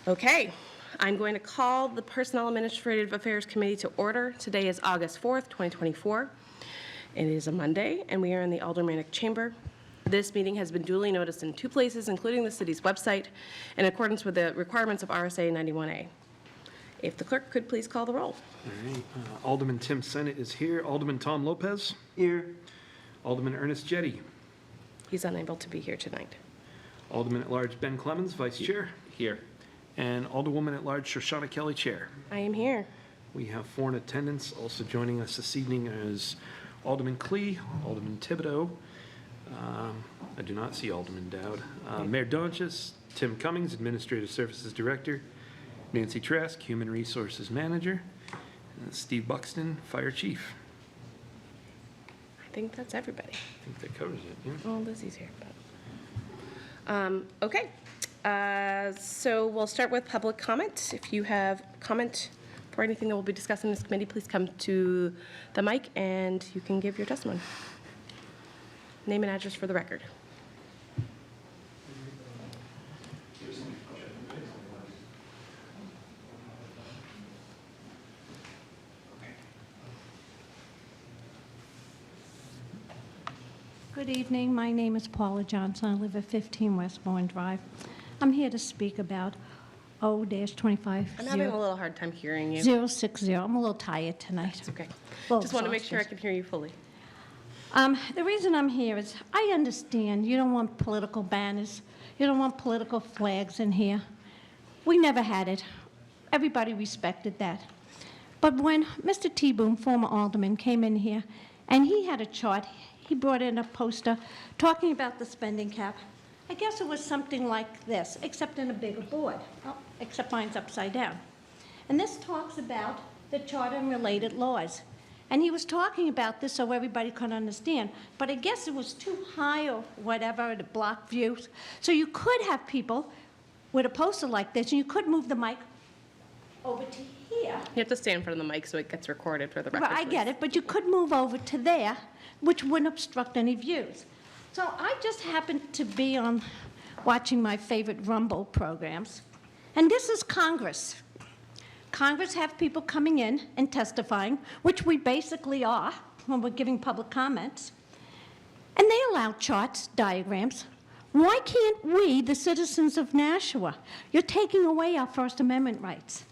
Okay, I'm going to call the Personnel Administrative Affairs Committee to order. Today is August 4th, 2024. It is a Monday, and we are in the Aldermanic Chamber. This meeting has been duly noticed in 2 places, including the city's website, in accordance with the requirements of RSA 91A. If the clerk could please call the roll. All right. Alderman Tim Senate is here. Alderman Tom Lopez. Here. Alderman Ernest Jetty. He's unable to be here tonight. Alderman at Large Ben Clemens, Vice Chair. Here. And Alderwoman at Large Shoshana Kelly, Chair. I am here. We have 4 in attendance. Also joining us this evening is Alderman Klee, Alderman Thibodeau. I do not see Alderman Dowd. Mayor Donchis, Tim Cummings, Administrative Services Director, Nancy Trask, Human Resources Manager, and Steve Buxton, Fire Chief. I think that's everybody. I think that covers it. Yeah. Oh, Lizzie's here. But okay. So we'll start with public comment. If you have comment for anything that we'll be discussing in this committee, please come to the mic and you can give your testimony. Name and address for the record. Good evening. My name is Paula Johnson. I live at 15 Westbourne Drive. I'm here to speak about O-25. I'm having a little hard time hearing you. 060. I'm a little tired tonight. It's okay. Well, Just want to make sure I can hear you fully. The reason I'm here is I understand you don't want political banners. You don't want political flags in here. We never had it. Everybody respected that. But when Mr. T-Boom, former alderman, came in here and he had a chart, he brought in a poster talking about the spending cap. I guess it was something like this, except in a bigger board, except mine's upside down. And this talks about the charter and related laws. And he was talking about this so everybody could understand, but I guess it was too high or whatever to block views. So you could have people with a poster like this, and you could move the mic over to here. You have to stay in front of the mic so it gets recorded for the record. Well, I get it, but you could move over to there, which wouldn't obstruct any views. So I just happened to be on watching my favorite Rumble programs, and this is Congress. Congress have people coming in and testifying, which we basically are when we're giving public comments, and they allow charts, diagrams. Why can't we, the citizens of Nashua? You're taking away our First Amendment rights.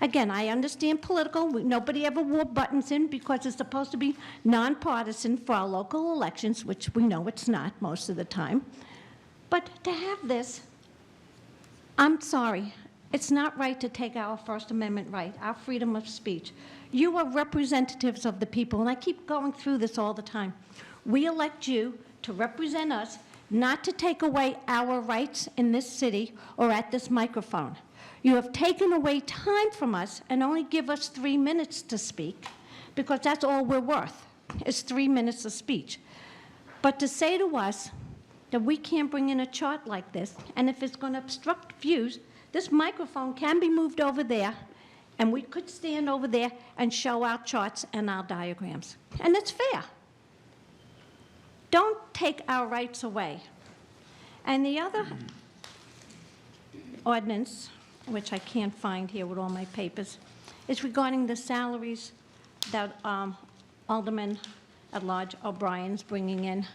Again, I understand political. Nobody ever wore buttons in because it's supposed to be nonpartisan for our local elections, which we know it's not most of the time. But to have this, I'm sorry. It's not right to take our First Amendment right, our freedom of speech. You are representatives of the people, and I keep going through this all the time. We elect you to represent us, not to take away our rights in this city or at this microphone. You have taken away time from us and only give us 3 minutes to speak, because that's all we're worth, is 3 minutes of speech. But to say to us that we can't bring in a chart like this, and if it's going to obstruct views, this microphone can be moved over there, and we could stand over there and show our charts and our diagrams. And it's fair. Don't take our rights away. And the other ordinance, which I can't find here with all my papers, is regarding the salaries that Alderman at Large O'Brien's bringing in.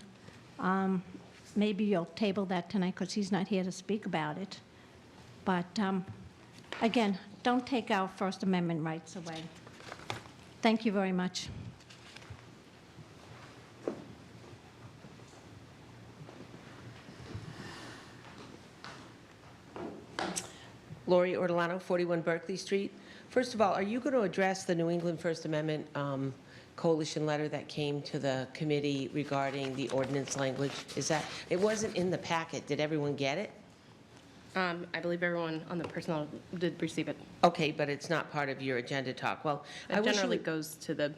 Maybe you'll table that tonight because he's not here to speak about it. But again, don't take our First Amendment rights away. Thank you very much. Lori Ortolano, 41 Berkeley Street. First of all, are you going to address the New England First Amendment coalition letter that came to the committee regarding the ordinance language? Is that, it wasn't in the packet. Did everyone get it? I believe everyone on the personnel did receive it. Okay, but it's not part of your agenda talk. Well, It generally goes to the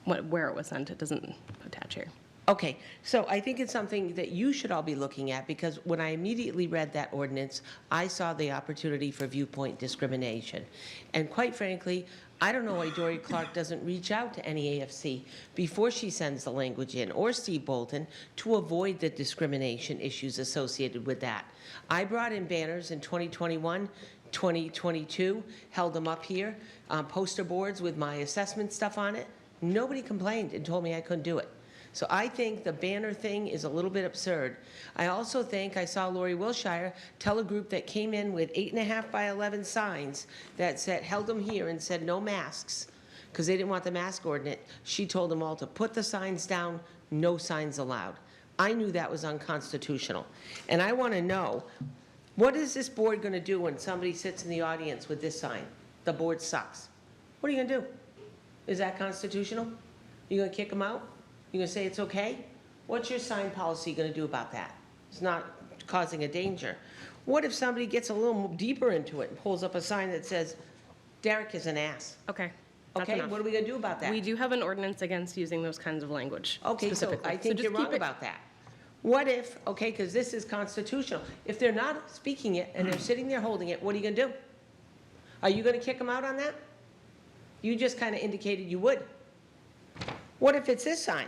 where it was sent. It doesn't attach here. Okay, so I think it's something that you should all be looking at, because when I immediately read that ordinance, I saw the opportunity for viewpoint discrimination. And quite frankly, I don't know why Dory Clark doesn't reach out to any AFC before she sends the language in, or Steve Bolton, to avoid the discrimination issues associated with that. I brought in banners in 2021, 2022, held them up here, poster boards with my assessment stuff on it. Nobody complained and told me I couldn't do it. So I think the banner thing is a little bit absurd. I also think I saw Lori Wilshire tell a group that came in with 8.5 by 11 signs that said, held them here and said no masks, because they didn't want the mask ordinance. She told them all to put the signs down, no signs allowed. I knew that was unconstitutional. And I want to know, what is this board going to do when somebody sits in the audience with this sign? The board sucks. What are you going to do? Is that constitutional? You going to kick them out? You going to say it's okay? What's your sign policy going to do about that? It's not causing a danger. What if somebody gets a little deeper into it and pulls up a sign that says, Derek is an ass? Okay. That's Okay, enough. what are we going to do about that? We do have an ordinance against using those kinds of language Okay, so specifically. I think just you're keep wrong it- about that. What if, okay, because this is constitutional, if they're not speaking it and they're sitting there holding it, what are you going to do? Are you going to kick them out on that? You just kind of indicated you would. What if it's this sign?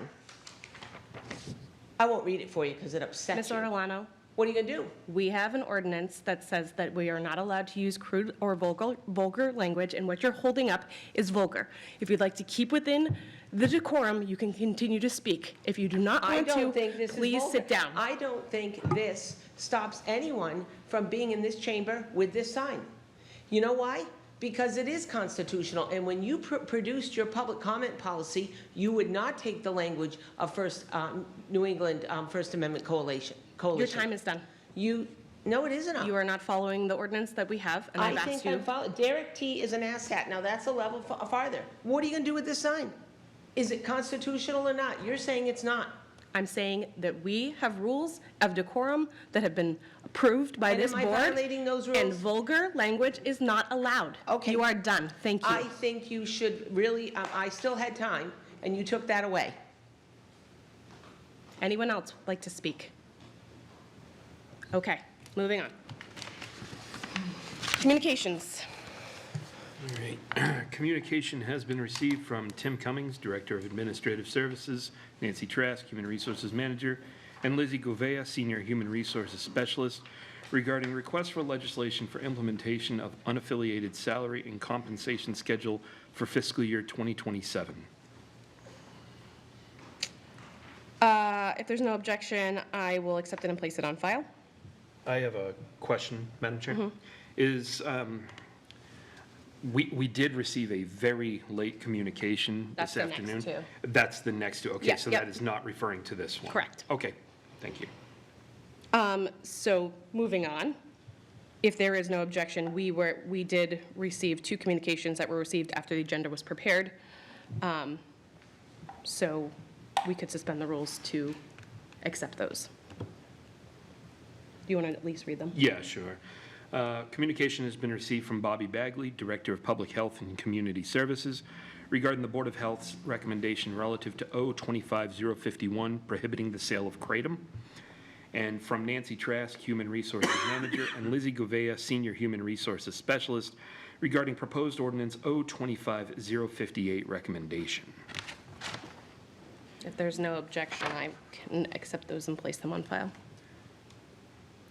I won't read it for you because it upsets Ms. you. Ortolano, What are you going to do? we have an ordinance that says that we are not allowed to use crude or vulgar language, and what you're holding up is vulgar. If you'd like to keep within the decorum, you can continue to speak. If you do not I want don't to, think this is please vulgar. sit down. I don't think this stops anyone from being in this chamber with this sign. You know why? Because it is constitutional, and when you produced your public comment policy, you would not take the language of New England First Amendment Coalition. Your time is done. No, it isn't up. You are not following the ordinance that we have, and I've I asked think you. I'm following. Derek T. is an asshat. Now, that's a level farther. What are you going to do with this sign? Is it constitutional or not? You're saying it's not. I'm saying that we have rules of decorum that have been approved by And this am I board. violating those rules? And vulgar language is not allowed. Okay. You are done. Thank you. I think you should really, I still had time, and you took that away. Anyone else like to speak? Okay, moving on. Communications. All right. Communication has been received from Tim Cummings, Director of Administrative Services, Nancy Trask, Human Resources Manager, and Lizzie Govea, Senior Human Resources Specialist, regarding requests for legislation for implementation of unaffiliated salary and compensation schedule for fiscal year 2027. If there's no objection, I will accept it and place it on file. I have a question, Madam Chair. Mm-hmm. Is, we did receive a very late communication That's this the next afternoon. two. That's the next two. Okay, Yeah, so yep. that is not referring to this one. Correct. Okay, thank you. So moving on, if there is no objection, we did receive two communications that were received after the agenda was prepared. So we could suspend the rules to accept those. Do you want to at least read them? Yeah, sure. Communication has been received from Bobby Bagley, Director of Public Health and Community Services, regarding the Board of Health's recommendation relative to O-25051, prohibiting the sale of kratom. And from Nancy Trask, Human Resources Manager, and Lizzie Govea, Senior Human Resources Specialist, regarding proposed ordinance O-25058 recommendation. If there's no objection, I can accept those and place them on file.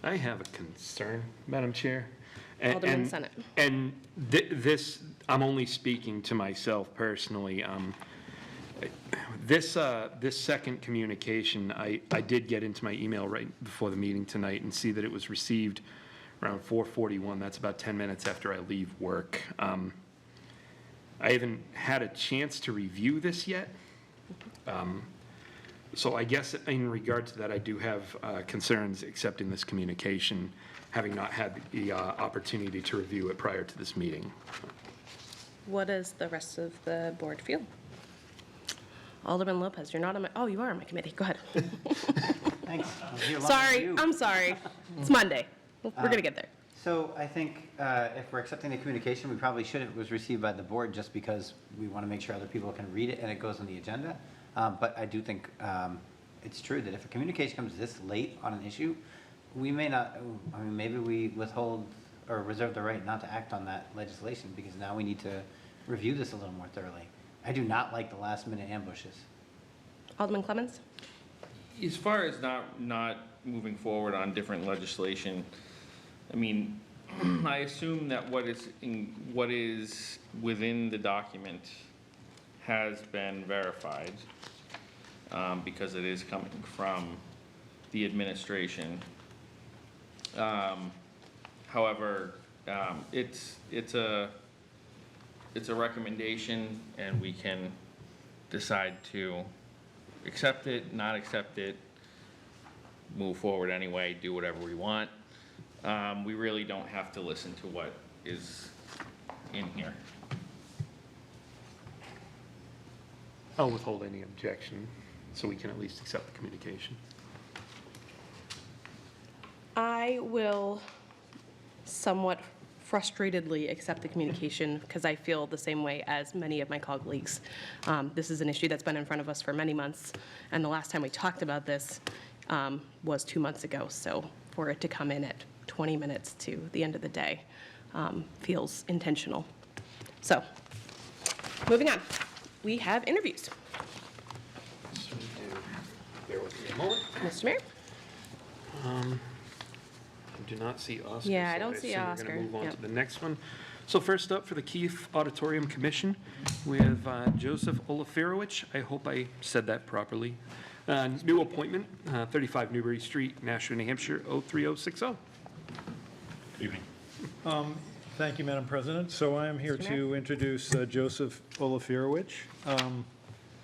I have a concern, Madam Chair. Alderman Senate. And this, I'm only speaking to myself personally. This second communication, I did get into my email right before the meeting tonight and see that it was received around 4:41. That's about 10 minutes after I leave work. I haven't had a chance to review this yet. So I guess in regard to that, I do have concerns accepting this communication, having not had the opportunity to review it prior to this meeting. What does the rest of the board feel? Alderman Lopez, you're not on my, oh, you are on my committee. Go ahead. Thanks. I'm here longer than Sorry, you. I'm sorry. It's Monday. We're going to get there. So I think if we're accepting the communication, we probably should, it was received by the board just because we want to make sure other people can read it and it goes on the agenda. But I do think it's true that if a communication comes this late on an issue, we may not, I mean, maybe we withhold or reserve the right not to act on that legislation because now we need to review this a little more thoroughly. I do not like the last minute ambushes. Alderman Clemmons? As far as not moving forward on different legislation, I mean, I assume that what is within the document has been verified, because it is coming from the administration. However, it's a recommendation, and we can decide to accept it, not accept it, move forward anyway, do whatever we want. We really don't have to listen to what is in here. I'll withhold any objection, so we can at least accept the communication. I will somewhat frustratedly accept the communication because I feel the same way as many of my colleagues. This is an issue that's been in front of us for many months, and the last time we talked about this was 2 months ago. So for it to come in at 20 minutes to the end of the day feels intentional. So moving on, we have interviews. So we do, bear with me a moment. Mr. Mayor? I do not see Oscar. Yeah, I so don't see assume Oscar. We're going to move on Yep. to the next one. So first up for the Keefe Auditorium Commission, we have Joseph Olafirowicz. I hope I said that properly. New appointment, 35 Newbury Street, Nashua, New Hampshire, 03060. Evening. Thank you, Madam President. So I am here Mr. Mayor? to introduce Joseph Olafirowicz.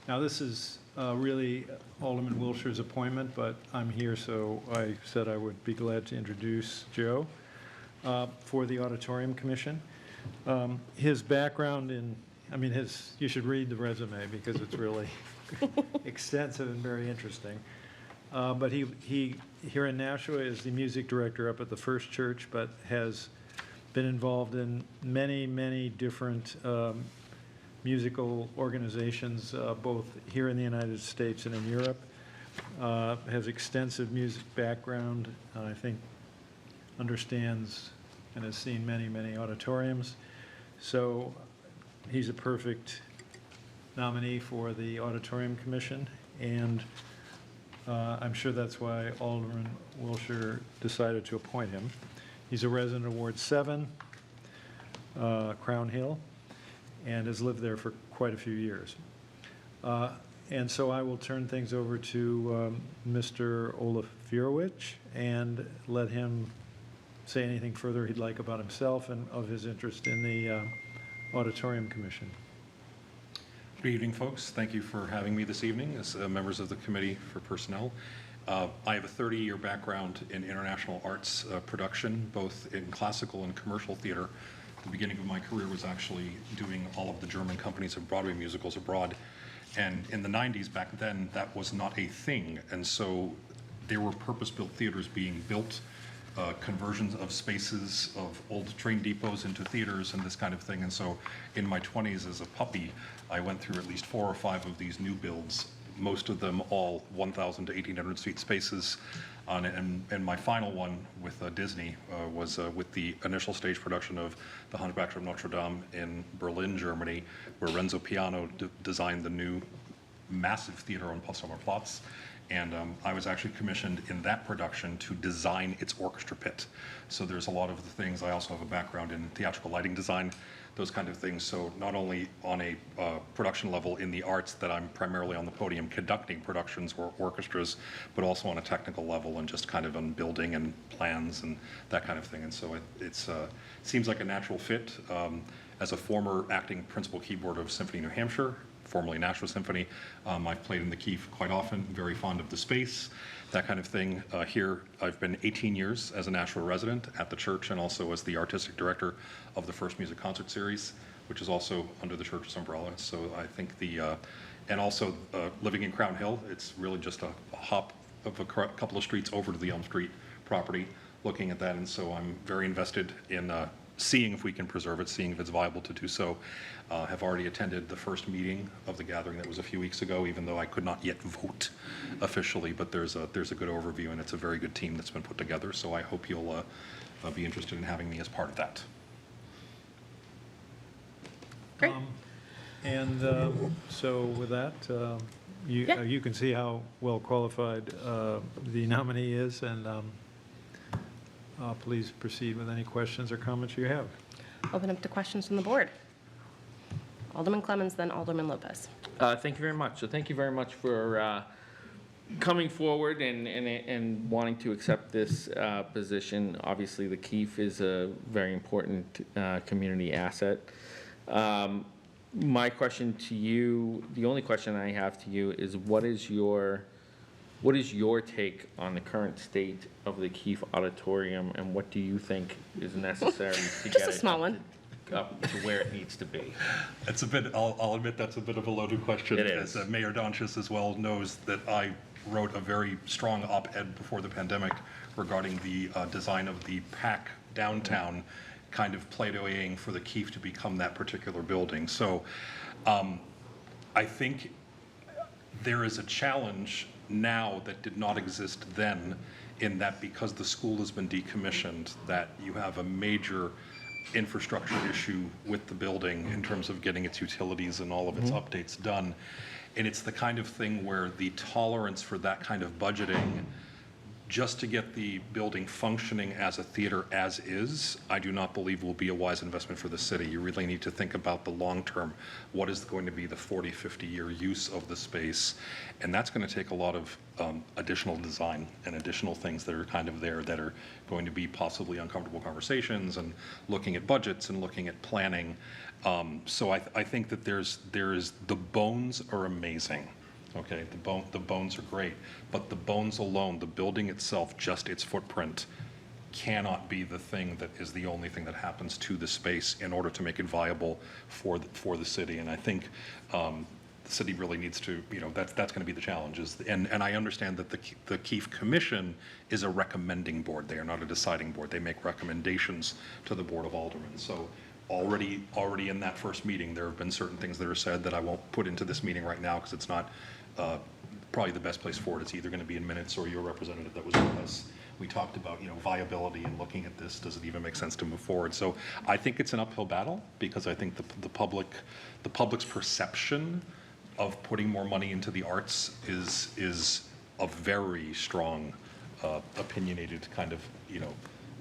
Now, this is really Alderman Wilshire's appointment, but I'm here, so I said I would be glad to introduce Joe for the Auditorium Commission. His background in, I mean, you should read the resume because it's really extensive and very interesting. But he here in Nashua is the music director up at the First Church, but has been involved in many, many different musical organizations, both here in the United States and in Europe. Has extensive music background, I think understands and has seen many, many auditoriums. So he's a perfect nominee for the Auditorium Commission, and I'm sure that's why Alderman Wilshire decided to appoint him. He's a resident of Ward 7, Crown Hill, and has lived there for quite a few years. And so I will turn things over to Mr. Olafirowicz and let him say anything further he'd like about himself and of his interest in the Auditorium Commission. Good evening, folks. Thank you for having me this evening as members of the Committee for Personnel. I have a 30-year background in international arts production, both in classical and commercial theater. The beginning of my career was actually doing all of the German companies of Broadway musicals abroad. And in the 90s, back then, that was not a thing. And so there were purpose-built theaters being built, conversions of spaces of old train depots into theaters and this kind of thing. And so in my 20s as a puppy, I went through at least 4 or 5 of these new builds, most of them all 1,000 to 1,800 seat spaces. And my final one with Disney was with the initial stage production of The Hunchback of Notre Dame in Berlin, Germany, where Renzo Piano designed the new massive theater on Potsdamer Platz. And I was actually commissioned in that production to design its orchestra pit. So there's a lot of the things. I also have a background in theatrical lighting design, those kind of things. So not only on a production level in the arts that I'm primarily on the podium conducting productions or orchestras, but also on a technical level and just kind of on building and plans and that kind of thing. And so it seems like a natural fit. As a former acting principal keyboard of Symphony New Hampshire, formerly Nashua Symphony, I've played in the Keefe quite often, very fond of the space, that kind of thing. Here, I've been 18 years as a Nashua resident at the church and also as the artistic director of the First Music Concert Series, which is also under the church's umbrella. So I think and also living in Crown Hill, it's really just a hop of a couple of streets over to the Elm Street property, looking at that. And so I'm very invested in seeing if we can preserve it, seeing if it's viable to do so. Have already attended the first meeting of the gathering that was a few weeks ago, even though I could not yet vote officially, but there's a good overview, and it's a very good team that's been put together, so I hope you'll be interested in having me as part of that. Great. And so with that, Yeah. you can see how well qualified the nominee is, and please proceed with any questions or comments you have. Open up to questions from the board. Alderman Clemmons, then Alderman Lopez. Thank you very much. So thank you very much for coming forward and wanting to accept this position. Obviously, the Keefe is a very important community asset. My question to you, the only question I have to you is what is your take on the current state of the Keefe Auditorium, and what do you think is necessary to Just get a it small one. up to where it needs to be? It's a bit, I'll admit that's a bit of a loaded question. It is. As Mayor Donchis as well knows that I wrote a very strong op-ed before the pandemic regarding the design of the PAC downtown, kind of Play-Doh-ing for the Keefe to become that particular building. So I think there is a challenge now that did not exist then, in that because the school has been decommissioned, that you have a major infrastructure issue with the building in terms of getting its utilities and all of its updates done. And it's the kind of thing where the tolerance for that kind of budgeting, just to get the building functioning as a theater as is, I do not believe will be a wise investment for the city. You really need to think about the long term. What is going to be the 40, 50-year use of the space? And that's going to take a lot of additional design and additional things that are kind of there that are going to be possibly uncomfortable conversations, and looking at budgets and looking at planning. So I think that there's the bones are amazing. Okay, the bones are great, but the bones alone, the building itself, just its footprint, cannot be the thing that is the only thing that happens to the space in order to make it viable for the city. And I think the city really needs to, that's going to be the challenge. And I understand that the Keefe Commission is a recommending board. They are not a deciding board. They make recommendations to the Board of Aldermen. So already in that first meeting, there have been certain things that are said that I won't put into this meeting right now, because it's not probably the best place for it. It's either going to be in minutes or your representative that was with us. We talked about, viability and looking at this. Does it even make sense to move forward? So I think it's an uphill battle, because I think the public's perception of putting more money into the arts is a very strong, opinionated kind of,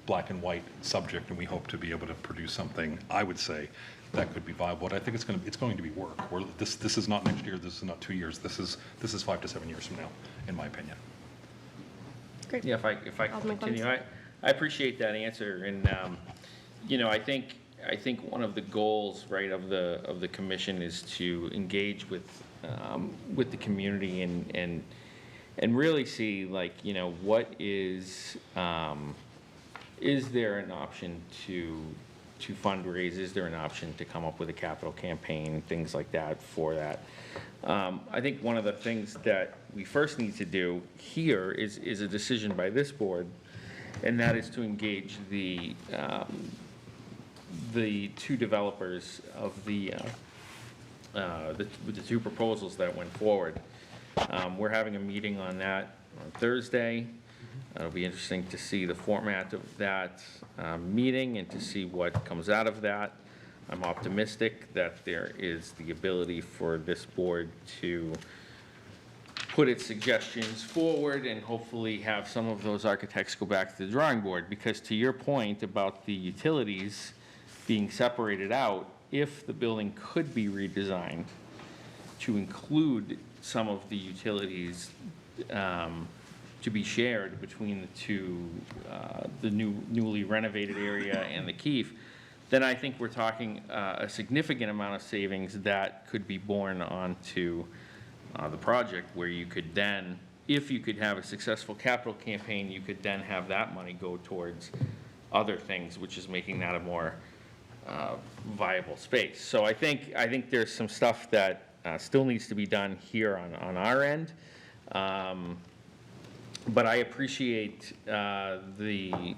black and white subject, and we hope to be able to produce something, I would say, that could be viable. But I think it's going to be work. This is not next year. This is not 2 years. This is 5 to 7 years from now, in my opinion. Great. Yeah, if I could Alderman continue, Clemmons. I appreciate that answer, and I think one of the goals, right, of the commission is to engage with the community and really see, like, what is there an option to fundraise? Is there an option to come up with a capital campaign, things like that for that? I think one of the things that we first need to do here is a decision by this board, and that is to engage the two developers of the two proposals that went forward. We're having a meeting on that on Thursday. It'll be interesting to see the format of that meeting and to see what comes out of that. I'm optimistic that there is the ability for this board to put its suggestions forward and hopefully have some of those architects go back to the drawing board. Because to your point about the utilities being separated out, if the building could be redesigned to include some of the utilities to be shared between the two, the newly renovated area and the Keefe, then I think we're talking a significant amount of savings that could be borne onto the project, where you could then, if you could have a successful capital campaign, you could then have that money go towards other things, which is making that a more viable space. So I think there's some stuff that still needs to be done here on our end. But I appreciate the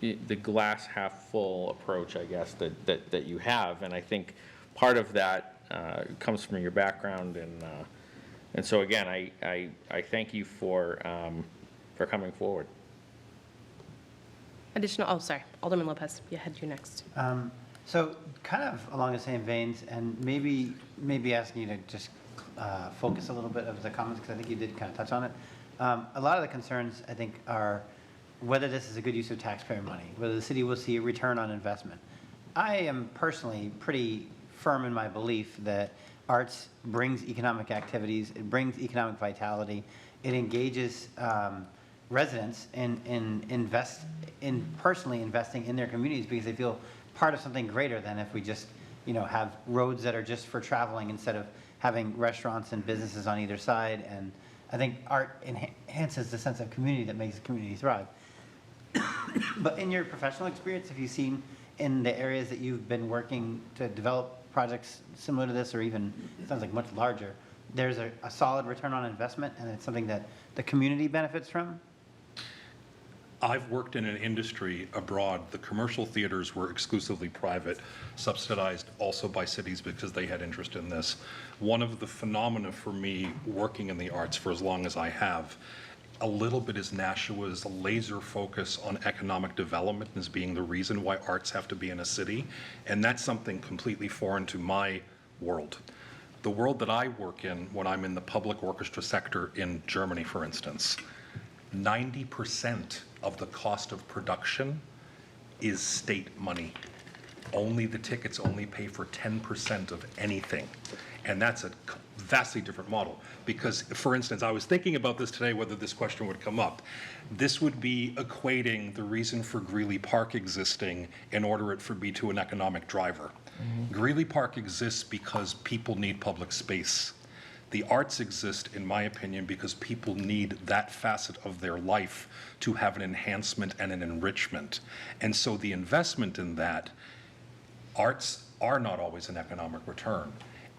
the glass half full approach, I guess, that you have. And I think part of that comes from your background. And so again, I thank you for coming forward. Additional, oh, sorry, Alderman Lopez, you had you next. So kind of along the same veins, and maybe asking you to just focus a little bit of the comments, because I think you did kind of touch on it. A lot of the concerns, I think, are whether this is a good use of taxpayer money, whether the city will see a return on investment. I am personally pretty firm in my belief that arts brings economic activities, it brings economic vitality, it engages residents in personally investing in their communities because they feel part of something greater than if we just, have roads that are just for traveling instead of having restaurants and businesses on either side. And I think art enhances the sense of community that makes the community thrive. But in your professional experience, have you seen in the areas that you've been working to develop projects similar to this, or even, it sounds like much larger, there's a solid return on investment and it's something that the community benefits from? I've worked in an industry abroad. The commercial theaters were exclusively private, subsidized also by cities because they had interest in this. One of the phenomena for me working in the arts for as long as I have, a little bit is Nashua's laser focus on economic development as being the reason why arts have to be in a city. And that's something completely foreign to my world. The world that I work in when I'm in the public orchestra sector in Germany, for instance, 90% of the cost of production is state money. Only the tickets only pay for 10% of anything. And that's a vastly different model. Because, for instance, I was thinking about this today, whether this question would come up. This would be equating the reason for Greeley Park existing in order for it be to an economic driver. Greeley Park exists because people need public space. The arts exist, in my opinion, because people need that facet of their life to have an enhancement and an enrichment. And so the investment in that, arts are not always an economic return.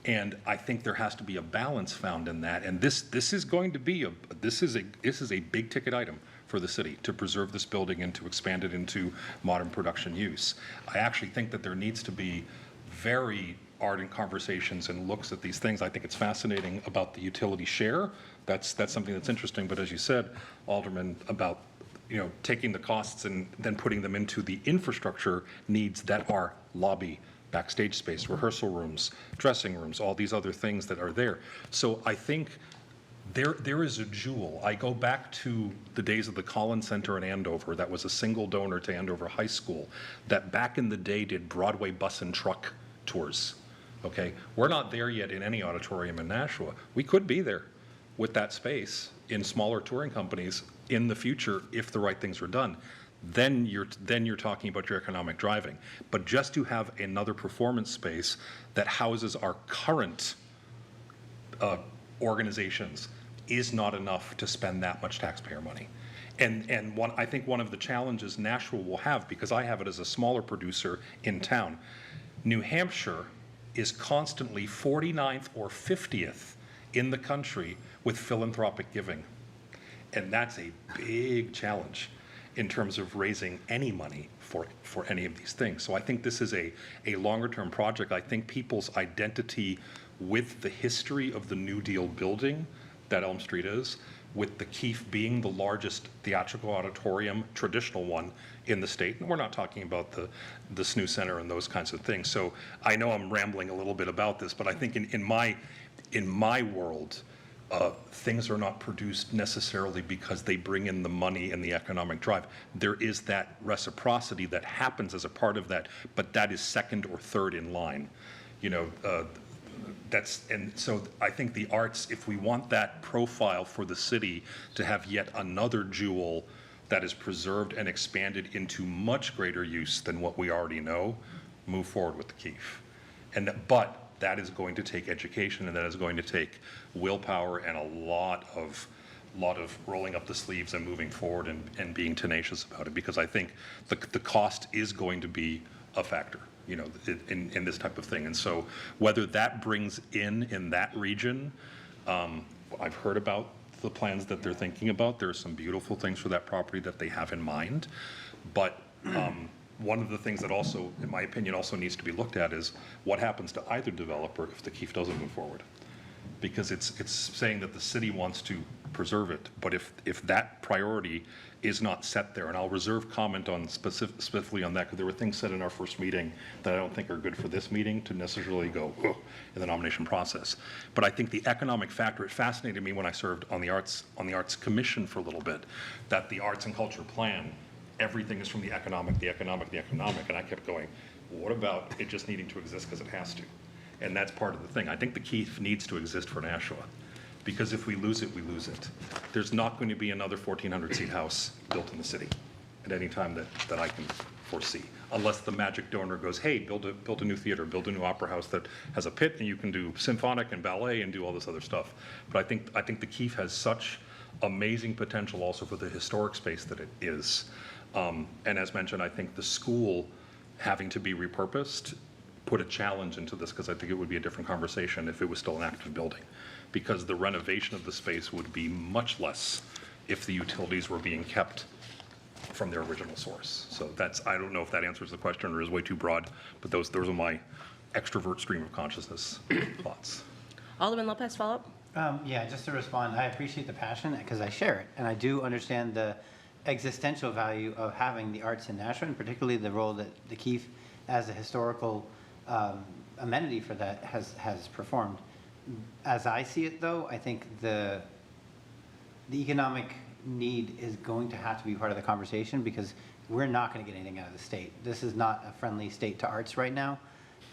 And I think there has to be a balance found in that. And this is going to be this is a big ticket item for the city to preserve this building and to expand it into modern production use. I actually think that there needs to be very ardent conversations and looks at these things. I think it's fascinating about the utility share. That's something that's interesting. But as you said, Alderman, about taking the costs and then putting them into the infrastructure needs that are lobby, backstage space, rehearsal rooms, dressing rooms, all these other things that are there. So I think there is a jewel. I go back to the days of the Collins Center in Andover. That was a single donor to Andover High School that back in the day did Broadway bus and truck tours. Okay, we're not there yet in any auditorium in Nashua. We could be there with that space in smaller touring companies in the future if the right things were done. Then you're talking about your economic driving. But just to have another performance space that houses our current organizations is not enough to spend that much taxpayer money. And I think one of the challenges Nashua will have, because I have it as a smaller producer in town, New Hampshire is constantly 49th or 50th in the country with philanthropic giving. And that's a big challenge in terms of raising any money for any of these things. So I think this is a longer term project. I think people's identity with the history of the New Deal building that Elm Street is, with the Keefe being the largest theatrical auditorium, traditional one in the state. And we're not talking about the SNU Center and those kinds of things. So I know I'm rambling a little bit about this, but I think in my world, things are not produced necessarily because they bring in the money and the economic drive. There is that reciprocity that happens as a part of that, but that is second or third in line. And so I think the arts, if we want that profile for the city to have yet another jewel that is preserved and expanded into much greater use than what we already know, move forward with the Keefe. But that is going to take education, and that is going to take willpower and a lot of rolling up the sleeves and moving forward and being tenacious about it, because I think the cost is going to be a factor, in this type of thing. And so whether that brings in that region, I've heard about the plans that they're thinking about. There are some beautiful things for that property that they have in mind, but One of the things that also, in my opinion, also needs to be looked at is what happens to either developer if the Keefe doesn't move forward. Because it's saying that the city wants to preserve it, but if that priority is not set there, and I'll reserve comment on specifically on that, because there were things said in our first meeting that I don't think are good for this meeting to necessarily go in the nomination process. But I think the economic factor, it fascinated me when I served on the Arts Commission for a little bit, that the Arts and Culture Plan, everything is from the economic, and I kept going, well, what about it just needing to exist because it has to? And that's part of the thing. I think the Keefe needs to exist for Nashua, because if we lose it, we lose it. There's not going to be another 1,400-seat house built in the city at any time that I can foresee, unless the magic donor goes, hey, build a new theater, build a new opera house that has a pit, and you can do symphonic and ballet and do all this other stuff. But I think the Keefe has such amazing potential also for the historic space that it is. And as mentioned, I think the school having to be repurposed put a challenge into this, because I think it would be a different conversation if it was still an active building, because the renovation of the space would be much less if the utilities were being kept from their original source. So I don't know if that answers the question or is way too broad, but those are my extrovert stream of consciousness thoughts. Alderman Lopez, follow up? Yeah, just to respond, I appreciate the passion because I share it, and I do understand the existential value of having the arts in Nashua, and particularly the role that the Keefe, as a historical amenity for that, has performed. As I see it, though, I think the economic need is going to have to be part of the conversation, because we're not going to get anything out of the state. This is not a friendly state to arts right now,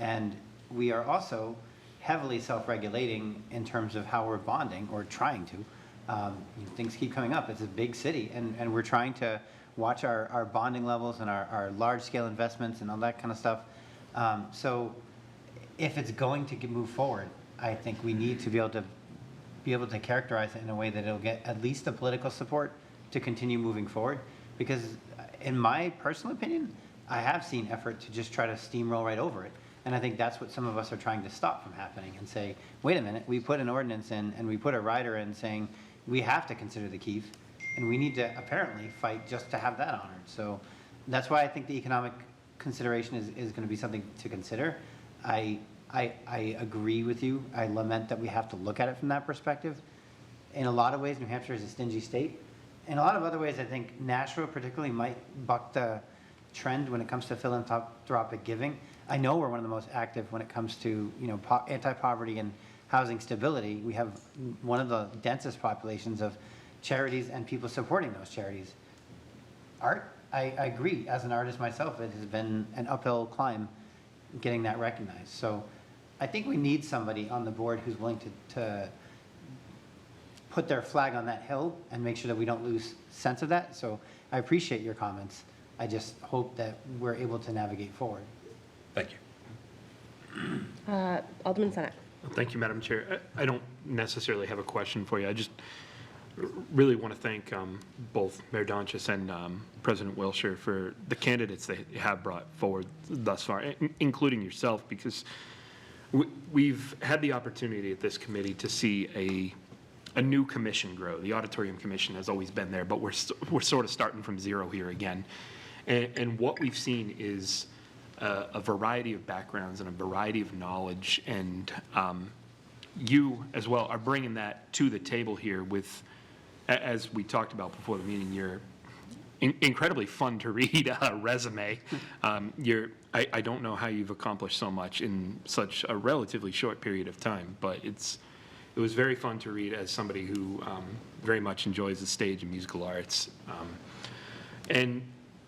and we are also heavily self-regulating in terms of how we're bonding, or trying to. Things keep coming up. It's a big city, and we're trying to watch our bonding levels and our large-scale investments and all that kind of stuff. So if it's going to move forward, I think we need to be able to characterize it in a way that it'll get at least the political support to continue moving forward. Because in my personal opinion, I have seen effort to just try to steamroll right over it. And I think that's what some of us are trying to stop from happening, and say, wait a minute, we put an ordinance in and we put a rider in saying we have to consider the Keefe, and we need to apparently fight just to have that honored. So that's why I think the economic consideration is going to be something to consider. I agree with you. I lament that we have to look at it from that perspective. In a lot of ways, New Hampshire is a stingy state. In a lot of other ways, I think Nashua particularly might buck the trend when it comes to philanthropic giving. I know we're one of the most active when it comes to anti-poverty and housing stability. We have one of the densest populations of charities and people supporting those charities. Art, I agree. As an artist myself, it has been an uphill climb getting that recognized. So I think we need somebody on the board who's willing to put their flag on that hill and make sure that we don't lose sense of that. So I appreciate your comments. I just hope that we're able to navigate forward. Thank you. Alderman Senate. Thank you, Madam Chair. I don't necessarily have a question for you. I just really want to thank both Mayor Donchis and President Wilshire for the candidates they have brought forward thus far, including yourself, because we've had the opportunity at this committee to see a new commission grow. The Auditorium Commission has always been there, but we're sort of starting from zero here again. And what we've seen is a variety of backgrounds and a variety of knowledge, and you as well are bringing that to the table here with, as we talked about before the meeting, your incredibly fun to read resume. I don't know how you've accomplished so much in such a relatively short period of time, but it was very fun to read as somebody who very much enjoys the stage and musical arts. And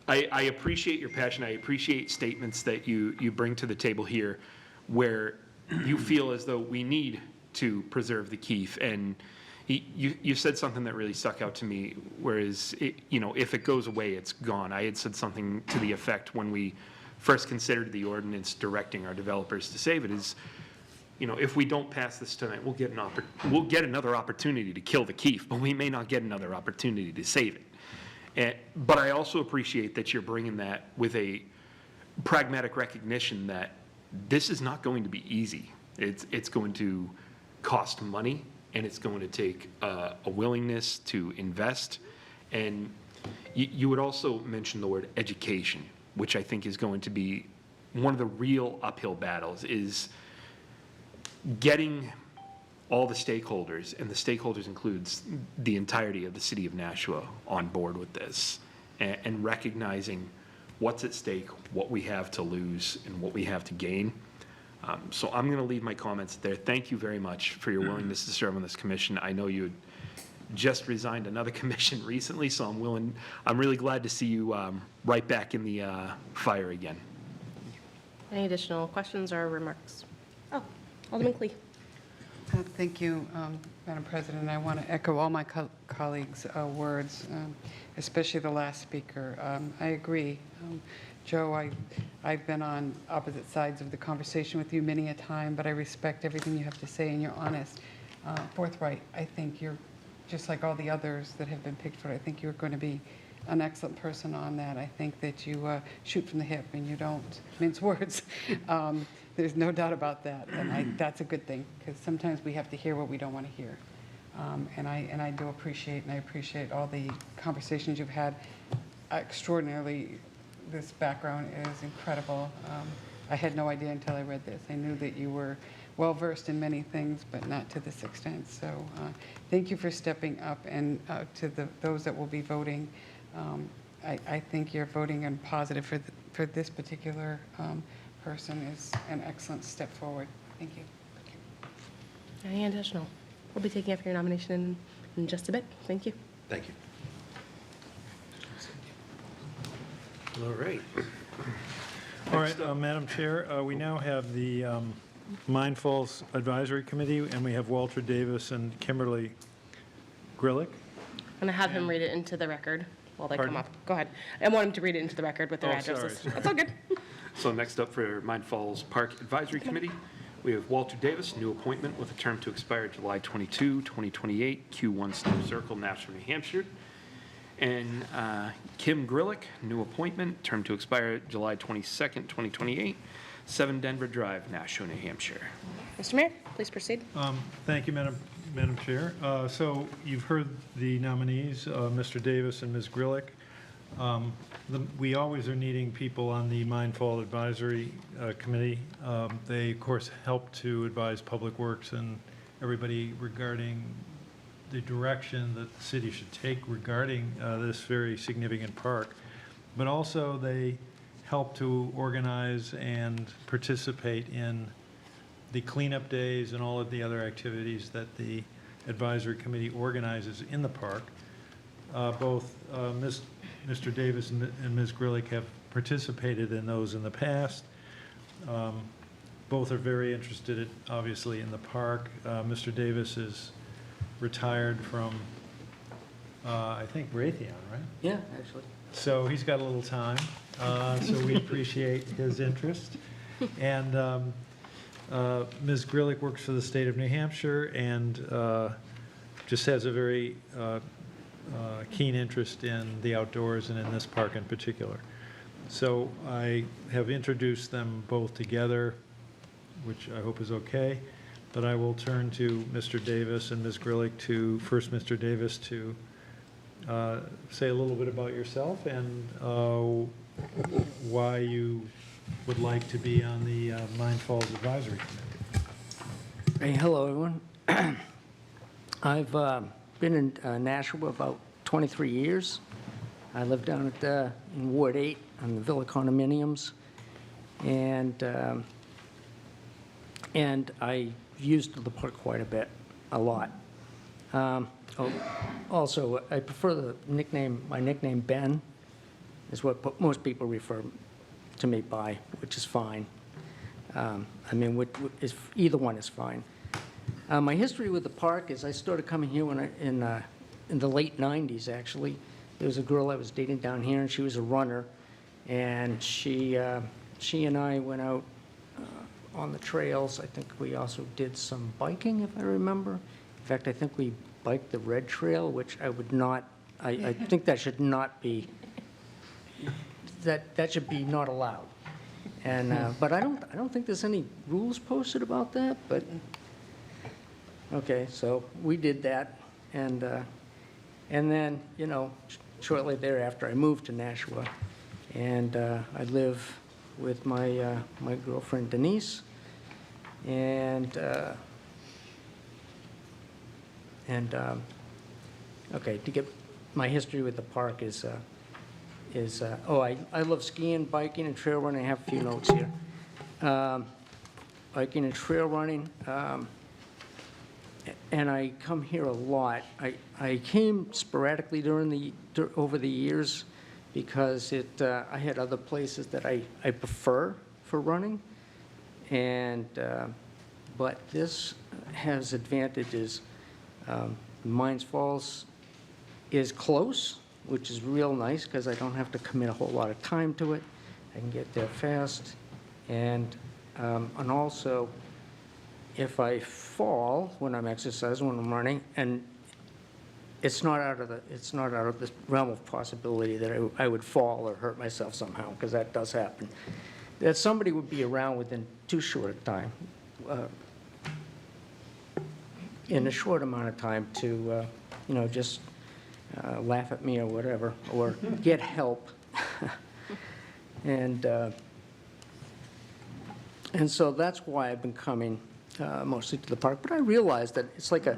I appreciate your passion. I appreciate statements that you bring to the table here where you feel as though we need to preserve the Keefe. And you said something that really stuck out to me, whereas, if it goes away, it's gone. I had said something to the effect when we first considered the ordinance directing our developers to save it is, if we don't pass this tonight, we'll get another opportunity to kill the Keefe, but we may not get another opportunity to save it. But I also appreciate that you're bringing that with a pragmatic recognition that this is not going to be easy. It's going to cost money, and it's going to take a willingness to invest. And You would also mention the word education, which I think is going to be one of the real uphill battles, is getting all the stakeholders, and the stakeholders includes the entirety of the city of Nashua, on board with this, and recognizing what's at stake, what we have to lose, and what we have to gain. So I'm going to leave my comments there. Thank you very much for your willingness to serve on this commission. I know you had just resigned another commission recently, so I'm really glad to see you right back in the fire again. Any additional questions or remarks? Oh, Alderman Clee. Thank you, Madam President. I want to echo all my colleagues' words, especially the last speaker. I agree. Joe, I've been on opposite sides of the conversation with you many a time, but I respect everything you have to say, and you're honest, forthright. I think you're, just like all the others that have been picked for it, I think you're going to be an excellent person on that. I think that you shoot from the hip and you don't mince words. There's no doubt about that, and that's a good thing, because sometimes we have to hear what we don't want to hear. And I do appreciate, and I appreciate all the conversations you've had. Extraordinarily, this background is incredible. I had no idea until I read this. I knew that you were well-versed in many things, but not to this extent. So thank you for stepping up, and to those that will be voting, I think you're voting in positive for this particular person is an excellent step forward. Thank you. Any additional? We'll be taking up your nomination in just a bit. Thank you. Thank you. All right. All right, Madam Chair, we now have the Mine Falls Advisory Committee, and we have Walter Davis and Kimberly Grillick. I'm going to have him read it into the record while they Pardon? come up. Go ahead. I want him to read it into the record with their Oh, addresses. sorry. That's all good. So next up for Mine Falls Park Advisory Committee, we have Walter Davis, new appointment with a term to expire July 22, 2028, Q1 Snow Circle, Nashua, New Hampshire. And Kim Grillick, new appointment, term to expire July 22nd, 2028, 7 Denver Drive, Nashua, New Hampshire. Mr. Mayor, please proceed. Thank you, Madam Chair. So you've heard the nominees, Mr. Davis and Ms. Grillick. We always are needing people on the Mine Fall Advisory Committee. They, of course, help to advise Public Works and everybody regarding the direction that the city should take regarding this very significant park. But also, they help to organize and participate in the cleanup days and all of the other activities that the advisory committee organizes in the park. Both Mr. Davis and Ms. Grillick have participated in those in the past. Both are very interested, obviously, in the park. Mr. Davis is retired from, I think, Raytheon, right? Yeah, actually. So he's got a little time, so we appreciate his interest. And Ms. Grillick works for the state of New Hampshire and just has a very keen interest in the outdoors and in this park in particular. So I have introduced them both together, which I hope is okay. But I will turn to Mr. Davis and Ms. Grillick to, first Mr. Davis, to say a little bit about yourself and why you would like to be on the Mine Falls Advisory Committee. Hey, hello, everyone. I've been in Nashua about 23 years. I live down at in Ward 8 on the Villa condominiums, and I used the park quite a bit, a lot. Also, I prefer the nickname. My nickname Ben is what most people refer to me by, which is fine. I mean, either one is fine. My history with the park is I started coming here when in the late 90s, actually. There was a girl I was dating down here, and she was a runner. And she and I went out on the trails. I think we also did some biking, if I remember. In fact, I think we biked the Red Trail, which I would not, I think that should not be, that should be not allowed. And, but I don't think there's any rules posted about that, but, okay, so we did that. And then, you know, shortly thereafter, I moved to Nashua, and I live with my my girlfriend Denise, and okay, to get my history with the park is I love skiing, biking, and trail running. I have a few notes here. Biking and trail running, and I come here a lot. I came sporadically over the years because I had other places that I prefer for running, and but this has advantages. Mines Falls is close, which is real nice because I don't have to commit a whole lot of time to it. I can get there fast, and also, if I fall when I'm exercising, when I'm running, and it's not out of the realm of possibility that I would fall or hurt myself somehow, because that does happen, that somebody would be around within too short a time, in a short amount of time to, just laugh at me or whatever, or get help. And so that's why I've been coming mostly to the park. But I realize that it's like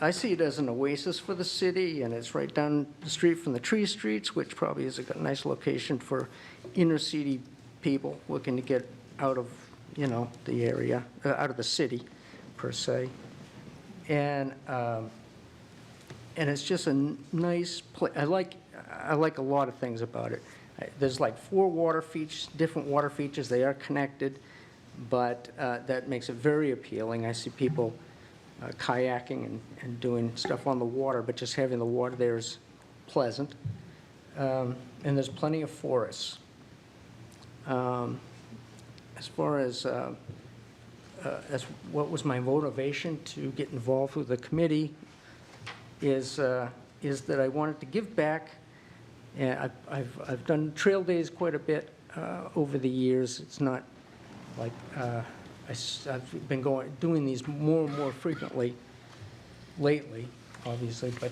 I see it as an oasis for the city, and it's right down the street from the Tree Streets, which probably is a nice location for inner city people looking to get out of, the area, out of the city, per se. And it's just a nice place. I like a lot of things about it. There's like 4 water features, different water features. They are connected, but that makes it very appealing. I see people kayaking and doing stuff on the water, but just having the water there is pleasant. And there's plenty of forests. As far as what was my motivation to get involved with the committee is that I wanted to give back. And I've done trail days quite a bit over the years. It's not like I've been doing these more and more frequently lately, obviously, but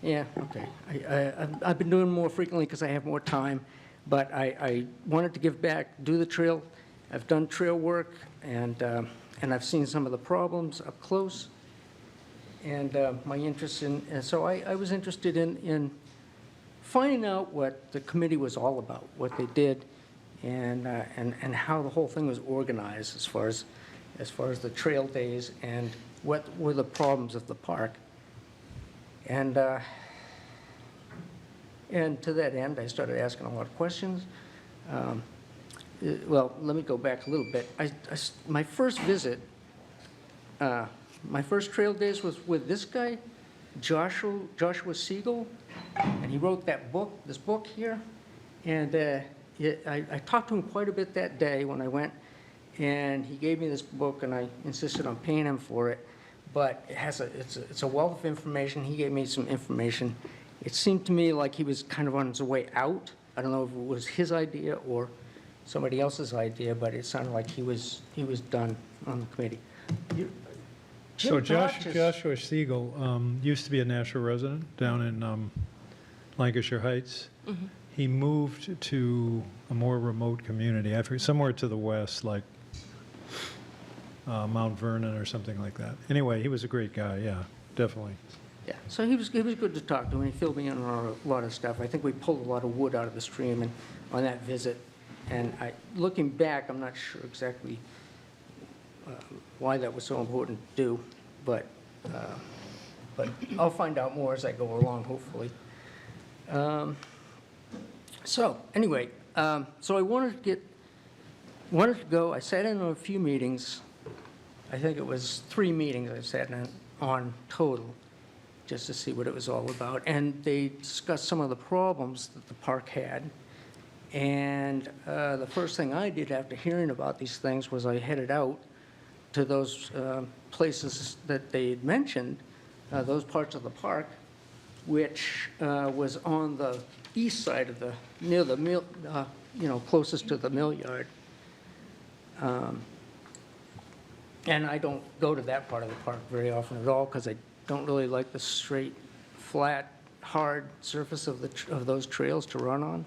yeah, okay. I've been doing more frequently because I have more time, but I wanted to give back, do the trail. I've done trail work, and I've seen some of the problems up close, and my interest and so I was interested in finding out what the committee was all about, what they did, and how the whole thing was organized as far as the trail days and what were the problems of the park. And to that end, I started asking a lot of questions. Well, let me go back a little bit. My first visit, my first trail days was with this guy, Joshua Siegel, and he wrote this book here. And I talked to him quite a bit that day when I went, and he gave me this book, and I insisted on paying him for it. But it's a wealth of information. He gave me some information. It seemed to me like he was kind of on his way out. I don't know if it was his idea or somebody else's idea, but it sounded like he was done on the committee. So Jim Dodge's- Joshua Siegel used to be a Nashua resident down in Lancashire Heights. Mm-hmm. He moved to a more remote community, I forget, somewhere to the west, like Mount Vernon or something like that. Anyway, he was a great guy, yeah, definitely. Yeah, so he was good to talk to, and he filled me in on a lot of stuff. I think we pulled a lot of wood out of the stream on that visit. And looking back, I'm not sure exactly why that was so important to do, but I'll find out more as I go along, hopefully. So anyway, so I wanted to go. I sat in on a few meetings. I think it was 3 meetings I sat in on total, just to see what it was all about. And they discussed some of the problems that the park had. And the first thing I did after hearing about these things was I headed out to those places that they had mentioned, those parts of the park, which was on the east side of near the mill, closest to the mill yard. And I don't go to that part of the park very often at all because I don't really like the straight, flat, hard surface of those trails to run on.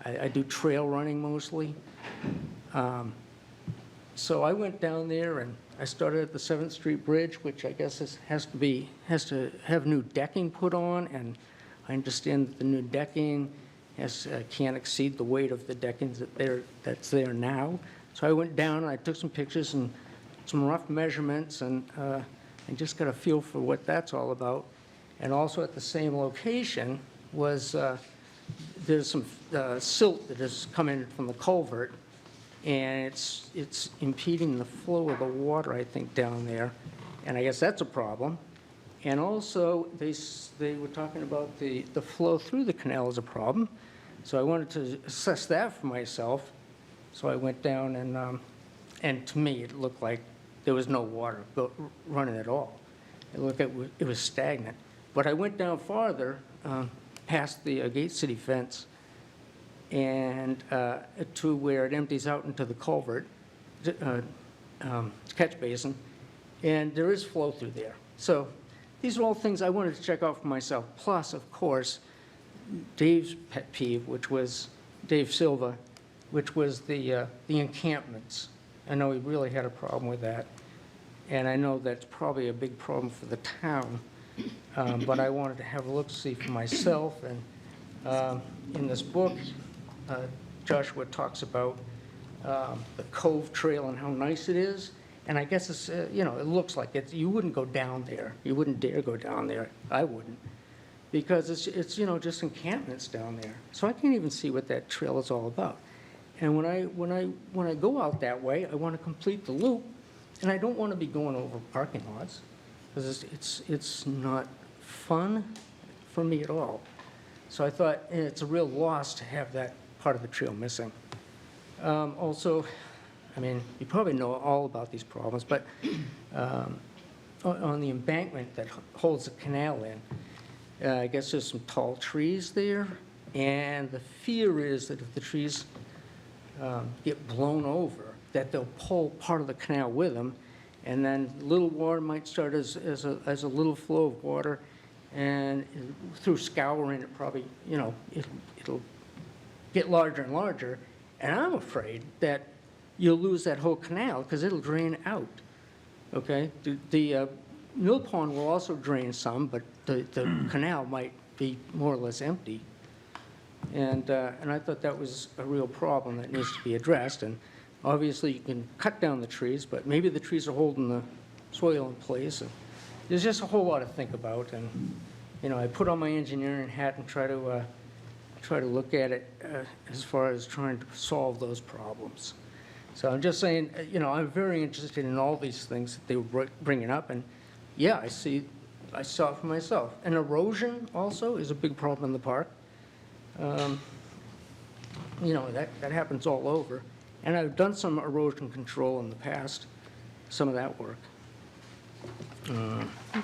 I do trail running mostly. So I went down there and I started at the 7th Street Bridge, which I guess has to have new decking put on, and I understand that the new decking can't exceed the weight of the decking that's there now. So I went down and I took some pictures and some rough measurements and just got a feel for what that's all about. And also at the same location was, there's some silt that has come in from the culvert, and it's impeding the flow of the water, I think, down there. And I guess that's a problem. And also, they were talking about the flow through the canal is a problem. So I wanted to assess that for myself. So I went down and to me, it looked like there was no water running at all. It looked like it was stagnant. But I went down farther, past the Gate City fence, and to where it empties out into the culvert, catch basin, and there is flow through there. So these are all things I wanted to check out for myself. Plus, of course, Dave's pet peeve, which was Dave Silva, which was the encampments. I know he really had a problem with that, and I know that's probably a big problem for the town. But I wanted to have a look-see for myself, and in this book, Joshua talks about the Cove Trail and how nice it is, and I guess it's, it looks like it. You wouldn't go down there. You wouldn't dare go down there. I wouldn't, because it's just encampments down there. So I can't even see what that trail is all about. And when I go out that way, I want to complete the loop, and I don't want to be going over parking lots, because it's not fun for me at all. So I thought it's a real loss to have that part of the trail missing. Also, I mean, you probably know all about these problems, but on the embankment that holds the canal in, I guess there's some tall trees there, and the fear is that if the trees get blown over, that they'll pull part of the canal with them, and then little water might start as a little flow of water, and through scouring, it probably, it'll get larger and larger, and I'm afraid that you'll lose that whole canal because it'll drain out, okay? The mill pond will also drain some, but the canal might be more or less empty. And I thought that was a real problem that needs to be addressed. And obviously, you can cut down the trees, but maybe the trees are holding the soil in place. And there's just a whole lot to think about. And I put on my engineering hat and try to look at it as far as trying to solve those problems. So I'm just saying, I'm very interested in all these things that they were bringing up. And yeah, I saw it for myself. And erosion also is a big problem in the park. That happens all over. And I've done some erosion control in the past, some of that work.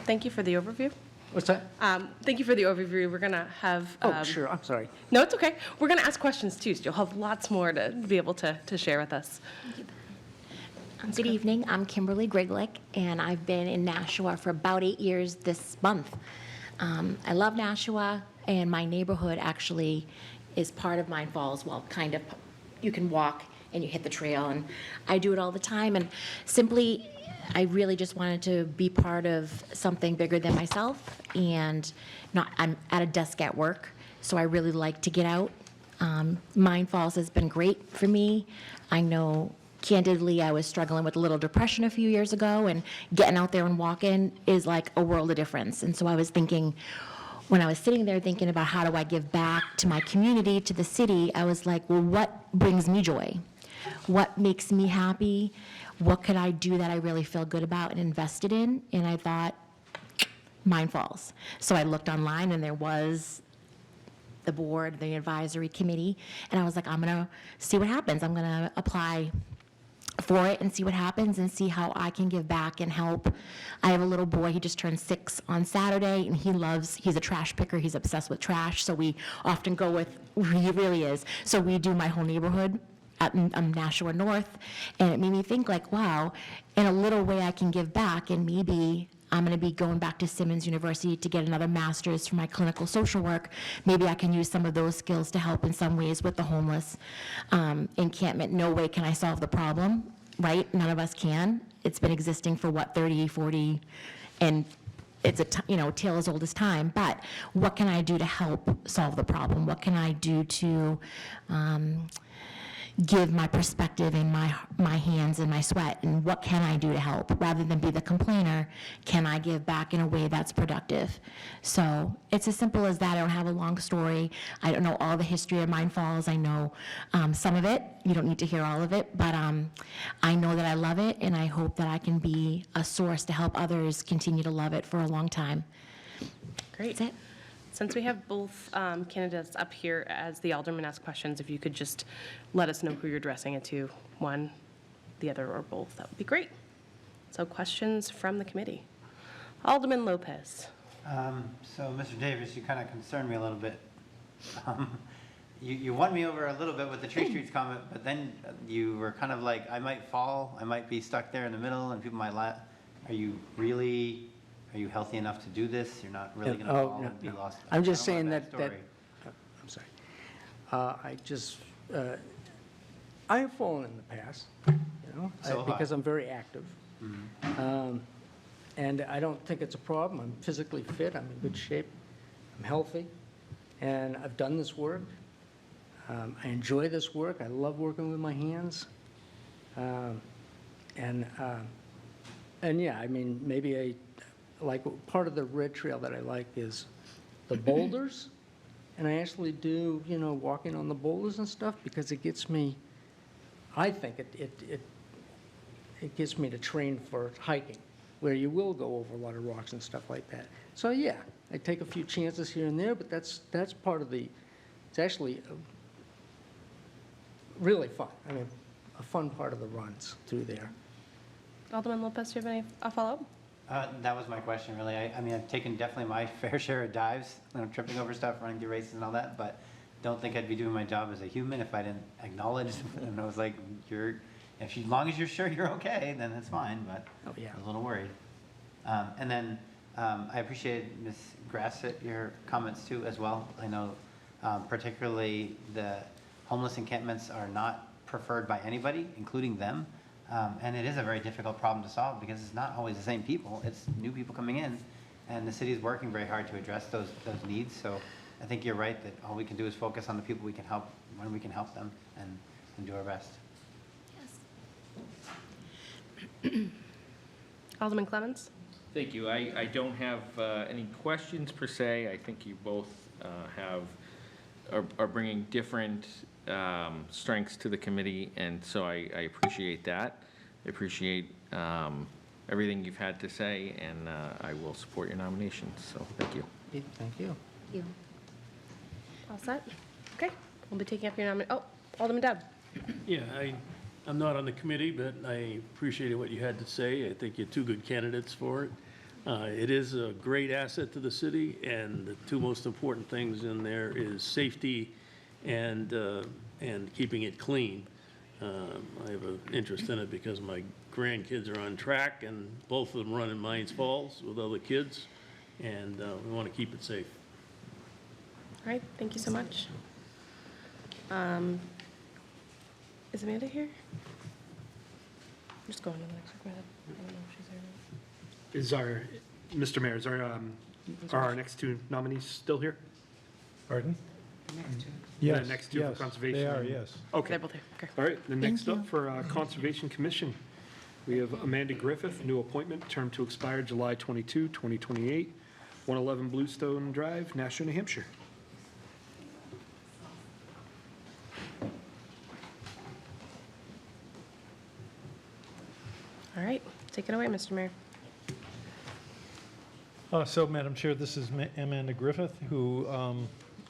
Thank you for the overview. What's that? Thank you for the overview. We're going to have... Sure, I'm sorry. No, it's okay. We're going to ask questions, too, so you'll have lots more to be able to share with us. Good evening. I'm Kimberly Griglick, and I've been in Nashua for about 8 years this month. I love Nashua, and my neighborhood actually is part of Mine Falls. Well, kind of. You can walk and you hit the trail, and I do it all the time. And simply, I really just wanted to be part of something bigger than myself, and I'm at a desk at work, so I really like to get out. Mine Falls has been great for me. I know, candidly, I was struggling with a little depression a few years ago, and getting out there and walking is like a world of difference. And so I was thinking, when I was sitting there thinking about how do I give back to my community, to the city, I was like, well, what brings me joy? What makes me happy? What could I do that I really feel good about and invested in? And I thought, Mine Falls. So I looked online, and there was the board, the advisory committee, and I was like, I'm going to see what happens. I'm going to apply for it and see what happens and see how I can give back and help. I have a little boy, he just turned 6 on Saturday, and he's a trash picker, he's obsessed with trash, so we often go with, he really is, so we do my whole neighborhood at Nashua North, and it made me think like, wow, in a little way I can give back, and maybe I'm going to be going back to Simmons University to get another master's for my clinical social work. Maybe I can use some of those skills to help in some ways with the homeless encampment. No way can I solve the problem, right? None of us can. It's been existing for, 30, 40, and it's a tale as old as time. But what can I do to help solve the problem? What can I do to give my perspective and my hands and my sweat, and what can I do to help? Rather than be the complainer, can I give back in a way that's productive? So it's as simple as that. I don't have a long story. I don't know all the history of Mine Falls. I know some of it. You don't need to hear all of it, but I know that I love it, and I hope that I can be a source to help others continue to love it for a long time. Great. That's it. Since we have both candidates up here as the aldermen ask questions, if you could just let us know who you're addressing it to, one, the other, or both, that would be great. So questions from the committee. Alderman Lopez. So, Mr. Davis, you kind of concerned me a little bit. You won me over a little bit with the Tree Streets comment, but then you were kind of like, I might fall, I might be stuck there in the middle, and people might laugh. Are you healthy enough to do this? You're not really going to fall and be lost? I'm just I don't saying want that, story. I'm sorry. I have fallen in the past, you know, So have I. because I'm very active. And I don't think it's a problem. I'm physically fit, I'm in good shape, I'm healthy, and I've done this work. I enjoy this work. I love working with my hands. And yeah, I mean, maybe part of the red trail that I like is the boulders. And I actually do, walking on the boulders and stuff, because it gets me, I think it gets me to train for hiking, where you will go over a lot of rocks and stuff like that. So yeah, I take a few chances here and there, but that's part of it's actually really fun. I mean, a fun part of the runs through there. Alderman Lopez, do you have a follow-up? That was my question, really. I mean, I've taken definitely my fair share of dives, tripping over stuff, running through races and all that, but don't think I'd be doing my job as a human if I didn't acknowledge. And I was like, as long as you're sure you're okay, then it's fine, but Oh, yeah. I was a little worried. And then I appreciated, Ms. Grassett, your comments too as well. I know particularly the homeless encampments are not preferred by anybody, including them. And it is a very difficult problem to solve because it's not always the same people. It's new people coming in, and the city is working very hard to address those needs. So I think you're right that all we can do is focus on the people we can help when we can help them and do our best. Yes. Alderman Clemmons? Thank you. I don't have any questions per se. I think you both are bringing different strengths to the committee, and so I appreciate that. I appreciate everything you've had to say, and I will support your nominations. So thank you. Thank you. Thank you. All set? Okay, we'll be taking up your nomination. Oh, Alderman Deb. Yeah, I'm not on the committee, but I appreciated what you had to say. I think you're two good candidates for it. It is a great asset to the city, and the two most important things in there is safety and keeping it clean. I have an interest in it because my grandkids are on track, and both of them run in Mines Falls with other kids, and we want to keep it safe. All right, thank you so much. Is Amanda here? I'm just going to the next one. Go ahead. I don't know if she's here. Mr. Mayor, are our next two nominees still here? Pardon? Next The next two for Yes, conservation? they are, yes. Okay. They're both here. Okay. All right, then next up for Conservation Commission, we have Amanda Griffith, new appointment, term to expire July 22, 2028, 111 Bluestone Drive, Nashua, New Hampshire. All right, take it away, Mr. Mayor. So, Madam Chair, this is Amanda Griffith, who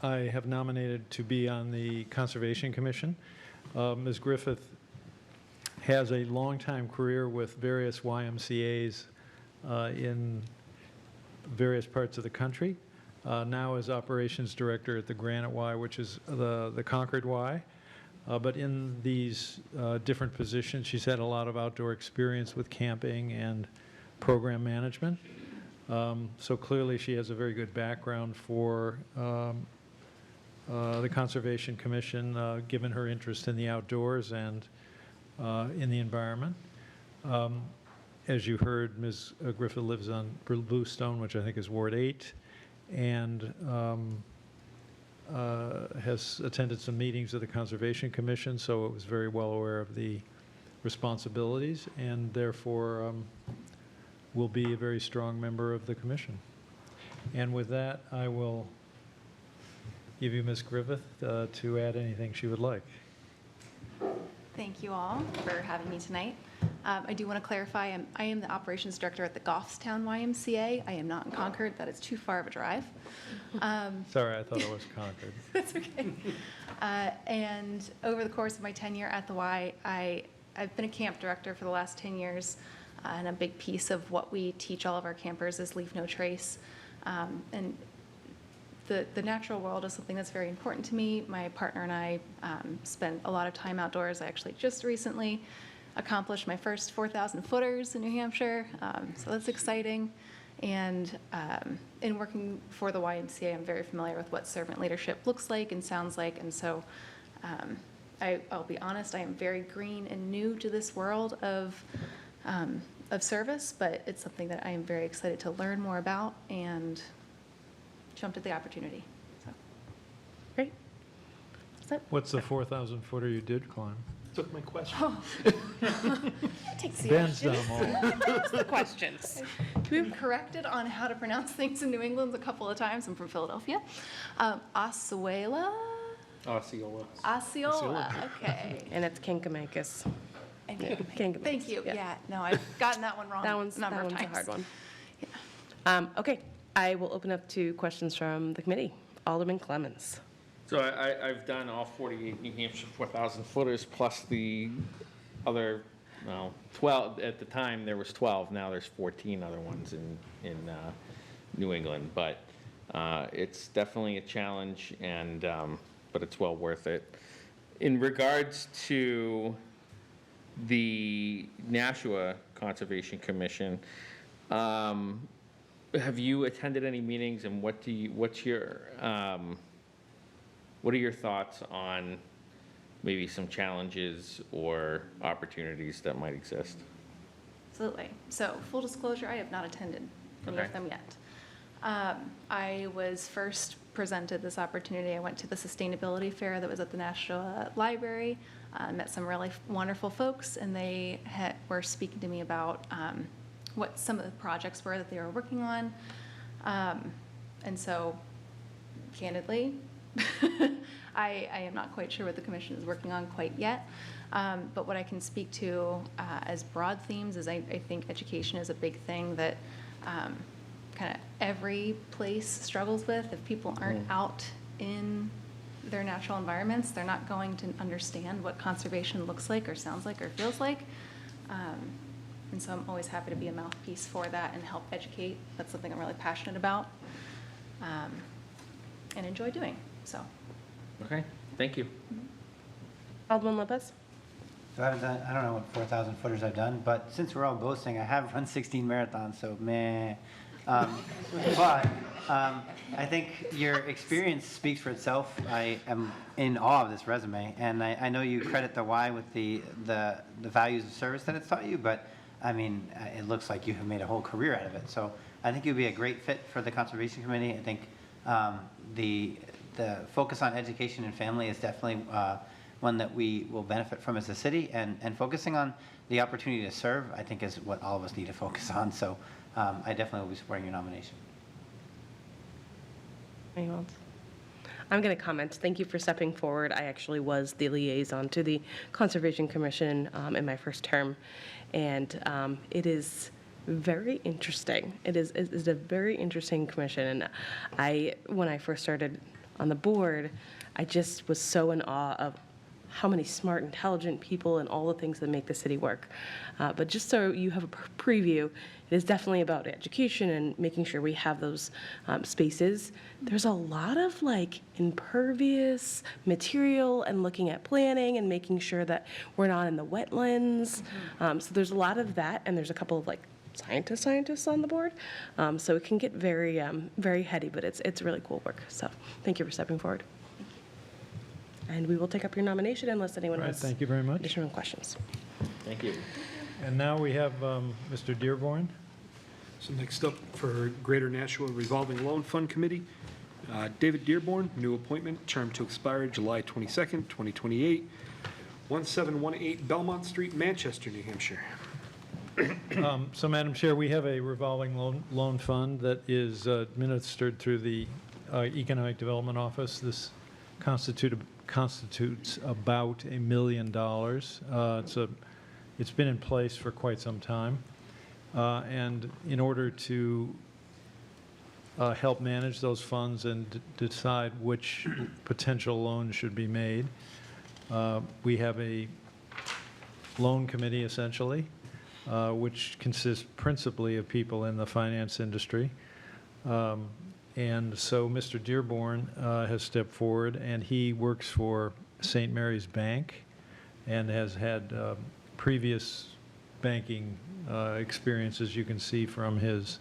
I have nominated to be on the Conservation Commission. Ms. Griffith has a long-time career with various YMCAs in various parts of the country. Now is Operations Director at the Granite Y, which is the Concord Y. But in these different positions, she's had a lot of outdoor experience with camping and program management. So clearly, she has a very good background for the Conservation Commission, given her interest in the outdoors and in the environment. As you heard, Ms. Griffith lives on Bluestone, which I think is Ward 8, and has attended some meetings of the Conservation Commission, so it was very well aware of the responsibilities, and therefore will be a very strong member of the commission. And with that, I will give you Ms. Griffith to add anything she would like. Thank you all for having me tonight. I do want to clarify, I am the operations director at the Goffstown YMCA. I am not in Concord. That is too far of a drive. Sorry, I thought it was Concord. That's okay. And over the course of my tenure at the Y, I've been a camp director for the last 10 years, and a big piece of what we teach all of our campers is leave no trace. And the natural world is something that's very important to me. My partner and I spend a lot of time outdoors. I actually just recently accomplished my first 4,000 footers in New Hampshire, so that's exciting. And in working for the YMCA, I'm very familiar with what servant leadership looks like and sounds like, and so I'll be honest, I am very green and new to this world of service, but it's something that I am very excited to learn more about and jumped at the opportunity. So. Great. What's the 4,000 footer you did climb? Took my question. Takes the Ben's done questions. them all. Takes the questions. We've been corrected on how to pronounce things in New England a couple of times. I'm from Philadelphia. Osceola? Osceola, okay. And it's Kinkamakis. And Kinkamakis. Thank you. Yeah. Yeah, no, I've gotten that one wrong That one's a number of a times. hard one. Okay, I will open up to questions from the committee. Alderman Clemmons. So I've done all 48 New Hampshire 4,000 footers plus the other, well, 12, at the time there was 12, now there's 14 other ones in New England. But it's definitely a challenge, and but it's well worth it. In regards to the Nashua Conservation Commission, have you attended any meetings, and what are your thoughts on maybe some challenges or opportunities that might exist? Absolutely. So full disclosure, I have not attended any Okay. of them yet. I was first presented this opportunity. I went to the sustainability fair that was at the National Library, met some really wonderful folks, and they were speaking to me about what some of the projects were that they were working on. And so, candidly, I am not quite sure what the commission is working on quite yet. But what I can speak to as broad themes is I think education is a big thing that kind of every place struggles with. If people aren't out in their natural environments, they're not going to understand what conservation looks like or sounds like or feels like. And so I'm always happy to be a mouthpiece for that and help educate. That's something I'm really passionate about and enjoy doing, so. Okay, thank you. Alderman Lopez. So I haven't done, I don't know what 4,000 footers I've done, but since we're all boasting, I have run 16 marathons, so meh. But I think your experience speaks for itself. I am in awe of this resume, and I know you credit the Y with the values of service that it's taught you, but I mean, it looks like you have made a whole career out of it. So I think you'd be a great fit for the Conservation Committee. I think the focus on education and family is definitely one that we will benefit from as a city, and focusing on the opportunity to serve, I think, is what all of us need to focus on. So I definitely will be supporting your nomination. Anyone else? I'm going to comment. Thank you for stepping forward. I actually was the liaison to the Conservation Commission in my first term, and it is very interesting. It's a very interesting commission, and when I first started on the board, I just was so in awe of how many smart, intelligent people and all the things that make the city work. But just so you have a preview, it is definitely about education and making sure we have those spaces. There's a lot of like impervious material and looking at planning and making sure that we're not in the wetlands. So there's a lot of that, and there's a couple of like scientists on the board. So it can get very, very heady, but it's really cool work. So thank you for stepping forward. And we will take up your nomination unless anyone All right, has thank you very much. additional questions. Thank you. And now we have Mr. Dearborn. So next up for Greater Nashua Revolving Loan Fund Committee, David Dearborn, new appointment, term to expire July 22nd, 2028, 1718 Belmont Street, Manchester, New Hampshire. So, Madam Chair, we have a revolving loan fund that is administered through the Economic Development Office. This constitutes about $1 million. It's been in place for quite some time. And in order to help manage those funds and decide which potential loans should be made, we have a loan committee, essentially, which consists principally of people in the finance industry. And so Mr. Dearborn has stepped forward, and he works for St. Mary's Bank and has had previous banking experiences, you can see from his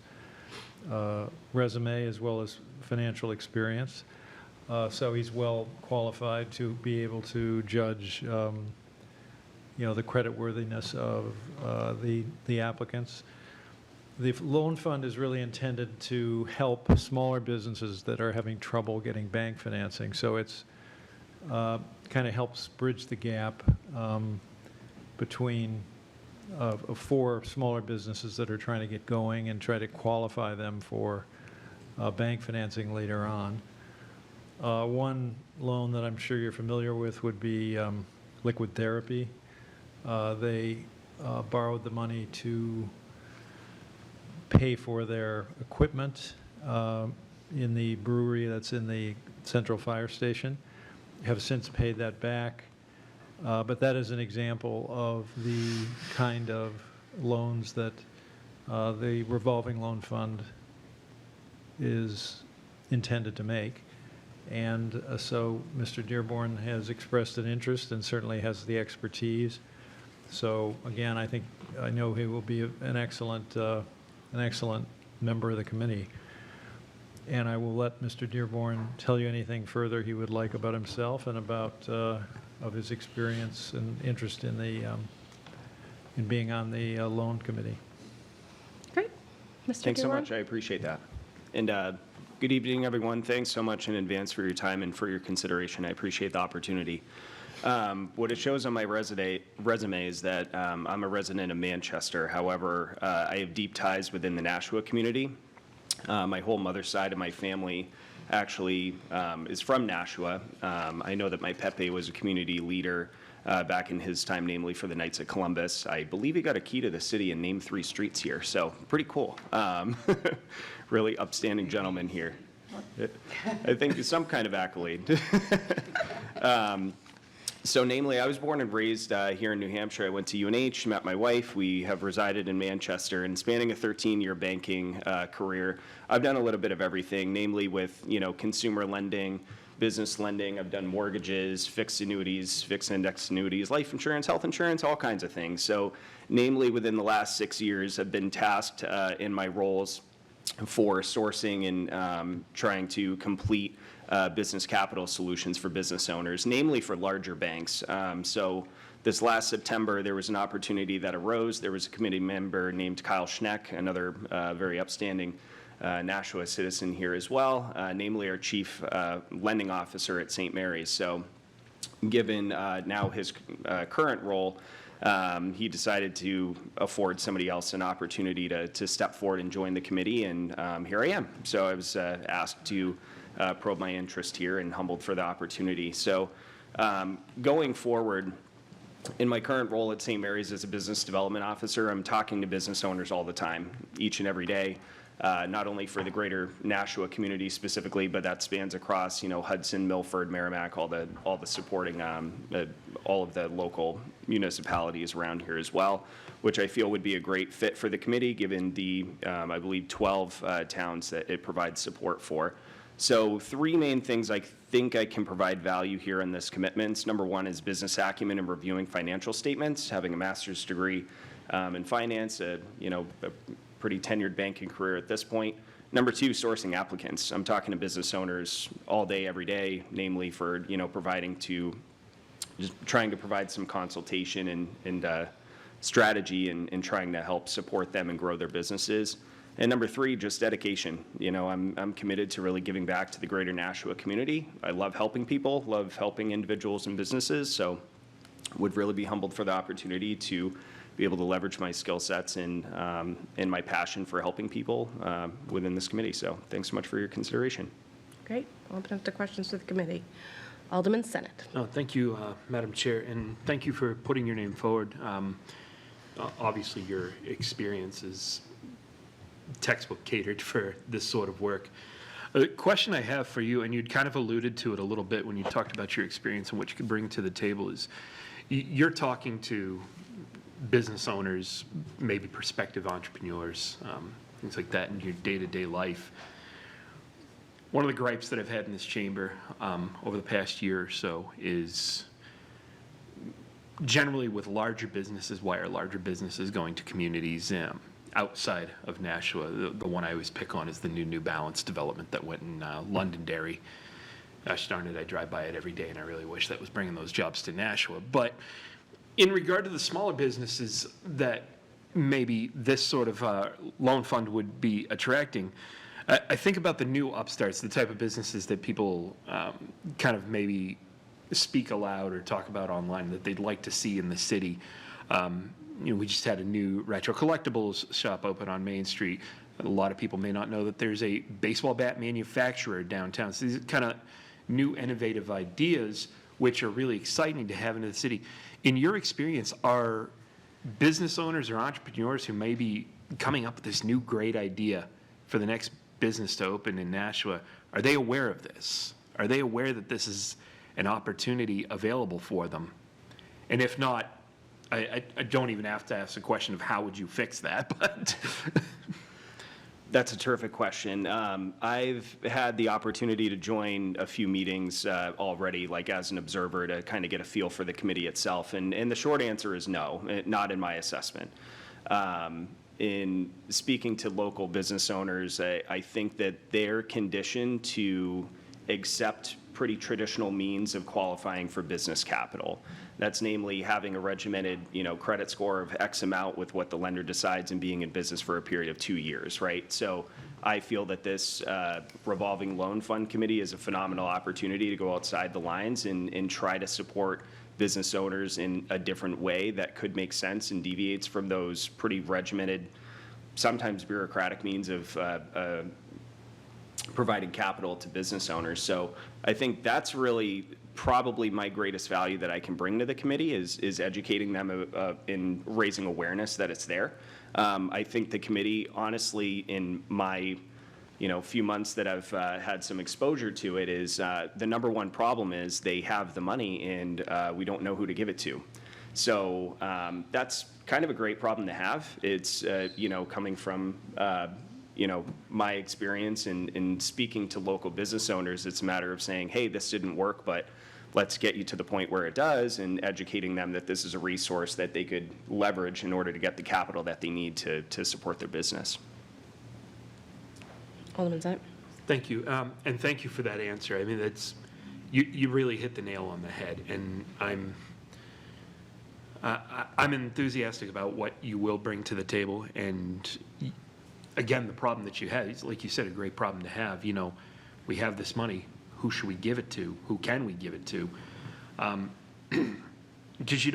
resume, as well as financial experience. So he's well qualified to be able to judge the creditworthiness of the applicants. The loan fund is really intended to help smaller businesses that are having trouble getting bank financing. So it's kind of helps bridge the gap between for smaller businesses that are trying to get going and try to qualify them for bank financing later on. One loan that I'm sure you're familiar with would be Liquid Therapy. They borrowed the money to pay for their equipment in the brewery that's in the Central Fire Station, have since paid that back. But that is an example of the kind of loans that the revolving loan fund is intended to make. And so Mr. Dearborn has expressed an interest and certainly has the expertise. So again, I know he will be an excellent member of the committee. And I will let Mr. Dearborn tell you anything further he would like about himself and about of his experience and interest in the in being on the loan committee. Great. Mr. Thanks so Dearborn? much. I appreciate that. And good evening, everyone. Thanks so much in advance for your time and for your consideration. I appreciate the opportunity. What it shows on my resume is that I'm a resident of Manchester. However, I have deep ties within the Nashua community. My whole mother's side of my family actually is from Nashua. I know that my Pepe was a community leader back in his time, namely for the Knights of Columbus. I believe he got a key to the city and named 3 streets here, so pretty cool. Really upstanding gentleman here. I think some kind of accolade. So namely, I was born and raised here in New Hampshire. I went to UNH, met my wife. We have resided in Manchester, and spanning a 13-year banking career, I've done a little bit of everything, namely with, consumer lending, business lending. I've done mortgages, fixed annuities, fixed index annuities, life insurance, health insurance, all kinds of things. So namely, within the last 6 years, I've been tasked in my roles for sourcing and trying to complete business capital solutions for business owners, namely for larger banks. So this last September, there was an opportunity that arose. There was a committee member named Kyle Schneck, another very upstanding Nashua citizen here as well, namely our chief lending officer at St. Mary's. So given now his current role, he decided to afford somebody else an opportunity to step forward and join the committee, and here I am. So I was asked to probe my interest here and humbled for the opportunity. So going forward, in my current role at St. Mary's as a business development officer, I'm talking to business owners all the time, each and every day. not only for the greater Nashua community specifically, but that spans across, Hudson, Milford, Merrimack, all the supporting, all of the local municipalities around here as well, which I feel would be a great fit for the committee, given the, I believe, 12 towns that it provides support for. So 3 main things I think I can provide value here in this commitments. Number 1 is business acumen and reviewing financial statements, having a master's degree in finance, a pretty tenured banking career at this point. Number 2, sourcing applicants. I'm talking to business owners all day, every day, namely for, just trying to provide some consultation and strategy and trying to help support them and grow their businesses. And number 3, just dedication. I'm committed to really giving back to the greater Nashua community. I love helping people, love helping individuals and businesses, so would really be humbled for the opportunity to be able to leverage my skill sets and my passion for helping people within this committee. So thanks so much for your consideration. Great. I'll open up to questions to the committee. Alderman Senate. Oh, thank you, Madam Chair, and thank you for putting your name forward. Obviously, your experience is textbook catered for this sort of work. The question I have for you, and you'd kind of alluded to it a little bit when you talked about your experience and what you could bring to the table, is you're talking to business owners, maybe prospective entrepreneurs, things like that in your day-to-day life. One of the gripes that I've had in this chamber over the past year or so is generally with larger businesses, why are larger businesses going to communities outside of Nashua? The one I always pick on is the New Balance development that went in Londonderry. Gosh darn it, I drive by it every day, and I really wish that was bringing those jobs to Nashua. But in regard to the smaller businesses that maybe this sort of loan fund would be attracting, I think about the new upstarts, the type of businesses that people kind of maybe speak aloud or talk about online that they'd like to see in the city. We just had a new retro collectibles shop open on Main Street. A lot of people may not know that there's a baseball bat manufacturer downtown. So these are kind of new innovative ideas which are really exciting to have into the city. In your experience, are business owners or entrepreneurs who may be coming up with this new great idea for the next business to open in Nashua, are they aware of this? Are they aware that this is an opportunity available for them? And if not, I don't even have to ask the question of how would you fix that, but. That's a terrific question. I've had the opportunity to join a few meetings already, like as an observer, to kind of get a feel for the committee itself. And the short answer is no, not in my assessment. In speaking to local business owners, I think that they're conditioned to accept pretty traditional means of qualifying for business capital. That's namely having a regimented, credit score of X amount with what the lender decides and being in business for a period of 2 years, right? So I feel that this revolving loan fund committee is a phenomenal opportunity to go outside the lines and try to support business owners in a different way that could make sense and deviates from those pretty regimented, sometimes bureaucratic means of providing capital to business owners. So I think that's really probably my greatest value that I can bring to the committee is educating them in raising awareness that it's there. I think the committee, honestly, in my few months that I've had some exposure to it, is the number one problem is they have the money and we don't know who to give it to. So that's kind of a great problem to have. It's coming from my experience in speaking to local business owners. It's a matter of saying, hey, this didn't work, but let's get you to the point where it does, and educating them that this is a resource that they could leverage in order to get the capital that they need to support their business. Alderman Zett. Thank you, and thank you for that answer. I mean, that's you really hit the nail on the head, and I'm enthusiastic about what you will bring to the table. And again, the problem that you had is, like you said, a great problem to have. We have this money. Who should we give it to? Who can we give it to? Because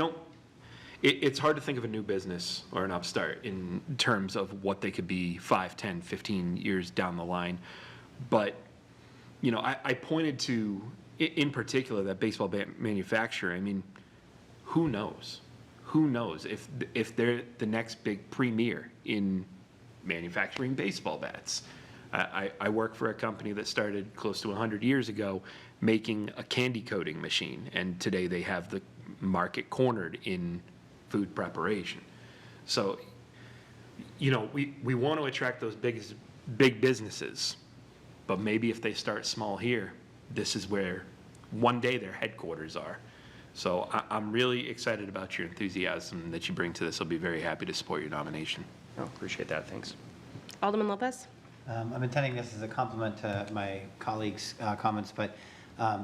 it's hard to think of a new business or an upstart in terms of what they could be 5, 10, 15 years down the line. But, I pointed to, in particular, that baseball bat manufacturer. I mean, who knows? Who knows if they're the next big premier in manufacturing baseball bats. I work for a company that started close to 100 years ago making a candy coating machine, and today they have the market cornered in food preparation. So, you know, we want to attract those big businesses, but maybe if they start small here, this is where one day their headquarters are. So I'm really excited about your enthusiasm that you bring to this. I'll be very happy to support your nomination. Oh, appreciate that, thanks. Alderman Lopez? I'm intending this as a compliment to my colleagues' comments, but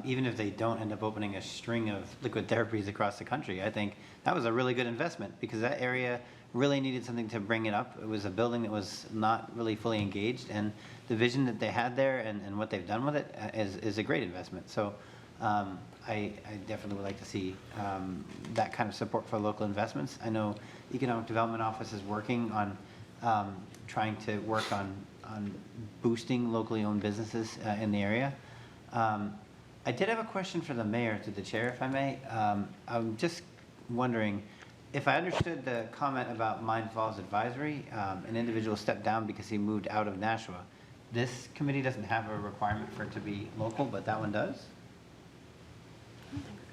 even if they don't end up opening a string of liquid therapies across the country, I think that was a really good investment because that area really needed something to bring it up. It was a building that was not really fully engaged, and the vision that they had there and what they've done with it is a great investment. So I definitely would like to see that kind of support for local investments. I know Economic Development Office is working on trying to work on boosting locally owned businesses in the area. I did have a question for the mayor, to the chair, if I may. I'm just wondering, if I understood the comment about Mine Falls Advisory, an individual stepped down because he moved out of Nashua. This committee doesn't have a requirement for it to be local, but that one does?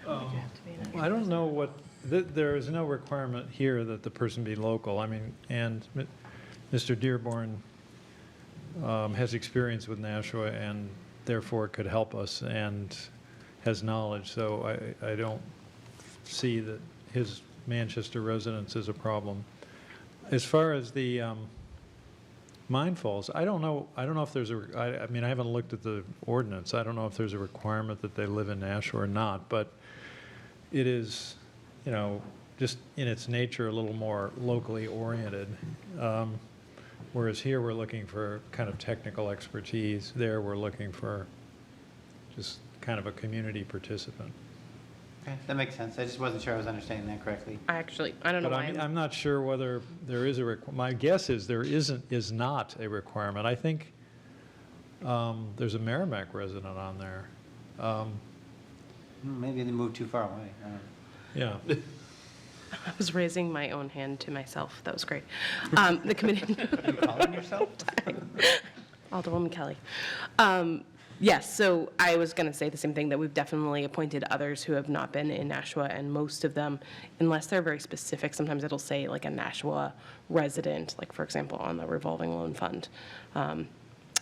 I don't know what, there is no requirement here that the person be local. I mean, and Mr. Dearborn has experience with Nashua and therefore could help us and has knowledge. So I don't see that his Manchester residence is a problem. As far as the Mine Falls, I don't know if there's I mean, I haven't looked at the ordinance. I don't know if there's a requirement that they live in Nashua or not, but it is, you know, just in its nature a little more locally oriented. Whereas here we're looking for kind of technical expertise. There we're looking for just kind of a community participant. Okay, that makes sense. I just wasn't sure I was understanding that correctly. I don't know But why. I'm not sure whether there is my guess is there is not a requirement. I think there's a Merrimack resident on there. Maybe they moved too far away. Yeah. I was raising my own hand to myself. That was great. The committee. You calling yourself? Alderwoman Kelly. Yes, so I was going to say the same thing, that we've definitely appointed others who have not been in Nashua, and most of them, unless they're very specific, sometimes it'll say like a Nashua resident, like for example on the revolving loan fund.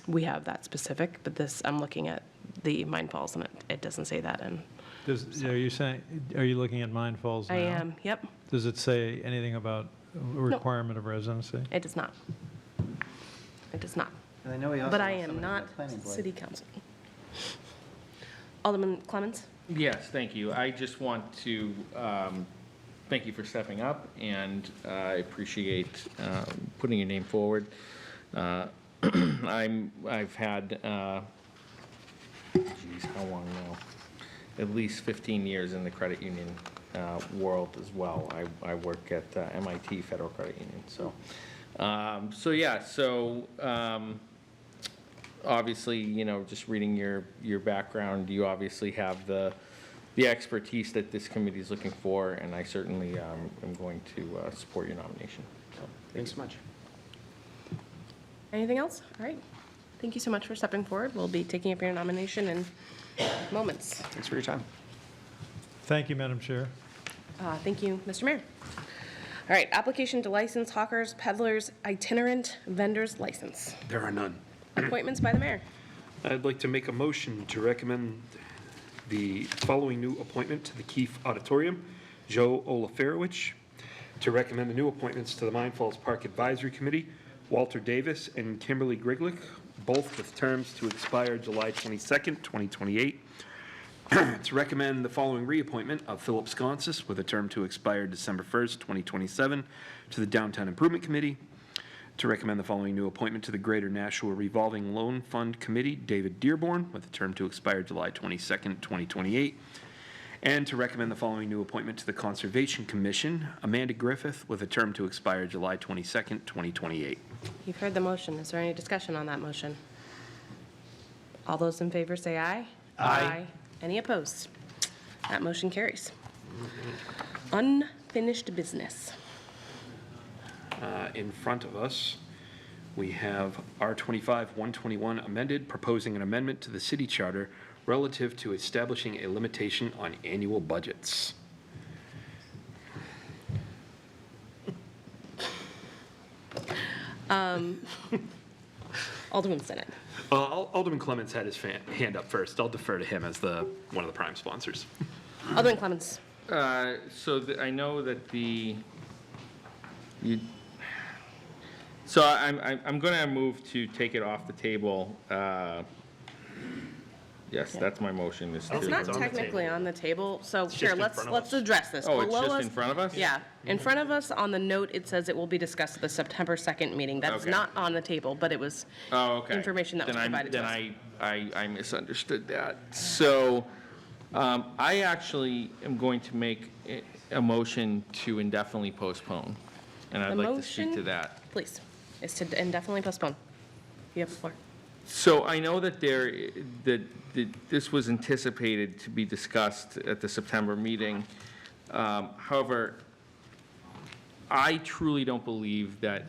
We have that specific, but this, I'm looking at the Mine Falls and it doesn't say that. And Are you looking at Mine Falls now? I am, yep. Does it say anything about a requirement of residency? It does not. It does not. And I know we also But I lost am somebody not on the planning board. city council. Alderman Clemens? Yes, thank you. I just want to thank you for stepping up, and I appreciate putting your name forward. I've had, how long now? At least 15 years in the credit union world as well. I work at MIT Federal Credit Union, so. Obviously, you know, just reading your background, you obviously have the expertise that this committee is looking for, and I certainly am going to support your nomination. So, Thanks so much. Anything else? All right. Thank you so much for stepping forward. We'll be taking up your nomination in moments. Thanks for your time. Thank you, Madam Chair. Thank you, Mr. Mayor. All right, application to license hawkers, peddlers, itinerant vendors license. There are none. Appointments by the mayor. I'd like to make a motion to recommend the following new appointment to the Keefe Auditorium, Joe Olaferowicz. To recommend the new appointments to the Mine Falls Park Advisory Committee, Walter Davis and Kimberly Griglick, both with terms to expire July 22nd, 2028. To recommend the following reappointment of Philip Sconsis with a term to expire December 1st, 2027 to the Downtown Improvement Committee. To recommend the following new appointment to the Greater Nashua Revolving Loan Fund Committee, David Dearborn, with a term to expire July 22nd, 2028. And to recommend the following new appointment to the Conservation Commission, Amanda Griffith, with a term to expire July 22nd, 2028. You've heard the motion. Is there any discussion on that motion? All those in favor say aye. Aye. Any opposed? That motion carries. Unfinished business. In front of us, We have R25-121 amended, proposing an amendment to the city charter relative to establishing a limitation on annual budgets. Alderman Senate. Alderman Clements had his hand up first. I'll defer to him as one of the prime sponsors. Alderman Clements. I know that so I'm going to move to take it off the table. Yes, that's my motion. It's not technically on the table, so here, just in front of let's us. address this. Oh, it's Below just us- in front of us? Yeah, in front of us, on the note, it says it will be discussed at the September 2nd meeting. That's Okay. not on the table, but it was Oh, okay. information that was provided to us. Then I misunderstood that. So I actually am going to make a motion to indefinitely postpone, and I'd The like to speak to motion- that. Please, is to indefinitely postpone. You have the floor. So I know that this was anticipated to be discussed at the September meeting. However, I truly don't believe that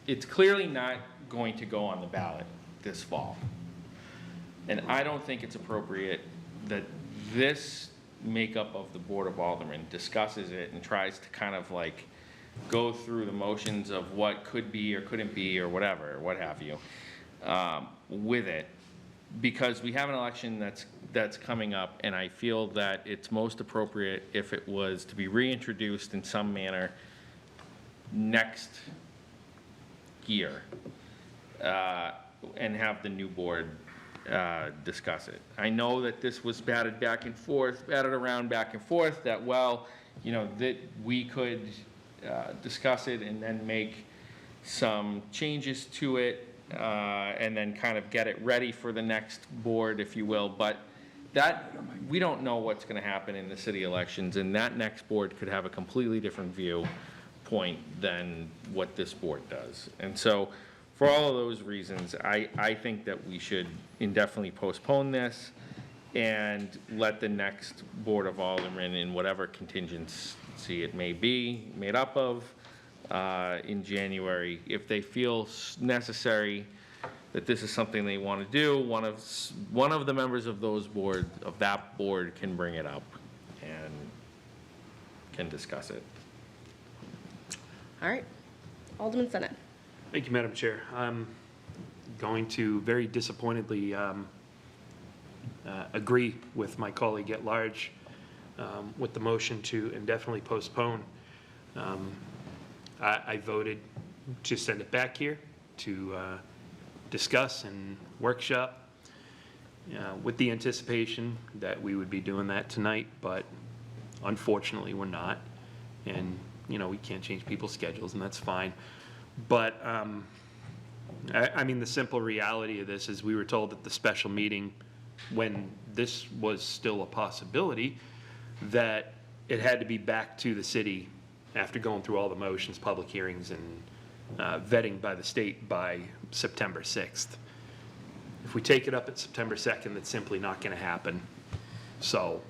it's clearly not going to go on the ballot this fall. And I don't think it's appropriate that this makeup of the Board of Aldermen discusses it and tries to kind of like go through the motions of what could be or couldn't be or whatever, or what have you, with it, because we have an election that's coming up, and I feel that it's most appropriate if it was to be reintroduced in some manner next year, and have the new board discuss it. I know that this was batted around back and forth, that, well, you know, that we could discuss it and then make some changes to it, and then kind of get it ready for the next board, if you will. But we don't know what's going to happen in the city elections, and that next board could have a completely different viewpoint than what this board does. And so, for all of those reasons, I think that we should indefinitely postpone this and let the next Board of Aldermen, in whatever contingency it may be made up of, in January, if they feel necessary that this is something they want to do, one of the members of that board can bring it up and can discuss it. All right. Alderman Senate. Thank you, Madam Chair. I'm going to very disappointedly agree with my colleague at large with the motion to indefinitely postpone. I voted to send it back here to discuss and workshop with the anticipation that we would be doing that tonight, but unfortunately we're not. And, you know, we can't change people's schedules, and that's fine. But, I mean, the simple reality of this is we were told at the special meeting, when this was still a possibility, that it had to be back to the city after going through all the motions, public hearings, and vetting by the state by September 6th. If we take it up at September 2nd, that's simply not going to happen. So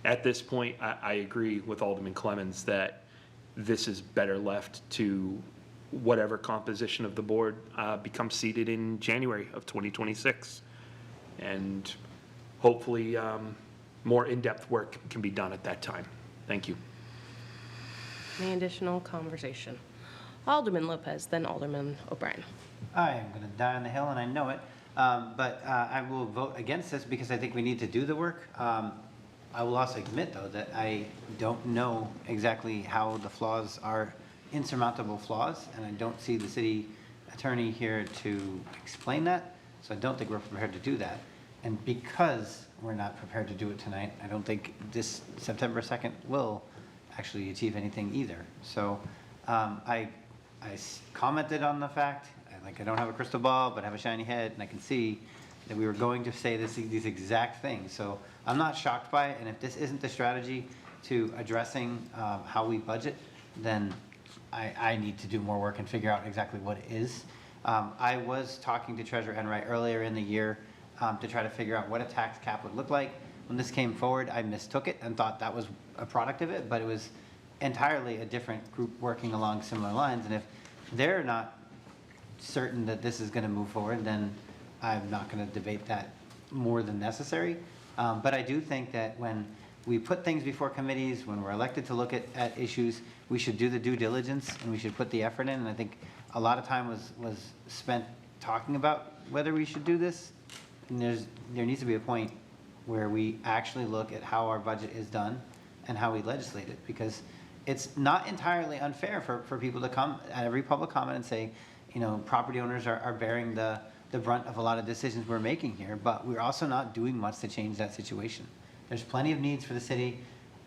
at this point, I agree with Alderman Clemens that this is better left to whatever composition of the board becomes seated in January of 2026. And hopefully more in-depth work can be done at that time. Thank you. Any additional conversation? Alderman Lopez, then Alderman O'Brien. I am going to die on the hill, and I know it. But I will vote against this because I think we need to do the work. I will also admit, though, that I don't know exactly how the flaws are insurmountable flaws, and I don't see the city attorney here to explain that. So I don't think we're prepared to do that. And because we're not prepared to do it tonight, I don't think this September 2nd will actually achieve anything either. So I commented on the fact, I don't have a crystal ball, but I have a shiny head, and I can see that we were going to say these exact things. So I'm not shocked by it, and if this isn't the strategy to addressing how we budget, then I need to do more work and figure out exactly what it is. I was talking to Treasurer Enright earlier in the year to try to figure out what a tax cap would look like. When this came forward, I mistook it and thought that was a product of it, but it was entirely a different group working along similar lines, and if they're not certain that this is going to move forward, then I'm not going to debate that more than necessary. But I do think that when we put things before committees, when we're elected to look at issues, we should do the due diligence and we should put the effort in. And I think a lot of time was spent talking about whether we should do this. And there needs to be a point where we actually look at how our budget is done and how we legislate it, because it's not entirely unfair for people to come at every public comment and say, property owners are bearing the brunt of a lot of decisions we're making here, but we're also not doing much to change that situation. There's plenty of needs for the city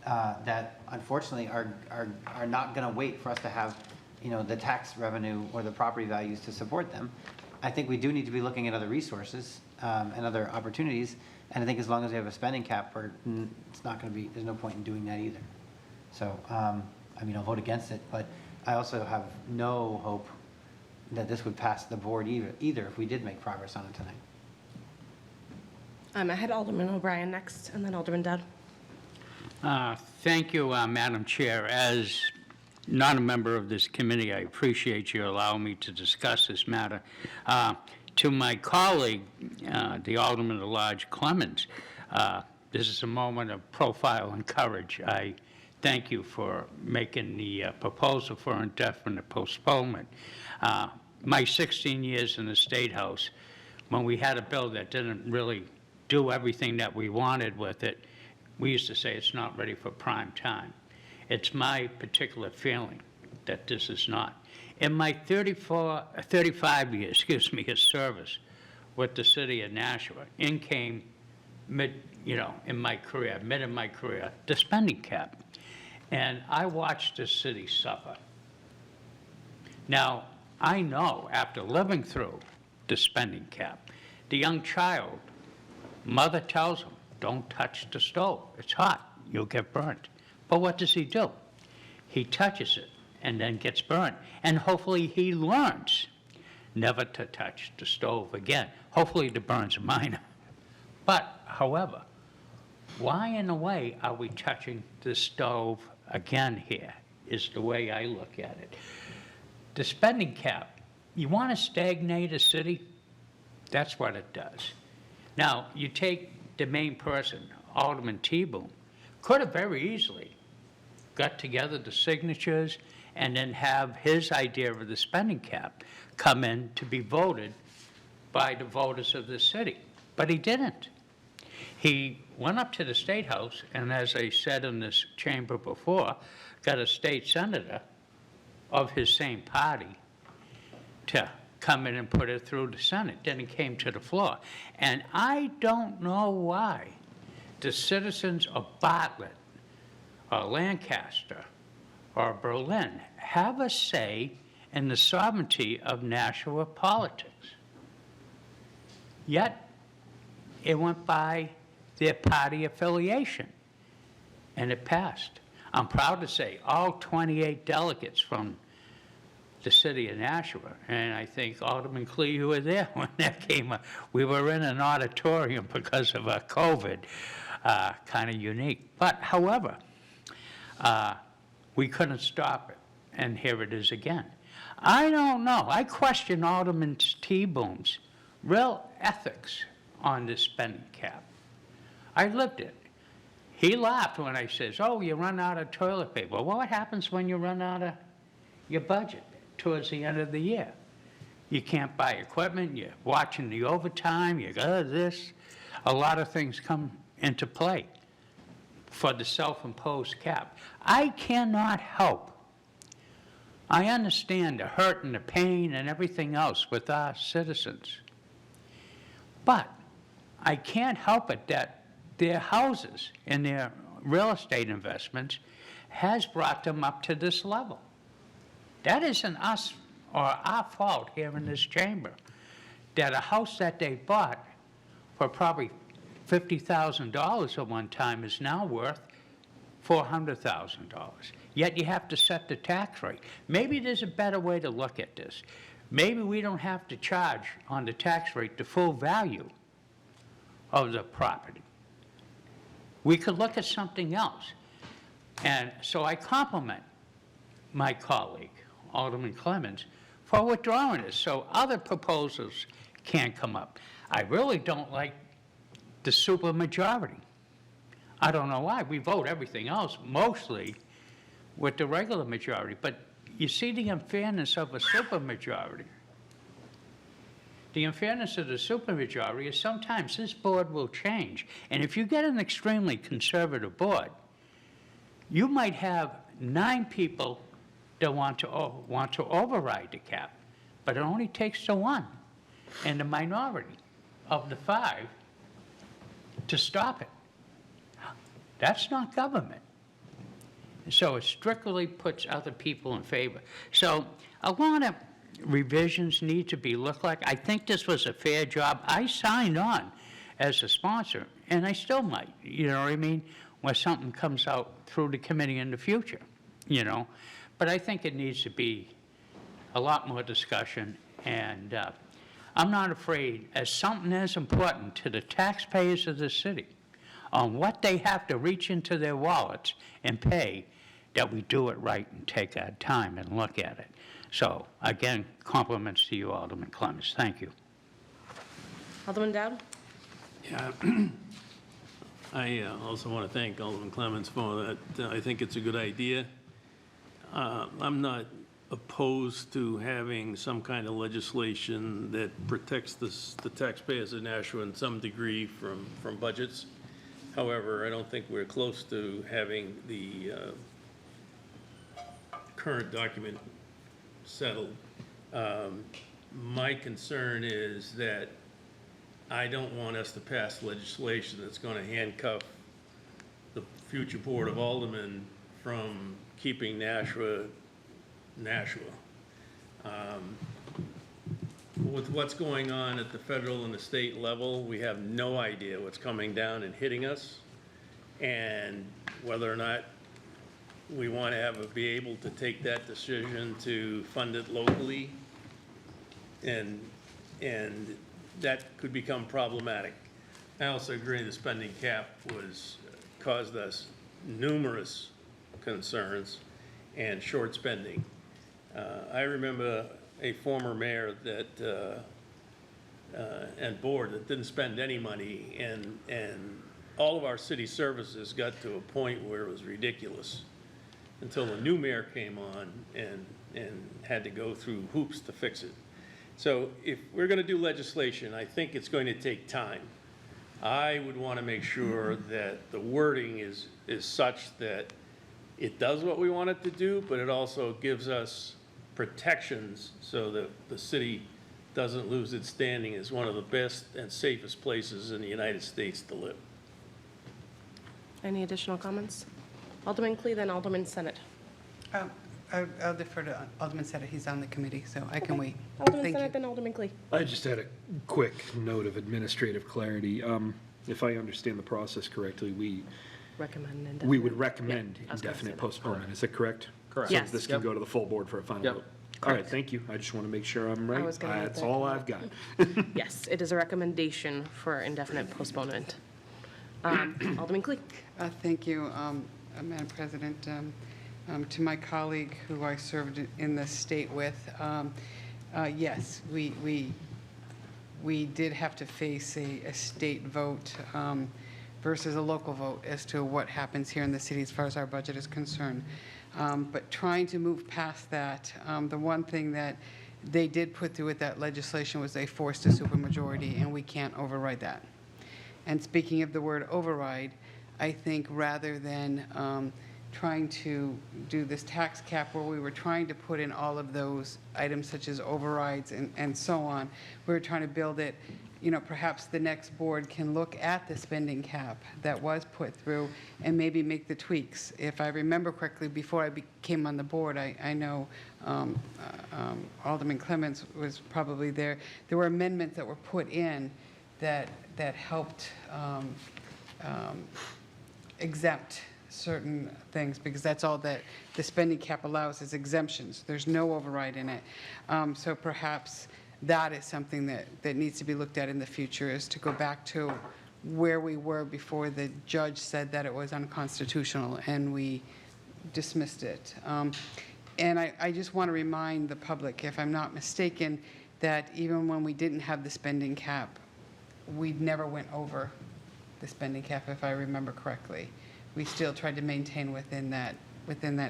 that unfortunately are not going to wait for us to have, the tax revenue or the property values to support them. I think we do need to be looking at other resources and other opportunities, and I think as long as we have a spending cap, it's not going to be, there's no point in doing that either. So, I'll vote against it, but I also have no hope that this would pass the board either if we did make progress on it tonight. I had Alderman O'Brien next, and then Alderman Dowd. Thank you, Madam Chair. As not a member of this committee, I appreciate you allowing me to discuss this matter. To my colleague, the Alderman at Large Clemens, this is a moment of profile and courage. I thank you for making the proposal for indefinite postponement. My 16 years in the State House, when we had a bill that didn't really do everything that we wanted with it, we used to say it's not ready for prime time. It's my particular feeling that this is not. In my 35 years, of service with the city of Nashua, in came mid in my career, the spending cap. And I watched the city suffer. Now, I know after living through the spending cap, the young child, mother tells him, don't touch the stove. It's hot. You'll get burnt. But what does he do? He touches it and then gets burnt. And hopefully he learns never to touch the stove again. Hopefully the burns are minor. But, however, why in a way are we touching the stove again here, is the way I look at it. The spending cap, you want to stagnate a city? That's what it does. Now, you take the main person, Alderman T-Boom, could have very easily got together the signatures and then have his idea of the spending cap come in to be voted by the voters of the city. But he didn't. He went up to the State House, and as I said in this chamber before, got a state senator of his same party to come in and put it through the Senate. Then it came to the floor. And I don't know why the citizens of Bartlett or Lancaster or Berlin have a say in the sovereignty of Nashua politics. Yet, it went by their party affiliation, and it passed. I'm proud to say all 28 delegates from the city of Nashua, and I think Alderman Clee, you were there when that came up. We were in an auditorium because of COVID, kind of unique. But however, we couldn't stop it, and here it is again. I don't know. I question Alderman T-Boom's real ethics on this spending cap. I lived it. He laughed when I says, oh, you run out of toilet paper. Well, what happens when you run out of your budget towards the end of the year? You can't buy equipment, you're watching the overtime, you got this. A lot of things come into play for the self-imposed cap. I cannot help. I understand the hurt and the pain and everything else with our citizens. But I can't help it that their houses and their real estate investments has brought them up to this level. That isn't us or our fault here in this chamber, that a house that they bought for probably $50,000 at one time is now worth $400,000. Yet you have to set the tax rate. Maybe there's a better way to look at this. Maybe we don't have to charge on the tax rate the full value of the property. We could look at something else. And so I compliment my colleague, Alderman Clemmons, for withdrawing it, so other proposals can't come up. I really don't like the supermajority. I don't know why. We vote everything else mostly with the regular majority, but you see the unfairness of a supermajority. The unfairness of the supermajority is sometimes this board will change. And if you get an extremely conservative board, you might have 9 people that want to override the cap, but it only takes the 1 and the minority of the 5 to stop it. That's not government. So it strictly puts other people in favor. So a lot of revisions need to be looked like. I think this was a fair job. I signed on as a sponsor, and I still might, you know what I mean, when something comes out through the committee in the future, you know. But I think it needs to be a lot more discussion, and I'm not afraid, as something as important to the taxpayers of the city, on what they have to reach into their wallets and pay, that we do it right and take our time and look at it. So, again, compliments to you, Alderman Clemmons. Thank you. Alderman Dowd? Yeah, I also want to thank Alderman Clemmons for that. I think it's a good idea. I'm not opposed to having some kind of legislation that protects the taxpayers of Nashua in some degree from budgets. However, I don't think we're close to having the current document settled. My concern is that I don't want us to pass legislation that's going to handcuff the future Board of Aldermen from keeping Nashua. With what's going on at the federal and the state level, we have no idea what's coming down and hitting us, and whether or not we want to be able to take that decision to fund it locally, and that could become problematic. I also agree the spending cap caused us numerous concerns and short spending. I remember a former mayor and board that didn't spend any money, and all of our city services got to a point where it was ridiculous until the new mayor came on and had to go through hoops to fix it. So if we're going to do legislation, I think it's going to take time. I would want to make sure that the wording is such that it does what we want it to do, but it also gives us protections so that the city doesn't lose its standing as one of the best and safest places in the United States to live. Any additional comments? Alderman Clee, then Alderman Senate. I'll defer to Alderman Seta. He's on the committee, so I can wait. Alderman Thank Senate, you. then Alderman Clee. I just had a quick note of administrative clarity. If I understand the process correctly, we would recommend indefinite postponement. Is that correct? Correct. Yes. So this can go to the full board for a final Yep. vote. All right, thank you. I just want to make sure I'm right. was gonna note That's that. all I've got. Yes, it is a recommendation for indefinite postponement. Alderman Clee. Thank you, Madam President. To my colleague who I served in the state with, yes, we did have to face a state vote versus a local vote as to what happens here in the city as far as our budget is concerned. But trying to move past that, the one thing that they did put through with that legislation was they forced a supermajority, and we can't override that. And speaking of the word override, I think rather than trying to do this tax cap where we were trying to put in all of those items such as overrides and so on, we were trying to build it, you know, perhaps the next board can look at the spending cap that was put through and maybe make the tweaks. If I remember correctly, before I came on the board, I know Alderman Clemmons was probably there. There were amendments that were put in that helped exempt certain things, because that's all that the spending cap allows is exemptions. There's no override in it. So perhaps that is something that needs to be looked at in the future, is to go back to where we were before the judge said that it was unconstitutional, and we dismissed it. And I just want to remind the public, if I'm not mistaken, that even when we didn't have the spending cap, we never went over the spending cap, if I remember correctly. We still tried to maintain within that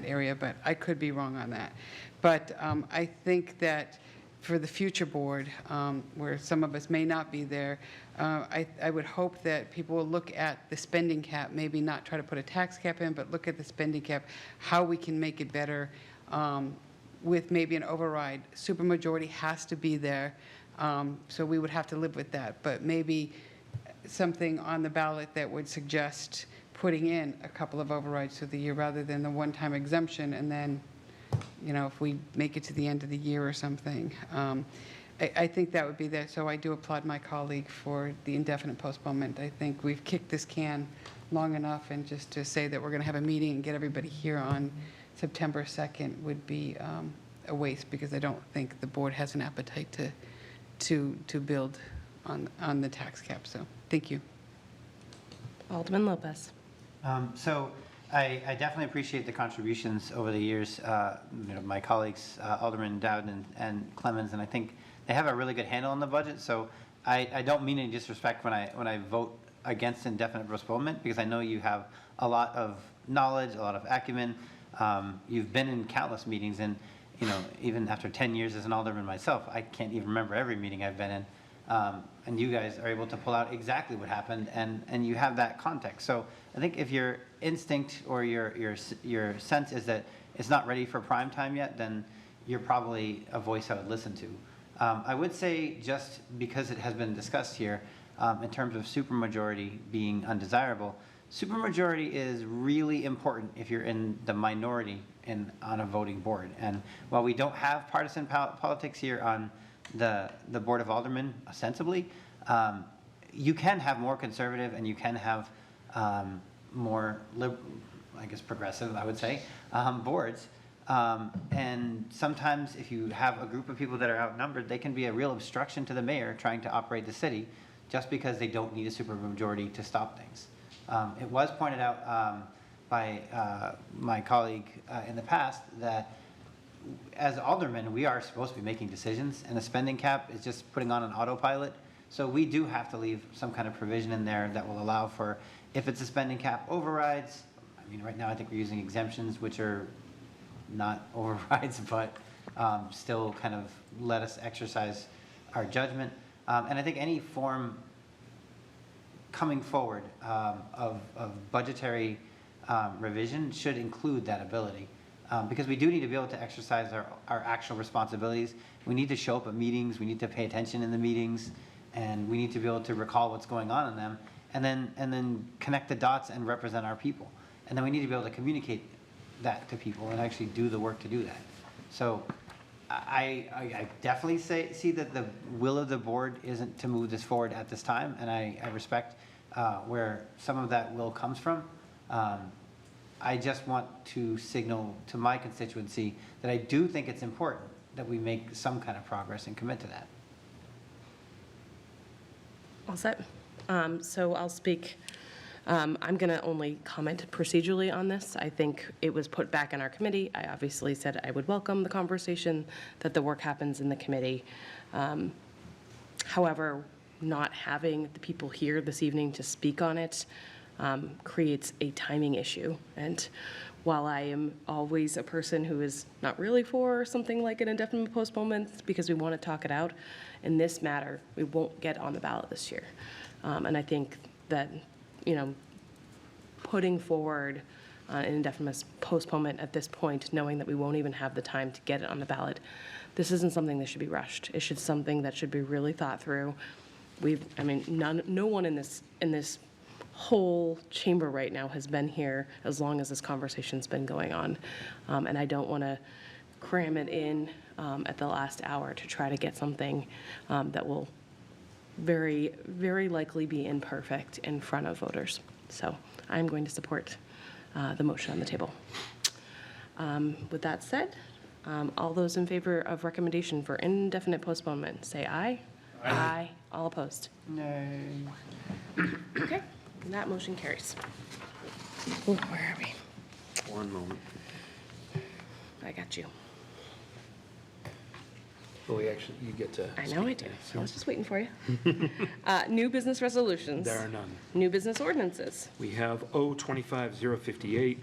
area, but I could be wrong on that. But I think that for the future board, where some of us may not be there, I would hope that people will look at the spending cap, maybe not try to put a tax cap in, but look at the spending cap, how we can make it better with maybe an override. Supermajority has to be there, so we would have to live with that. But maybe something on the ballot that would suggest putting in a couple of overrides through the year rather than the one-time exemption, and then, if we make it to the end of the year or something. I think that would be there. So I do applaud my colleague for the indefinite postponement. I think we've kicked this can long enough, and just to say that we're going to have a meeting and get everybody here on September 2nd would be a waste, because I don't think the board has an appetite to build on the tax cap. So thank you. Alderman Lopez. So I definitely appreciate the contributions over the years, my colleagues, Alderman Dowd and Clemens, and I think they have a really good handle on the budget. So I don't mean any disrespect when I vote against indefinite postponement, because I know you have a lot of knowledge, a lot of acumen. You've been in countless meetings, and even after 10 years as an alderman myself, I can't even remember every meeting I've been in. And you guys are able to pull out exactly what happened, and you have that context. So I think if your instinct or your sense is that it's not ready for prime time yet, then you're probably a voice I would listen to. I would say, just because it has been discussed here, in terms of supermajority being undesirable, supermajority is really important if you're in the minority on a voting board. And while we don't have partisan politics here on the Board of Aldermen, ostensibly, you can have more conservative, and you can have more progressive, I would say, boards. And sometimes if you have a group of people that are outnumbered, they can be a real obstruction to the mayor trying to operate the city, just because they don't need a supermajority to stop things. It was pointed out by my colleague in the past that as aldermen, we are supposed to be making decisions, and a spending cap is just putting on an autopilot. So we do have to leave some kind of provision in there that will allow for, if it's a spending cap, overrides. I mean, right now I think we're using exemptions, which are not overrides, but still kind of let us exercise our judgment. And I think any form coming forward of budgetary revision should include that ability. Because we do need to be able to exercise our actual responsibilities. We need to show up at meetings, we need to pay attention in the meetings, and we need to be able to recall what's going on in them, and then connect the dots and represent our people. And then we need to be able to communicate that to people and actually do the work to do that. So I definitely see that the will of the board isn't to move this forward at this time, and I respect where some of that will comes from. I just want to signal to my constituency that I do think it's important that we make some kind of progress and commit to that. All set. So I'll speak. I'm going to only comment procedurally on this. I think it was put back in our committee. I obviously said I would welcome the conversation, that the work happens in the committee. However, not having the people here this evening to speak on it creates a timing issue. And while I am always a person who is not really for something like an indefinite postponement because we want to talk it out, in this matter, we won't get on the ballot this year. And I think that, putting forward an indefinite postponement at this point, knowing that we won't even have the time to get it on the ballot, this isn't something that should be rushed. It should something that should be really thought through. No one in this whole chamber right now has been here as long as this conversation's been going on. And I don't want to cram it in at the last hour to try to get something that will very, very likely be imperfect in front of voters. So I'm going to support the motion on the table. With that said, all those in favor of recommendation for indefinite postponement, say aye. Aye. Aye. All opposed? Nay. Okay, and that motion carries. Ooh, where are we? One moment. I got you. Well, you get to. I know I do. I was just waiting for you. New business resolutions. There are none. New business ordinances. We have O-25-058,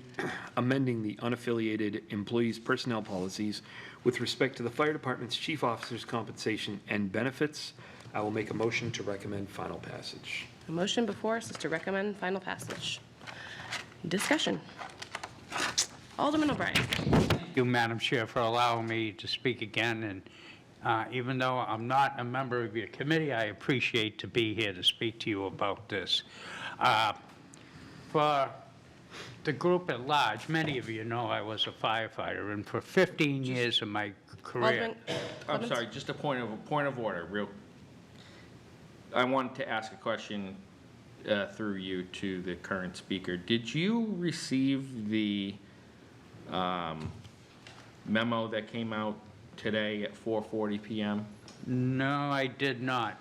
amending the unaffiliated employees' personnel policies with respect to the fire department's chief officer's compensation and benefits. I will make a motion to recommend final passage. A motion before us is to recommend final passage. Discussion. Alderman O'Brien. Thank you, Madam Chair, for allowing me to speak again. And even though I'm not a member of your committee, I appreciate to be here to speak to you about this. For the group at large, many of you know I was a firefighter, and for 15 years of my career. Alderman I'm Clements? sorry, just a point of order, real. I wanted to ask a question through you to the current speaker. Did you receive the memo that came out today at 4:40 PM? No, I did not.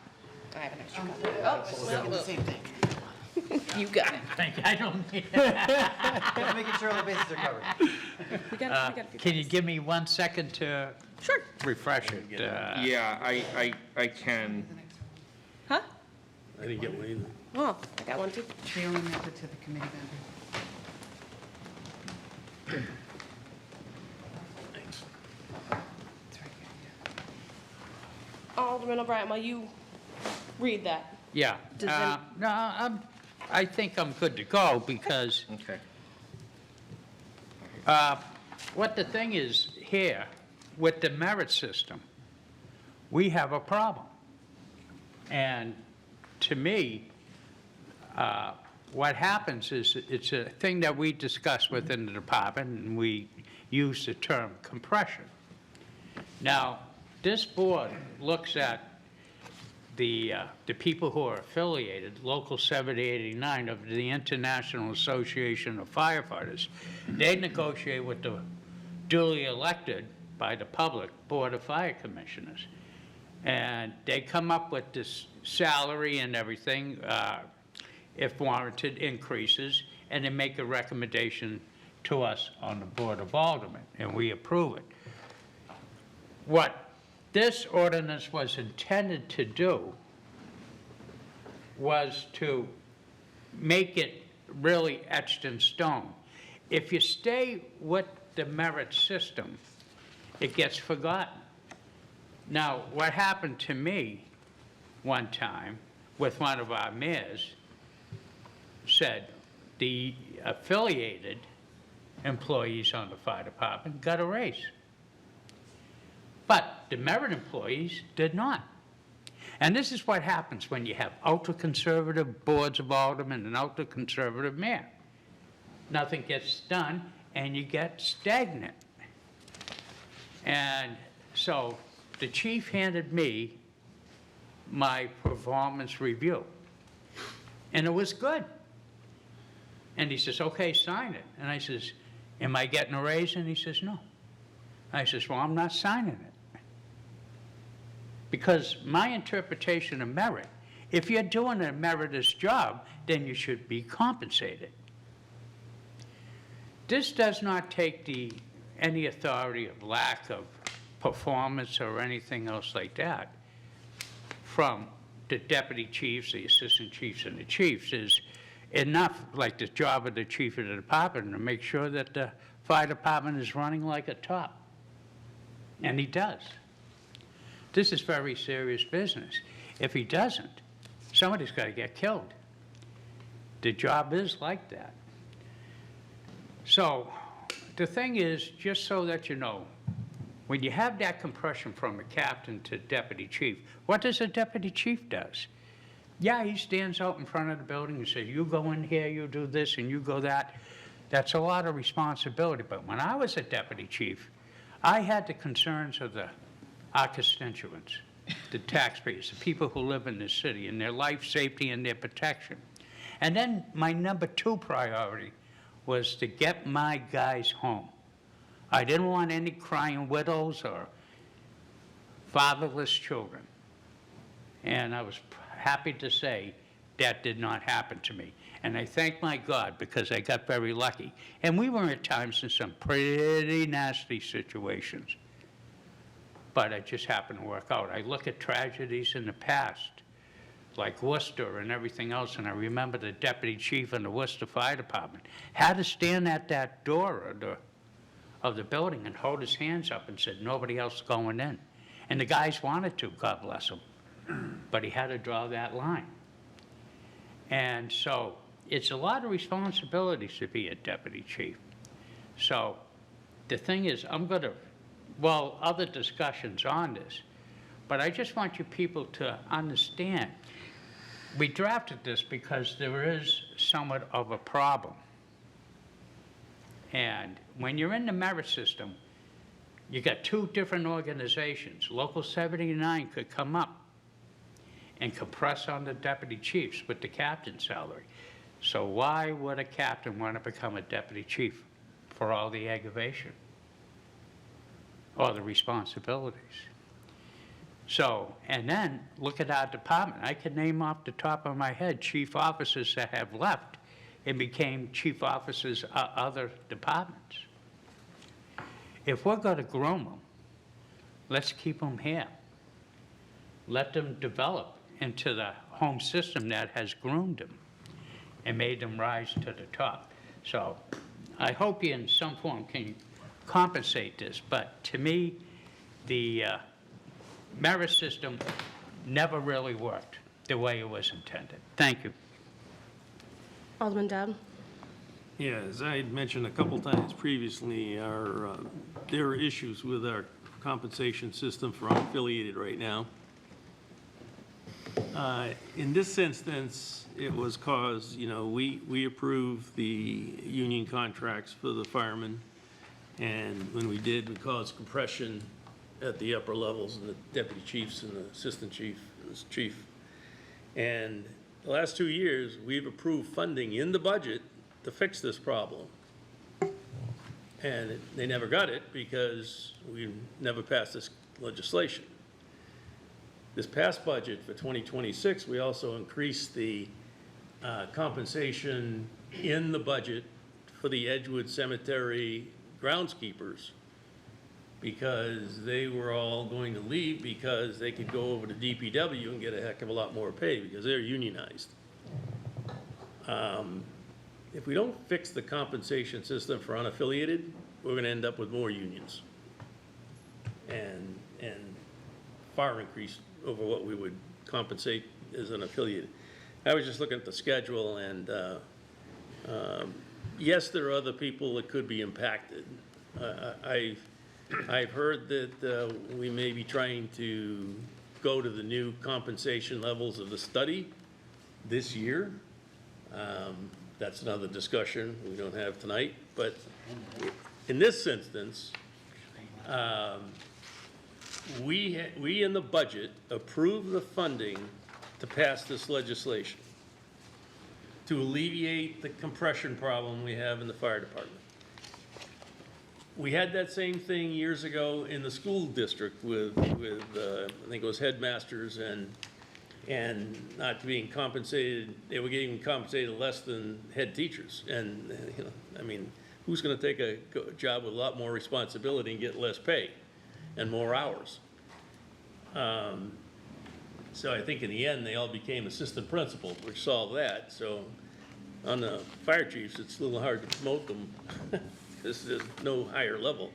I have an extra copy. The same thing. You got it. Thank you. I don't need Just making sure all the bases are covered. We got a few Can you copies. give me 1 second to Sure. refresh it? Yeah, I can. Huh? I didn't get one either. Oh, I got one too. They only mailed it to the committee member. Thanks. It's right here, yeah. Alderman O'Brien, while you read that. Yeah. Does any- No, I think I'm good to go because Okay. what the thing is here, with the merit system, we have a problem. And to me, what happens is it's a thing that we discuss within the department, and we use the term compression. Now, this board looks at the people who are affiliated, Local 7089 of the International Association of Firefighters. They negotiate with the duly elected by the public Board of Fire Commissioners. And they come up with this salary and everything, if warranted, increases, and they make a recommendation to us on the Board of Aldermen, and we approve it. What this ordinance was intended to do was to make it really etched in stone. If you stay with the merit system, it gets forgotten. Now, what happened to me one time with one of our mayors said the affiliated employees on the fire department got a raise. But the merit employees did not. And this is what happens when you have ultra-conservative boards of aldermen and ultra-conservative mayor. Nothing gets done, and you get stagnant. And so the chief handed me my performance review, and it was good. And he says, okay, sign it. And I says, am I getting a raise? And he says, no. I says, well, I'm not signing it. Because my interpretation of merit, if you're doing a meritorious job, then you should be compensated. This does not take any authority of lack of performance or anything else like that from the deputy chiefs, the assistant chiefs, and the chiefs. Is enough, like the job of the chief of the department, to make sure that the fire department is running like a top. And he does. This is very serious business. If he doesn't, somebody's got to get killed. The job is like that. So the thing is, just so that you know, when you have that compression from a captain to deputy chief, what does a deputy chief does? Yeah, he stands out in front of the building and says, you go in here, you do this, and you go that. That's a lot of responsibility. But when I was a deputy chief, I had the concerns of our constituents, the taxpayers, the people who live in this city, and their life safety and their protection. And then my number 2 priority was to get my guys home. I didn't want any crying widows or fatherless children. And I was happy to say that did not happen to me. And I thank my God because I got very lucky. And we were at times in some pretty nasty situations. But it just happened to work out. I look at tragedies in the past, like Worcester and everything else, and I remember the deputy chief in the Worcester Fire Department had to stand at that door of the building and hold his hands up and said, nobody else going in. And the guys wanted to, God bless them, but he had to draw that line. And so it's a lot of responsibilities to be a deputy chief. So the thing is, other discussions on this, but I just want you people to understand, we drafted this because there is somewhat of a problem. And when you're in the merit system, you got two different organizations. Local 79 could come up and compress on the deputy chiefs with the captain's salary. So why would a captain want to become a deputy chief for all the aggravation or the responsibilities? So, and then look at our department. I could name off the top of my head chief officers that have left and became chief officers of other departments. If we're going to groom them, let's keep them here. Let them develop into the home system that has groomed them and made them rise to the top. So I hope you in some form can compensate this, but to me, the merit system never really worked the way it was intended. Thank you. Alderman Dowd? Yeah, as I had mentioned a couple times previously, there are issues with our compensation system for unaffiliated right now. In this instance, it was cause, we approved the union contracts for the firemen, and when we did, we caused compression at the upper levels, and the deputy chiefs and the assistant chief. And the last 2 years, we've approved funding in the budget to fix this problem. And they never got it because we never passed this legislation. This past budget for 2026, we also increased the compensation in the budget for the Edgewood Cemetery groundskeepers because they were all going to leave because they could go over to DPW and get a heck of a lot more pay because they're unionized. If we don't fix the compensation system for unaffiliated, we're going to end up with more unions and far increase over what we would compensate as an affiliated. I was just looking at the schedule, and yes, there are other people that could be impacted. I've heard that we may be trying to go to the new compensation levels of the study this year. That's another discussion we don't have tonight. But in this instance, we in the budget approved the funding to pass this legislation to alleviate the compression problem we have in the fire department. We had that same thing years ago in the school district with I think it was headmasters and not being compensated. They were getting compensated less than head teachers. And I mean, who's going to take a job with a lot more responsibility and get less pay and more hours? So I think in the end, they all became assistant principals, which solved that. So on the fire chiefs, it's a little hard to promote them because there's no higher level.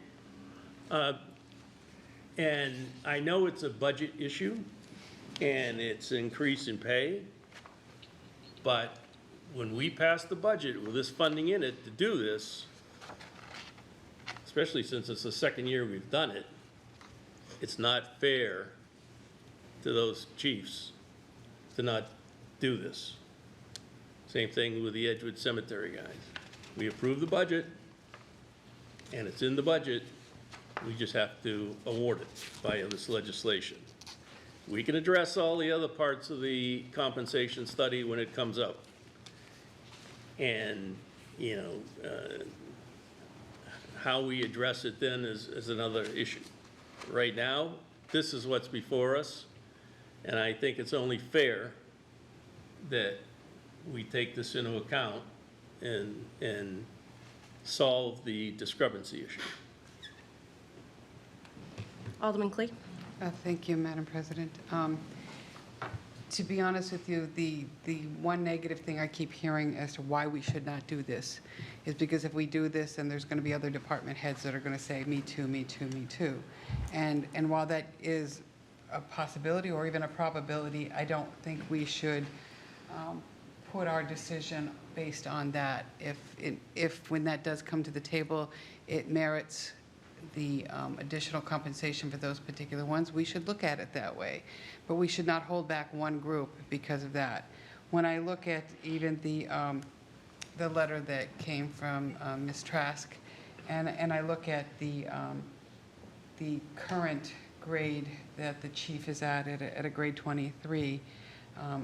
And I know it's a budget issue and it's an increase in pay, but when we pass the budget with this funding in it to do this, especially since it's the second year we've done it, it's not fair to those chiefs to not do this. Same thing with the Edgewood Cemetery guys. We approved the budget, and it's in the budget. We just have to award it by this legislation. We can address all the other parts of the compensation study when it comes up. And, how we address it then is another issue. Right now, this is what's before us, and I think it's only fair that we take this into account and solve the discrepancy issue. Alderman Clee? Thank you, Madam President. To be honest with you, the one negative thing I keep hearing as to why we should not do this is because if we do this, then there's going to be other department heads that are going to say, me too, me too, me too. And while that is a possibility or even a probability, I don't think we should put our decision based on that. If when that does come to the table, it merits the additional compensation for those particular ones, we should look at it that way. But we should not hold back one group because of that. When I look at even the letter that came from Ms. Trask, and I look at the current grade that the chief is at a grade 23,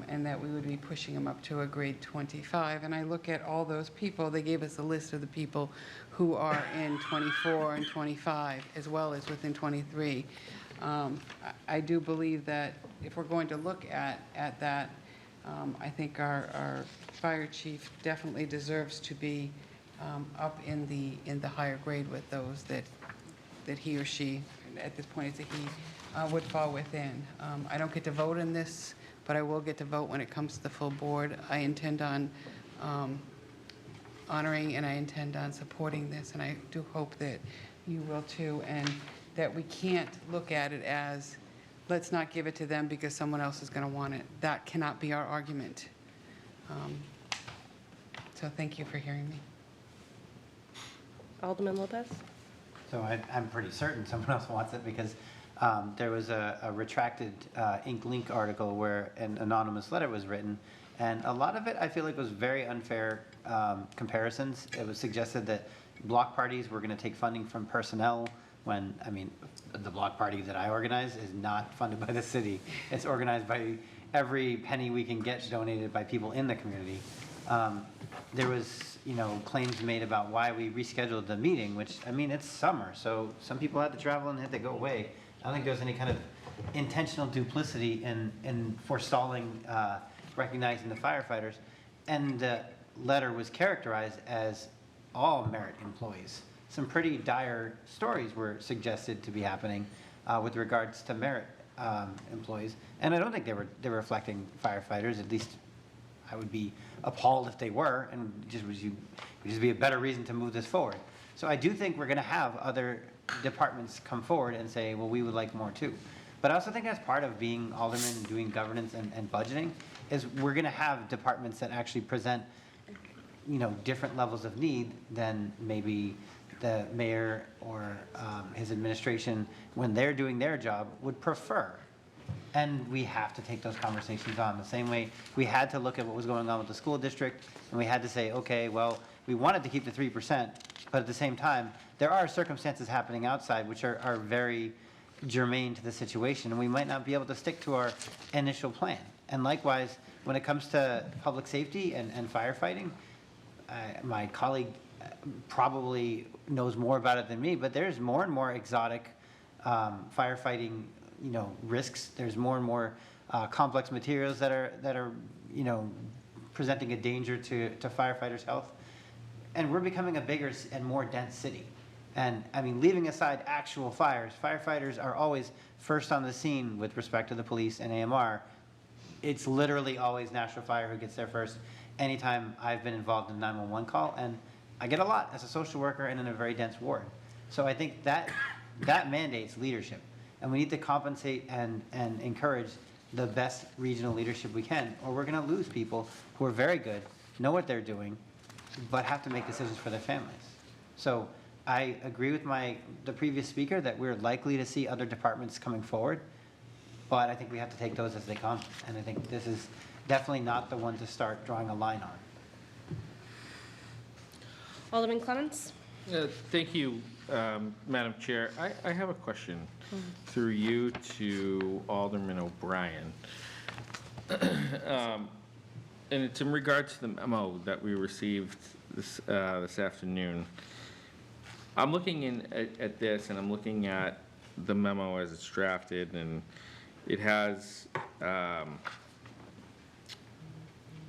and that we would be pushing him up to a grade 25. And I look at all those people, they gave us a list of the people who are in 24 and 25, as well as within 23. I do believe that if we're going to look at that, I think our fire chief definitely deserves to be up in the higher grade with those that he or she, at this point it's a he, would fall within. I don't get to vote in this, but I will get to vote when it comes to the full board. I intend on honoring and I intend on supporting this, and I do hope that you will too, and that we can't look at it as, let's not give it to them because someone else is going to want it. That cannot be our argument. So thank you for hearing me. Alderman Lopez? So I'm pretty certain someone else wants it because there was a retracted Ink Link article where an anonymous letter was written, and a lot of it I feel like was very unfair comparisons. It was suggested that block parties were going to take funding from personnel when, I mean, the block party that I organize is not funded by the city. It's organized by every penny we can get donated by people in the community. There was, claims made about why we rescheduled the meeting, which, I mean, it's summer, so some people had to travel and had to go away. I don't think there was any kind of intentional duplicity in forestalling recognizing the firefighters. And the letter was characterized as all merit employees. Some pretty dire stories were suggested to be happening with regards to merit employees. And I don't think they were reflecting firefighters. At least I would be appalled if they were, and it would just be a better reason to move this forward. So I do think we're going to have other departments come forward and say, well, we would like more too. But I also think that's part of being alderman and doing governance and budgeting, is we're going to have departments that actually present, different levels of need than maybe the mayor or his administration, when they're doing their job, would prefer. And we have to take those conversations on the same way we had to look at what was going on with the school district, and we had to say, okay, well, we wanted to keep the 3%, but at the same time, there are circumstances happening outside which are very germane to the situation, and we might not be able to stick to our initial plan. And likewise, when it comes to public safety and firefighting, my colleague probably knows more about it than me, but there's more and more exotic firefighting risks. There's more and more complex materials that are presenting a danger to firefighters' health. And we're becoming a bigger and more dense city. And I mean, leaving aside actual fires, firefighters are always first on the scene with respect to the police and AMR. It's literally always National Fire who gets there first. Anytime I've been involved in a 911 call, and I get a lot as a social worker and in a very dense ward. So I think that mandates leadership. And we need to compensate and encourage the best regional leadership we can, or we're going to lose people who are very good, know what they're doing, but have to make decisions for their families. So I agree with the previous speaker that we're likely to see other departments coming forward, but I think we have to take those as they come. And I think this is definitely not the one to start drawing a line on. Alderman Clements? Thank you, Madam Chair. I have a question through you to Alderman O'Brien. And it's in regards to the memo that we received this afternoon. I'm looking at this, and I'm looking at the memo as it's drafted, and it has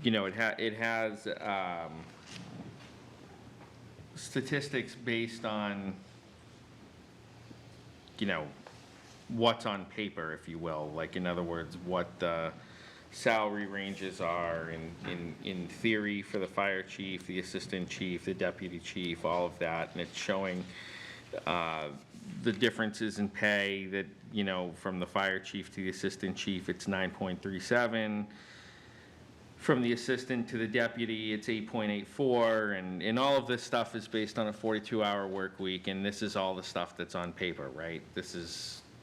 it has statistics based on, what's on paper, if you will. Like, in other words, what the salary ranges are in theory for the fire chief, the assistant chief, the deputy chief, all of that. And it's showing the differences in pay that, from the fire chief to the assistant chief, it's 9.37. From the assistant to the deputy, it's 8.84, and all of this stuff is based on a 42-hour work week, and this is all the stuff that's on paper, right?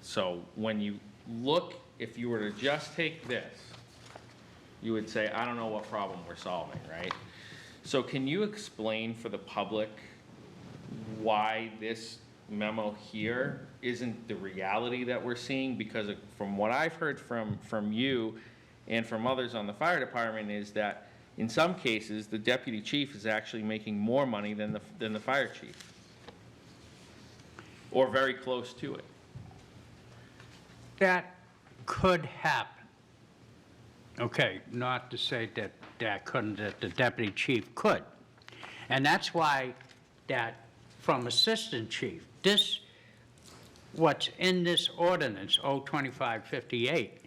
So when you look, if you were to just take this, you would say, I don't know what problem we're solving, right? So can you explain for the public why this memo here isn't the reality that we're seeing? Because from what I've heard from you and from others on the fire department is that in some cases, the deputy chief is actually making more money than the fire chief, or very close to it. That could happen. Okay, not to say that that the deputy chief could. And that's why that from assistant chief, what's in this ordinance, 02558,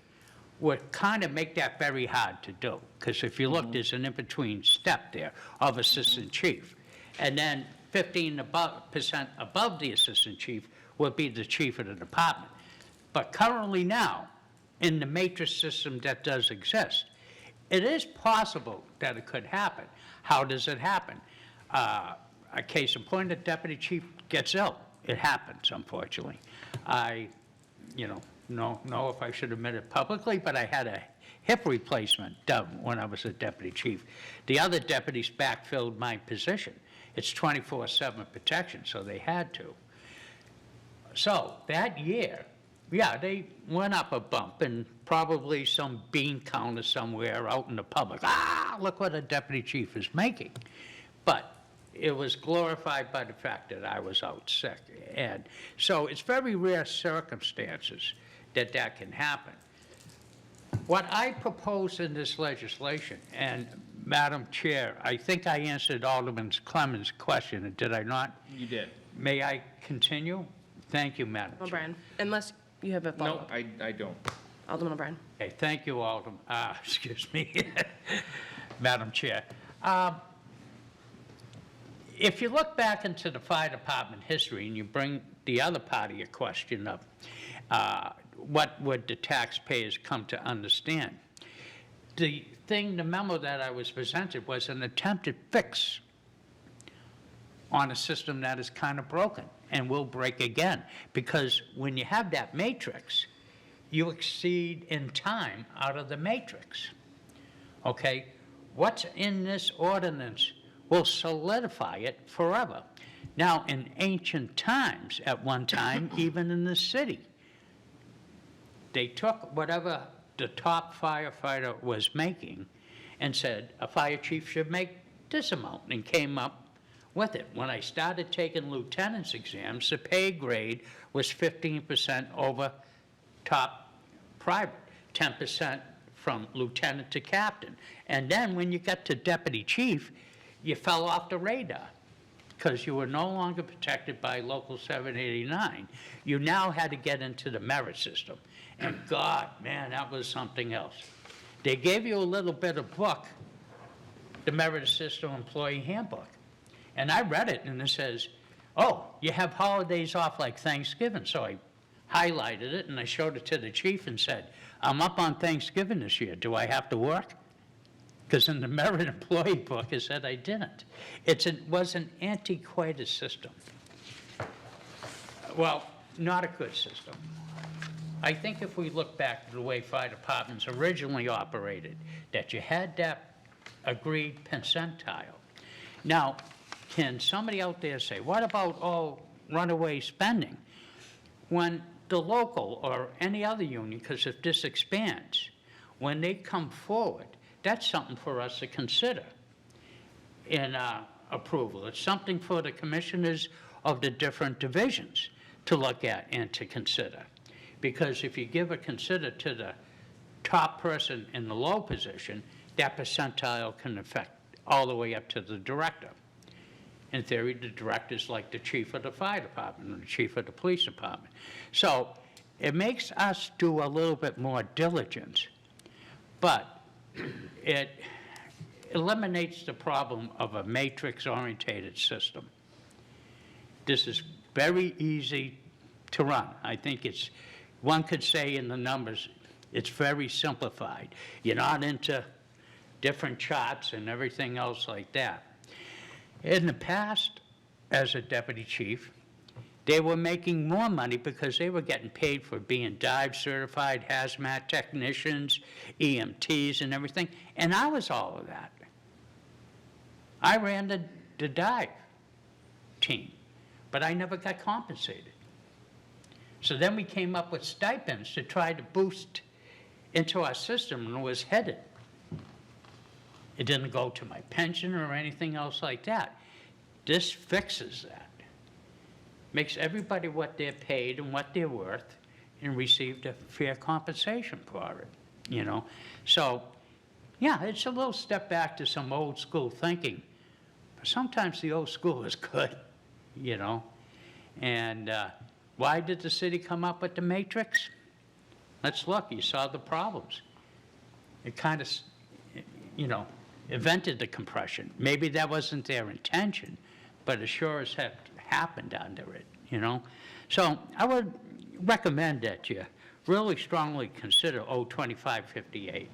would kind of make that very hard to do. Because if you look, there's an in-between step there of assistant chief. And then 15% above the assistant chief would be the chief of the department. But currently now, in the matrix system that does exist, it is possible that it could happen. How does it happen? A case in point, a deputy chief gets ill. It happens, unfortunately. I, don't know if I should admit it publicly, but I had a hip replacement done when I was a deputy chief. The other deputies backfilled my position. It's 24/7 protection, so they had to. So that year, yeah, they went up a bump, and probably some bean counter somewhere out in the public. Look what a deputy chief is making. But it was glorified by the fact that I was out sick. And so it's very rare circumstances that can happen. What I propose in this legislation, and Madam Chair, I think I answered Alderman Clemens' question, did I not? You did. May I continue? Thank you, Madam Chair. O'Brien, unless you have a No, follow-up. I don't. Alderman O'Brien. Okay, thank you, Alderman, excuse me, Madam Chair. If you look back into the fire department history and you bring the other part of your question up, what would the taxpayers come to understand? The memo that I was presented was an attempted fix on a system that is kind of broken and will break again. Because when you have that matrix, you exceed in time out of the matrix. Okay? What's in this ordinance will solidify it forever. Now, in ancient times, at one time, even in the city, they took whatever the top firefighter was making and said, a fire chief should make this amount, and came up with it. When I started taking lieutenant's exams, the pay grade was 15% over top private, 10% from lieutenant to captain. And then when you got to deputy chief, you fell off the radar because you were no longer protected by Local 789. You now had to get into the merit system. And God, man, that was something else. They gave you a little bit of book, the Merit System Employee Handbook. And I read it, and it says, oh, you have holidays off like Thanksgiving. So I highlighted it, and I showed it to the chief and said, I'm up on Thanksgiving this year. Do I have to work? Because in the Merit Employee book, it said I didn't. It was an antiquated system. Well, not a good system. I think if we look back to the way fire departments originally operated, that you had that agreed percentile. Now, can somebody out there say, what about all runaway spending? When the local or any other union, because if this expands, when they come forward, that's something for us to consider in approval. It's something for the commissioners of the different divisions to look at and to consider. Because if you give a consider to the top person in the low position, that percentile can affect all the way up to the director. In theory, the director's like the chief of the fire department or the chief of the police department. So it makes us do a little bit more diligence, but it eliminates the problem of a matrix-orientated system. This is very easy to run. I think it's, one could say in the numbers, it's very simplified. You're not into different charts and everything else like that. In the past, as a deputy chief, they were making more money because they were getting paid for being dive certified, hazmat technicians, EMTs and everything, and I was all of that. I ran the dive team, but I never got compensated. So then we came up with stipends to try to boost into our system, and it was headed. It didn't go to my pension or anything else like that. This fixes that. Makes everybody what they're paid and what they're worth and received a fair compensation for it, you know? So, yeah, it's a little step back to some old school thinking. But sometimes the old school is good, you know? And why did the city come up with the matrix? Let's look, you saw the problems. It kind of, you know, invented the compression. Maybe that wasn't their intention, but it sure as heck happened under it, you know? So I would recommend that you really strongly consider 02558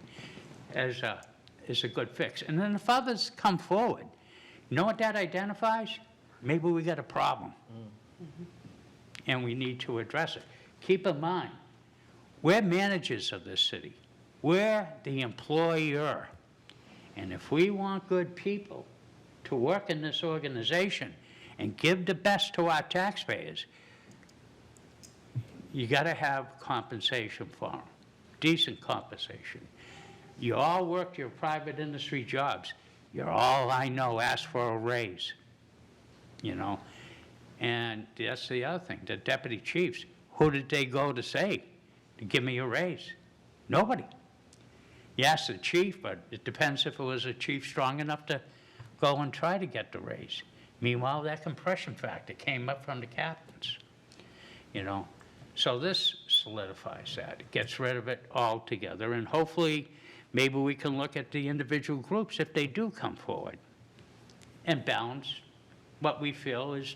as a good fix. And then if others come forward, you know what that identifies? Maybe we got a problem. And we need to address it. Keep in mind, we're managers of this city. We're the employer. And if we want good people to work in this organization and give the best to our taxpayers, you got to have compensation for them, decent compensation. You all worked your private industry jobs. You're all, I know, asked for a raise, you know? And that's the other thing, the deputy chiefs, who did they go to say to give me a raise? Nobody. Yes, the chief, but it depends if it was a chief strong enough to go and try to get the raise. Meanwhile, that compression factor came up from the captains, you know. So this solidifies that. It gets rid of it altogether, and hopefully maybe we can look at the individual groups if they do come forward and balance what we feel is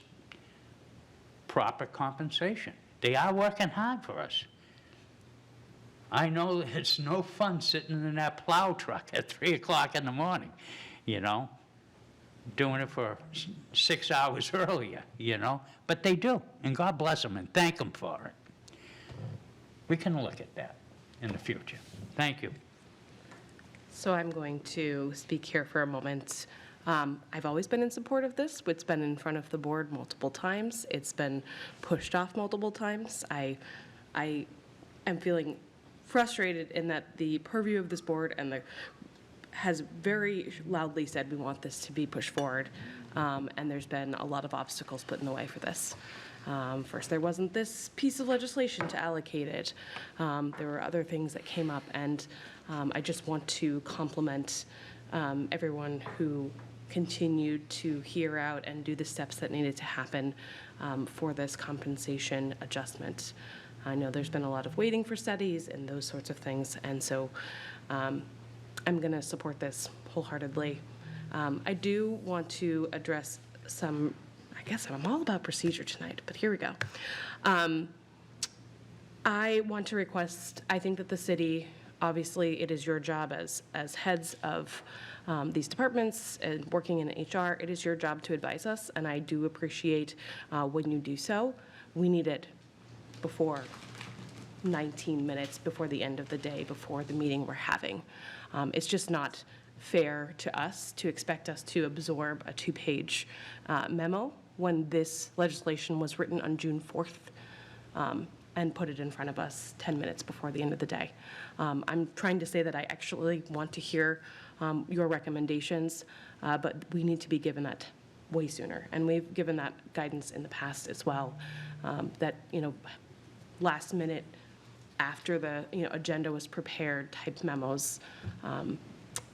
proper compensation. They are working hard for us. I know it's no fun sitting in that plow truck at 3 o'clock in the morning, you know, doing it for 6 hours earlier, you know, but they do, and God bless them and thank them for it. We can look at that in the future. Thank you. So I'm going to speak here for a moment. I've always been in support of this. It's been in front of the board multiple times. It's been pushed off multiple times. I am feeling frustrated in that the purview of this board and has very loudly said we want this to be pushed forward, and there's been a lot of obstacles put in the way for this. First, there wasn't this piece of legislation to allocate it. There were other things that came up, and I just want to compliment everyone who continued to hear out and do the steps that needed to happen for this compensation adjustment. I know there's been a lot of waiting for studies and those sorts of things, and so I'm going to support this wholeheartedly. I do want to address some, I guess I'm all about procedure tonight, but here we go. I want to request, I think that the city, obviously it is your job as heads of these departments and working in HR, it is your job to advise us, and I do appreciate when you do so. We need it before 19 minutes before the end of the day, before the meeting we're having. It's just not fair to us to expect us to absorb a 2-page memo when this legislation was written on June 4th and put it in front of us 10 minutes before the end of the day. I'm trying to say that I actually want to hear your recommendations, but we need to be given that way sooner. And we've given that guidance in the past as well, that, last minute after the, agenda was prepared type memos,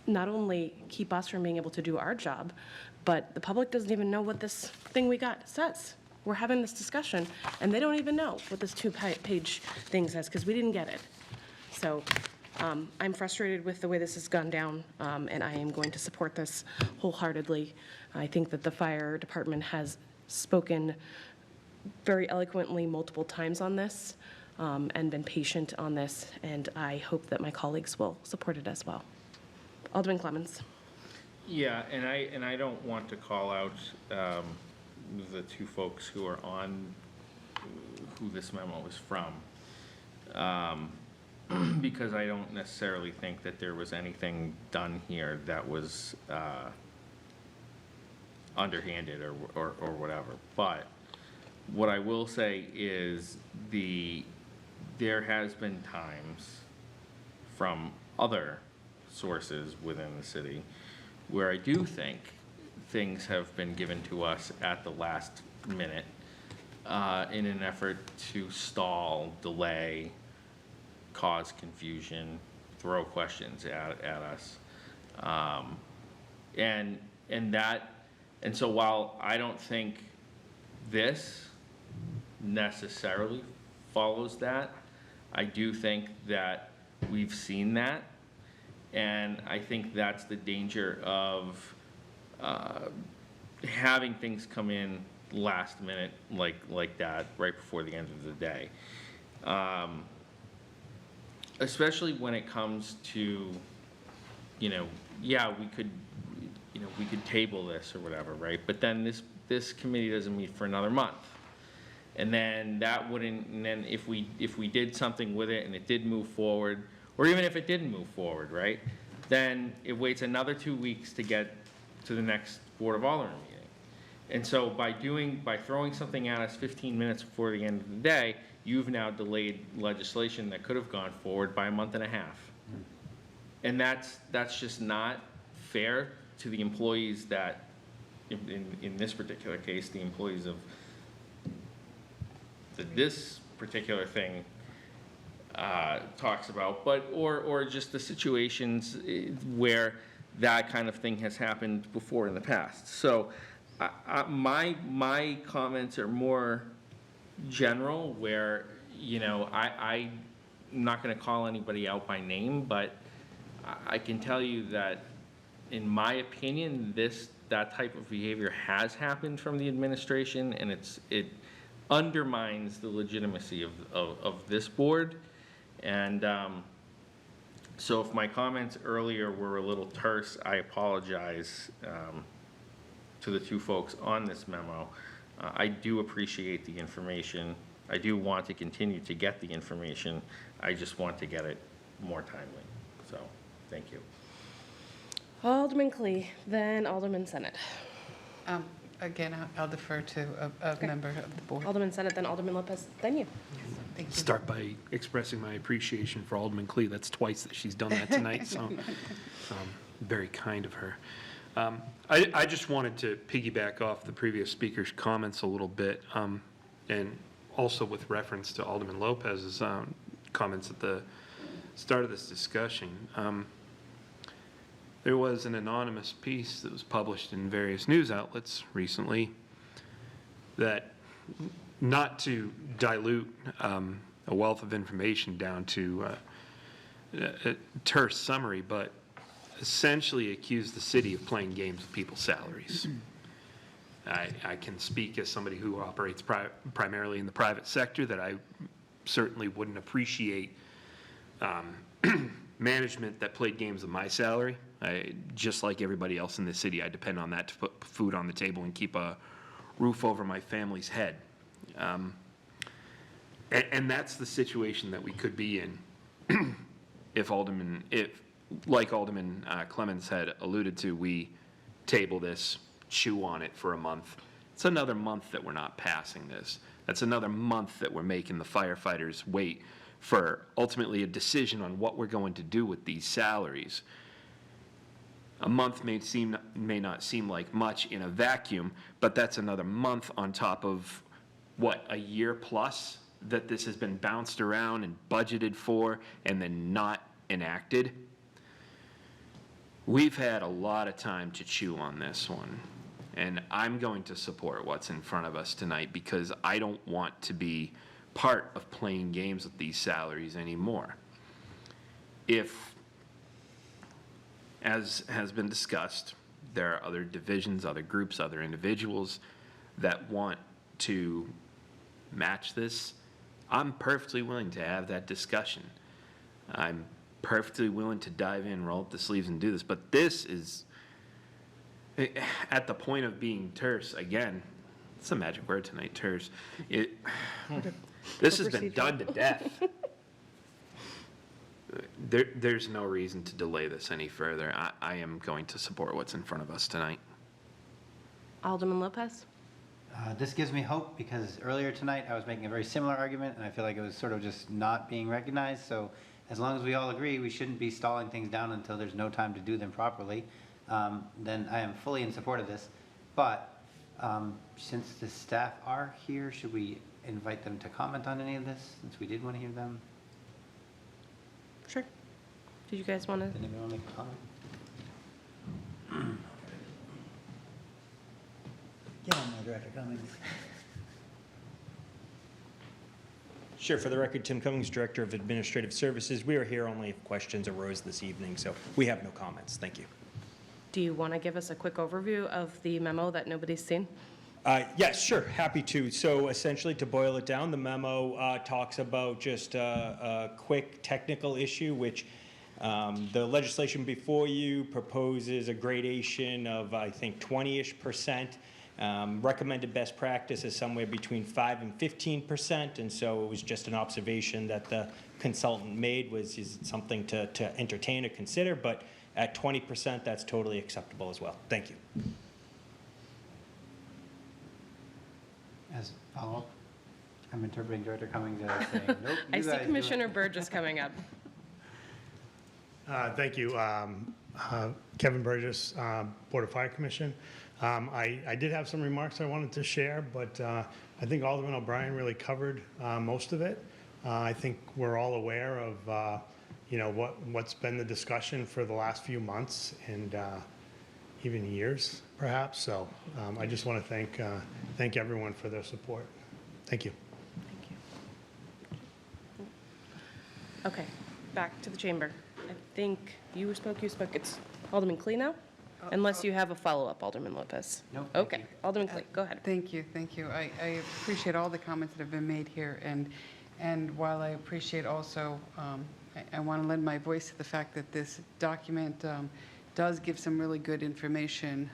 not only keep us from being able to do our job, but the public doesn't even know what this thing we got says. We're having this discussion, and they don't even know what this two-page thing says, because we didn't get it. So I'm frustrated with the way this has gone down, and I am going to support this wholeheartedly. I think that the fire department has spoken very eloquently multiple times on this, and been patient on this, and I hope that my colleagues will support it as well. Alderman Clemmons. Yeah, and I don't want to call out the two folks who are on, who this memo is from, because I don't necessarily think that there was anything done here that was underhanded or whatever. But what I will say is there has been times from other sources within the city where I do think things have been given to us at the last minute in an effort to stall, delay, cause confusion, throw questions at us. And so while I don't think this necessarily follows that, I do think that we've seen that, and I think that's the danger of having things come in last minute like that right before the end of the day. Especially when it comes to, yeah, we could table this or whatever, right? But then this committee doesn't meet for another month. And then and then if we did something with it and it did move forward, or even if it didn't move forward, right? Then it waits another 2 weeks to get to the next Board of Aldermen meeting. And so by throwing something at us 15 minutes before the end of the day, you've now delayed legislation that could have gone forward by a month and a half. And that's just not fair to the employees that, in this particular case, the employees of this particular thing talks about, or just the situations where that kind of thing has happened before in the past. So my comments are more general, where I'm not going to call anybody out by name, but I can tell you that in my opinion that type of behavior has happened from the administration, and it undermines the legitimacy of this board. And so if my comments earlier were a little terse, I apologize to the two folks on this memo. I do appreciate the information. I do want to continue to get the information. I just want to get it more timely. So, thank you. Alderman Clee, then Alderman Senate. Again, I'll defer to a member of the board. Alderman Senate, then Alderman Lopez, then you. Thank you. Start by expressing my appreciation for Alderman Clee. That's twice that she's done that tonight, so very kind of her. I just wanted to piggyback off the previous speaker's comments a little bit, and also with reference to Alderman Lopez's comments at the start of this discussion. There was an anonymous piece that was published in various news outlets recently that, not to dilute a wealth of information down to a terse summary, but essentially accused the city of playing games with people's salaries. I can speak as somebody who operates primarily in the private sector that I certainly wouldn't appreciate management that played games with my salary. Just like everybody else in the city, I depend on that to put food on the table and keep a roof over my family's head. And that's the situation that we could be in if like Alderman Clemmons had alluded to, we table this, chew on it for a month. It's another month that we're not passing this. That's another month that we're making the firefighters wait for ultimately a decision on what we're going to do with these salaries. A month may not seem like much in a vacuum, but that's another month on top of, what, a year plus that this has been bounced around and budgeted for and then not enacted. We've had a lot of time to chew on this one, and I'm going to support what's in front of us tonight because I don't want to be part of playing games with these salaries anymore. If, as has been discussed, there are other divisions, other groups, other individuals that want to match this, I'm perfectly willing to have that discussion. I'm perfectly willing to dive in, roll up the sleeves and do this, but this is at the point of being terse, again, it's a magic word tonight, terse. This has been done to death. There's no reason to delay this any further. I am going to support what's in front of us tonight. Alderman Lopez? This gives me hope because earlier tonight I was making a very similar argument and I feel like it was sort of just not being recognized. So as long as we all agree we shouldn't be stalling things down until there's no time to do them properly, then I am fully in support of this. But since the staff are here, should we invite them to comment on any of this since we did want to hear them? Sure. Did you guys want to? Did anybody want to make a comment? Get on there, Director Cummings. Sure. For the record, Tim Cummings, Director of Administrative Services. We are here only if questions arose this evening, so we have no comments. Thank you. Do you want to give us a quick overview of the memo that nobody's seen? Yes, sure. Happy to. So essentially, to boil it down, the memo talks about just a quick technical issue, which the legislation before you proposes a gradation of, I think, 20-ish%. Recommended best practice is somewhere between 5 and 15%, and so it was just an observation that the consultant made was is something to entertain or consider, but at 20%, that's totally acceptable as well. Thank you. As follow-up, I'm interpreting Director Cummings as saying, nope, I you see guys do it. Commissioner Burgess coming up. Thank you. Kevin Burgess, Board of Fire Commission. I did have some remarks I wanted to share, but I think Alderman O'Brien really covered most of it. I think we're all aware of what's been the discussion for the last few months and even years, perhaps. So I just want to thank everyone for their support. Thank you. Thank you. Okay, back to the chamber. I think you spoke. It's Alderman Clee now? Unless you have a follow-up, Alderman Lopez. No. Okay, Alderman Clee, go ahead. Thank you, thank you. I appreciate all the comments that have been made here, and while I appreciate also, I want to lend my voice to the fact that this document does give some really good information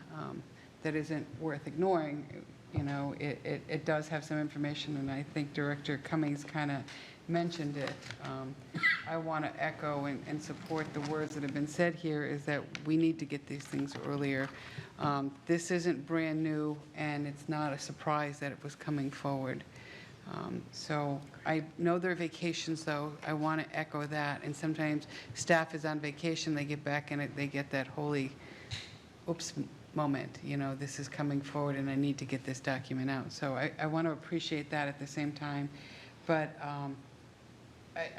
that isn't worth ignoring. You know, it does have some information, and I think Director Cummings kind of mentioned it. I want to echo and support the words that have been said here, is that we need to get these things earlier. This isn't brand new, and it's not a surprise that it was coming forward. So I know there are vacations, though. I want to echo that. And sometimes staff is on vacation, they get back and they get that holy, oops moment. You know, this is coming forward, and I need to get this document out. So I want to appreciate that at the same time. But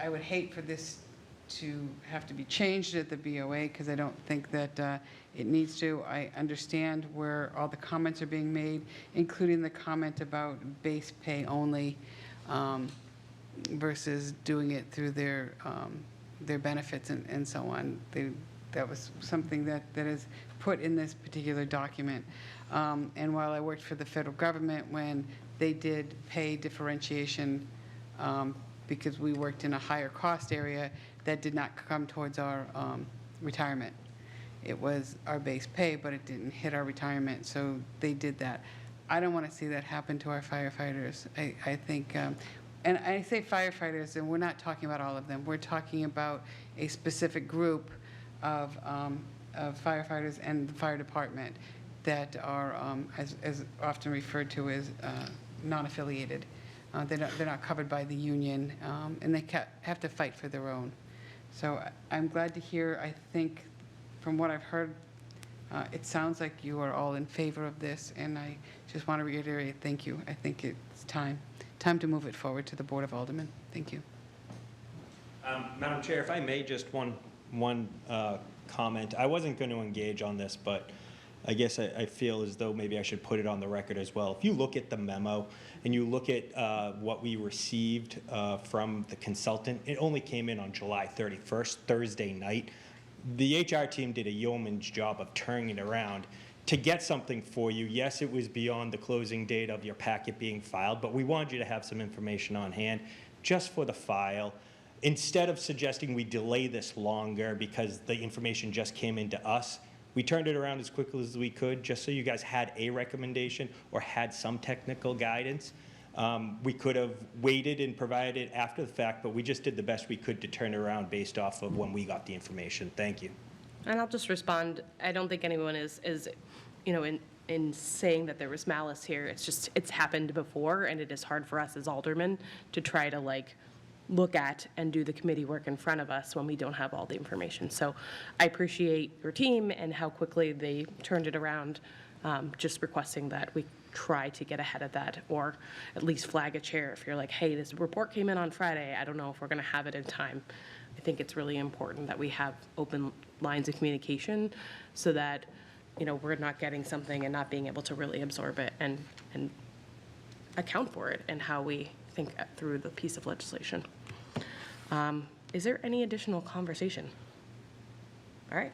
I would hate for this to have to be changed at the BOA, because I don't think that it needs to. I understand where all the comments are being made, including the comment about base pay only versus doing it through their benefits and so on. That was something that is put in this particular document. And while I worked for the federal government when they did pay differentiation because we worked in a higher cost area, that did not come towards our retirement. It was our base pay, but it didn't hit our retirement, so they did that. I don't want to see that happen to our firefighters. I think, and I say firefighters, and we're not talking about all of them. We're talking about a specific group of firefighters and the fire department that are, as often referred to as non-affiliated. They're not covered by the union, and they have to fight for their own. So I'm glad to hear, I think, from what I've heard, it sounds like you are all in favor of this, and I just want to reiterate, thank you. I think it's time to move it forward to the Board of Aldermen. Thank you. Madam Chair, if I may, just one comment. I wasn't going to engage on this, but I guess I feel as though maybe I should put it on the record as well. If you look at the memo and you look at what we received from the consultant, it only came in on July 31st, Thursday night. The HR team did a yeoman's job of turning it around to get something for you. Yes, it was beyond the closing date of your packet being filed, but we wanted you to have some information on hand just for the file. Instead of suggesting we delay this longer because the information just came into us, we turned it around as quickly as we could just so you guys had a recommendation or had some technical guidance. We could have waited and provided it after the fact, but we just did the best we could to turn it around based off of when we got the information. Thank you. And I'll just respond. I don't think anyone is in saying that there was malice here. It's just, it's happened before, and it is hard for us as aldermen to try to look at and do the committee work in front of us when we don't have all the information. So I appreciate your team and how quickly they turned it around, just requesting that we try to get ahead of that, or at least flag a chair if you're like, hey, this report came in on Friday. I don't know if we're going to have it in time. I think it's really important that we have open lines of communication so that, we're not getting something and not being able to really absorb it and account for it and how we think through the piece of legislation. Is there any additional conversation? All right.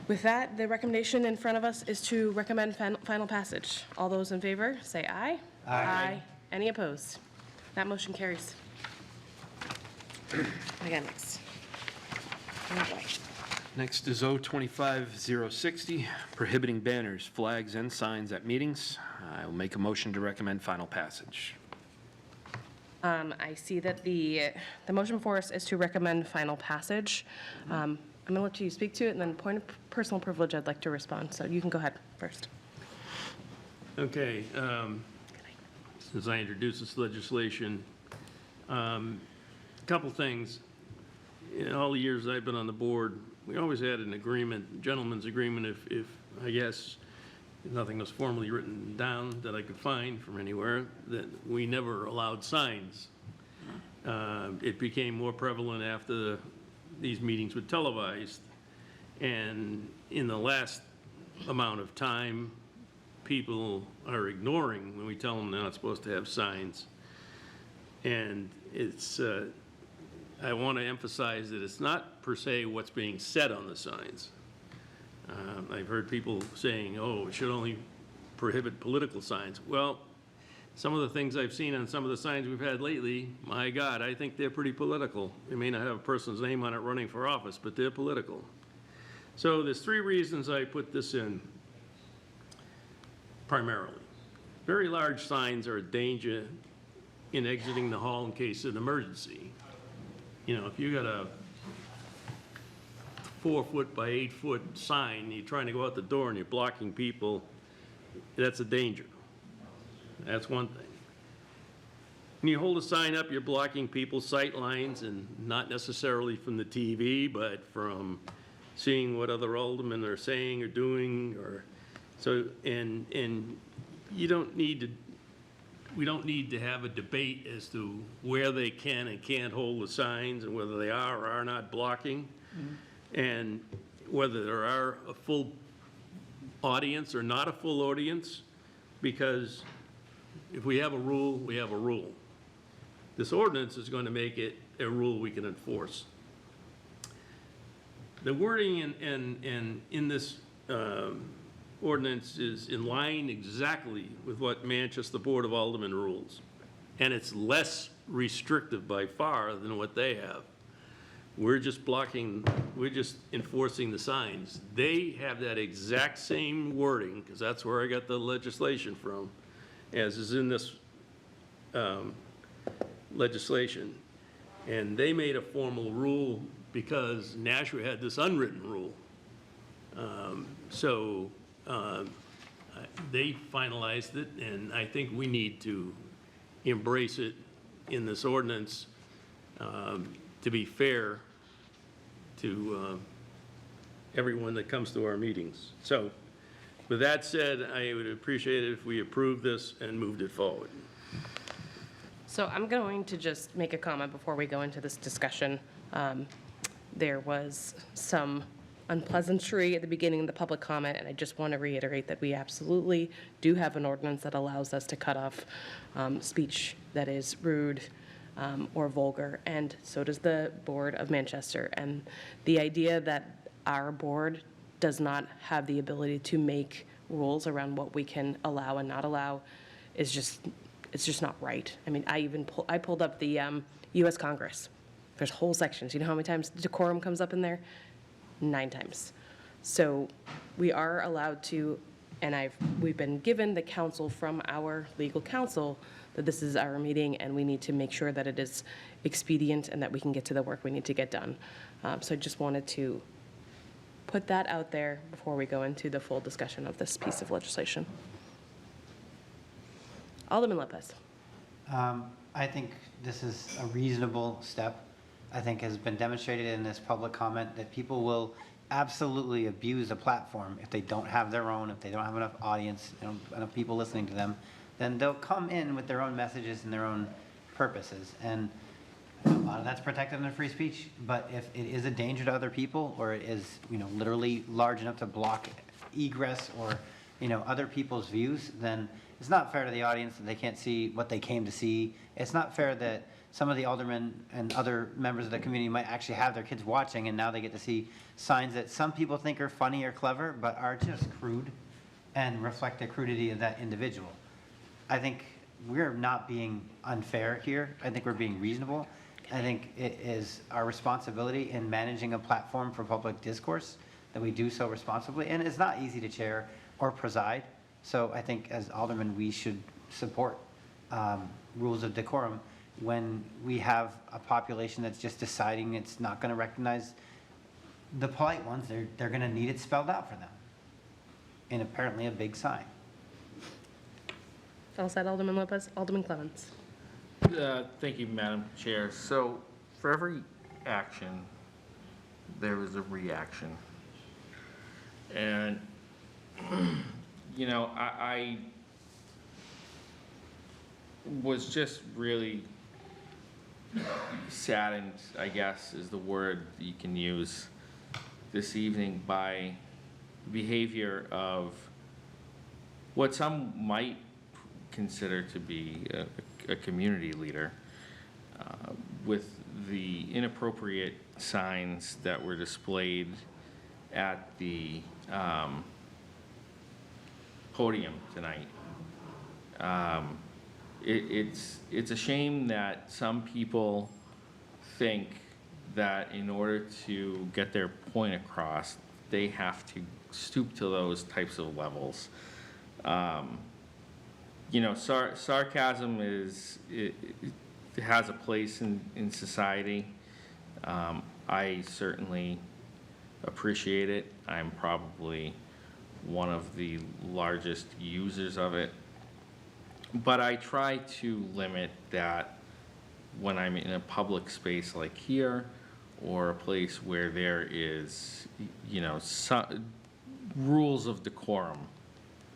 With that, the recommendation in front of us is to recommend final passage. All those in favor, say aye. Aye. Any opposed? That motion carries. I got next. Oh, boy. Next is O-25-060, prohibiting banners, flags, and signs at meetings. I will make a motion to recommend final passage. I see that the motion before us is to recommend final passage. I'm going to let you speak to it, and then point of personal privilege, I'd like to respond. So you can go ahead first. Okay. Since I introduced this legislation, a couple things. In all the years I've been on the board, we always had an agreement, gentleman's agreement, if I guess nothing was formally written down that I could find from anywhere, that we never allowed signs. It became more prevalent after these meetings were televised. And in the last amount of time, people are ignoring when we tell them they're not supposed to have signs. And it's, I want to emphasize that it's not per se what's being said on the signs. I've heard people saying, oh, it should only prohibit political signs. Well, some of the things I've seen on some of the signs we've had lately, my God, I think they're pretty political. They may not have a person's name on it running for office, but they're political. So there's three reasons I put this in, primarily. Very large signs are a danger in exiting the hall in case of an emergency. If you got a 4-foot by 8-foot sign, you're trying to go out the door and you're blocking people, that's a danger. That's one thing. When you hold a sign up, you're blocking people's sight lines, and not necessarily from the TV, but from seeing what other aldermen are saying or doing, or so. And you don't need to. We don't need to have a debate as to where they can and can't hold the signs, and whether they are or are not blocking, and whether there are a full audience or not a full audience, because if we have a rule, we have a rule. This ordinance is going to make it a rule we can enforce. The wording in this ordinance is in line exactly with what Manchester Board of Aldermen rules, and it's less restrictive by far than what they have. We're just enforcing the signs. They have that exact same wording, because that's where I got the legislation from, as is in this legislation. And they made a formal rule because Nashua had this unwritten rule. They finalized it, and I think we need to embrace it in this ordinance to be fair to everyone that comes to our meetings. So with that said, I would appreciate it if we approved this and moved it forward. So I'm going to just make a comment before we go into this discussion. there was some unpleasantry at the beginning of the public comment, and I just want to reiterate that we absolutely do have an ordinance that allows us to cut off speech that is rude or vulgar, and so does the Board of Manchester. And the idea that our board does not have the ability to make rules around what we can allow and not allow is just, it's just not right. I mean, I pulled up the US Congress. There's whole sections. You know how many times decorum comes up in there? 9 times. So we are allowed to, and we've been given the counsel from our legal counsel that this is our meeting and we need to make sure that it is expedient and that we can get to the work we need to get done. So I just wanted to put that out there before we go into the full discussion of this piece of legislation. Alderman Lopez. I think this is a reasonable step. I think has been demonstrated in this public comment that people will absolutely abuse a platform if they don't have their own, if they don't have enough audience, enough people listening to them, then they'll come in with their own messages and their own purposes. And a lot of that's protected under free speech, but if it is a danger to other people, or it is, literally large enough to block egress or, other people's views, then it's not fair to the audience that they can't see what they came to see. It's not fair that some of the aldermen and other members of the community might actually have their kids watching, and now they get to see signs that some people think are funny or clever, but are just crude and reflect the crudity of that individual. I think we're not being unfair here. I think we're being reasonable. I think it is our responsibility in managing a platform for public discourse that we do so responsibly. And it's not easy to chair or preside. So I think as aldermen, we should support rules of decorum when we have a population that's just deciding it's not going to recognize the polite ones. They're going to need it spelled out for them in apparently a big sign. All said, Alderman Lopez. Alderman Clemmons. Thank you, Madam Chair. So for every action, there is a reaction. And, I was just really saddened, I guess is the word you can use, this evening by behavior of what some might consider to be a community leader, with the inappropriate signs that were displayed at the podium tonight. It's a shame that some people think that in order to get their point across, they have to stoop to those types of levels. Sarcasm it has a place in society. I certainly appreciate it. I'm probably one of the largest users of it. But I try to limit that when I'm in a public space like here, or a place where there is, some rules of decorum,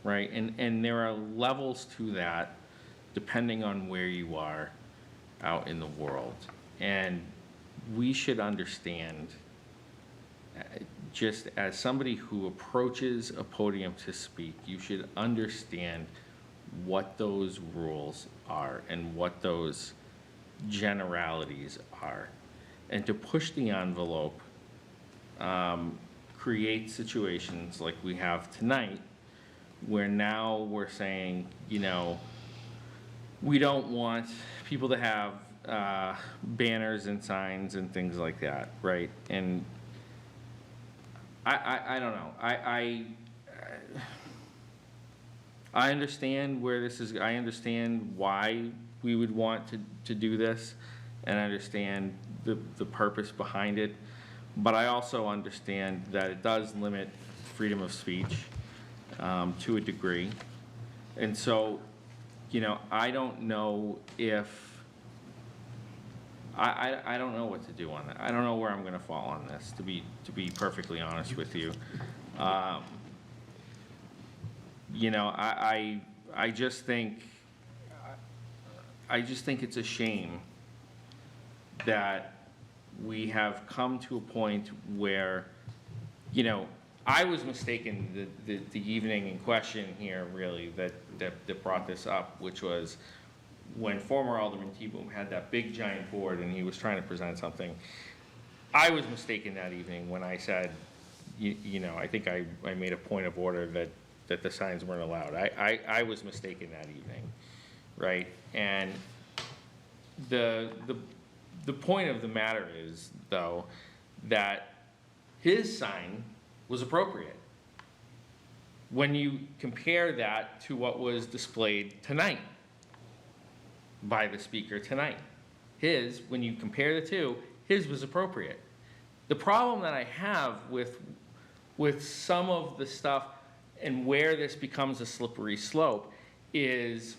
right? And there are levels to that depending on where you are out in the world. And we should understand, just as somebody who approaches a podium to speak, you should understand what those rules are and what those generalities are. And to push the envelope create situations like we have tonight, where now we're saying, we don't want people to have banners and signs and things like that, right? And I don't know. I understand where this is. I understand why we would want to do this, and I understand the purpose behind it. But I also understand that it does limit freedom of speech to a degree. And so, I don't know if I don't know what to do on that. I don't know where I'm going to fall on this, to be perfectly honest with you. I just think it's a shame that we have come to a point where, you know, I was mistaken the evening in question here, really, that brought this up, which was when former Alderman T-Boom had that big giant board and he was trying to present something. I was mistaken that evening when I said, you know, I think I made a point of order that the signs weren't allowed. I was mistaken that evening, right? And the point of the matter is, though, that his sign was appropriate. When you compare that to what was displayed tonight by the speaker tonight, his, when you compare the two, his was appropriate. The problem that I have with some of the stuff and where this becomes a slippery slope is,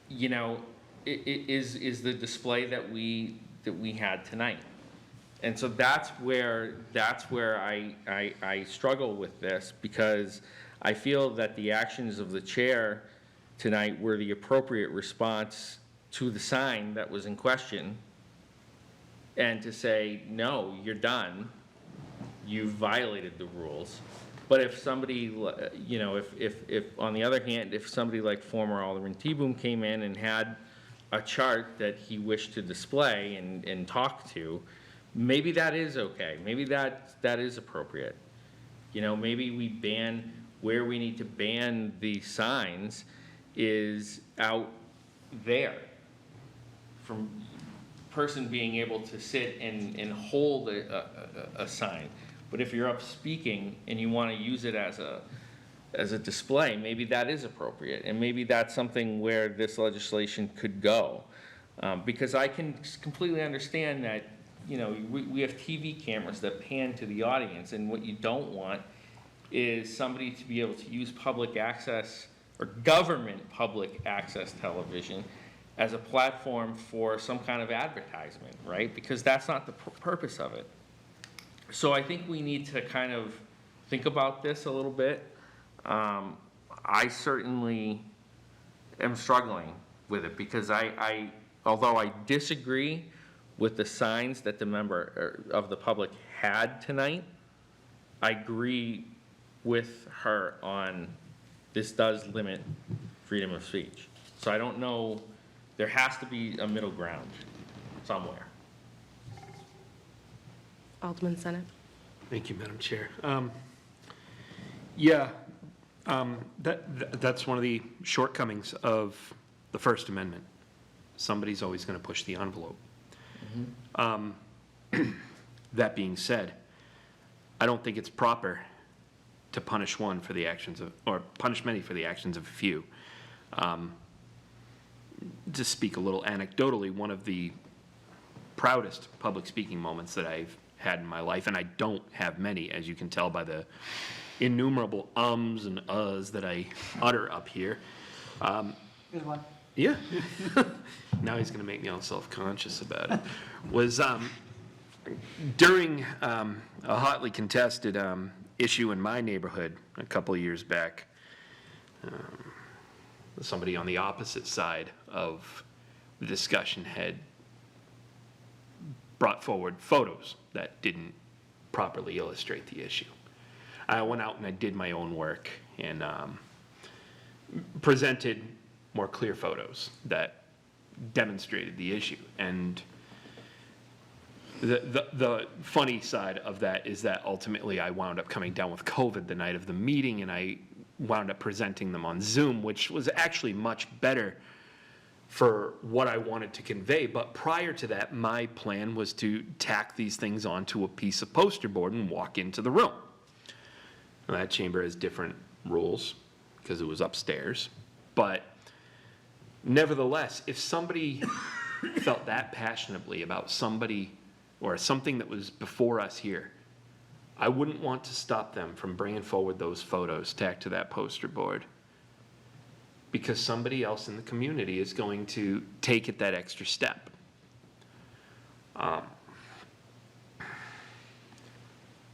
you know, is the display that we had tonight. And so that's where I struggle with this, because I feel that the actions of the chair tonight were the appropriate response to the sign that was in question, and to say, no, you're done, you've violated the rules. But if somebody, you know, if on the other hand, if somebody like former Alderman T-Boom came in and had a chart that he wished to display and talk to, maybe that is okay. Maybe that is appropriate. You know, maybe we ban, where we need to ban the signs is out there, from person being able to sit and hold a sign. But if you're up speaking and you want to use it as a display, maybe that is appropriate, and maybe that's something where this legislation could go. Because I can completely understand that, you know, we have TV cameras that pan to the audience, and what you don't want is somebody to be able to use public access or government public access television as a platform for some kind of advertisement, right? Because that's not the purpose of it. So I think we need to kind of think about this a little bit. I certainly am struggling with it, because although I disagree with the signs that the member of the public had tonight, I agree with her on this does limit freedom of speech. So I don't know, there has to be a middle ground somewhere. Alderman Senate. Thank you, Madam Chair. That's one of the shortcomings of the First Amendment. Somebody's always going to push the envelope. That being said, I don't think it's proper to punish one for the actions of, or punish many for the actions of a few. To speak a little anecdotally, one of the proudest public speaking moments that I've had in my life, and I don't have many, as you can tell by the innumerable ums and uhs that I utter up here. Here's one. Yeah. Now he's going to make me all self-conscious about it. Was during a hotly contested issue in my neighborhood a couple of years back. Somebody on the opposite side of the discussion had brought forward photos that didn't properly illustrate the issue. I went out and I did my own work and presented more clear photos that demonstrated the issue. And the funny side of that is that ultimately I wound up coming down with COVID the night of the meeting, and I wound up presenting them on Zoom, which was actually much better for what I wanted to convey. But prior to that, my plan was to tack these things onto a piece of poster board and walk into the room. Now, that chamber has different rules because it was upstairs. But nevertheless, if somebody felt that passionately about somebody or something that was before us here, I wouldn't want to stop them from bringing forward those photos tacked to that poster board, because somebody else in the community is going to take it that extra step. And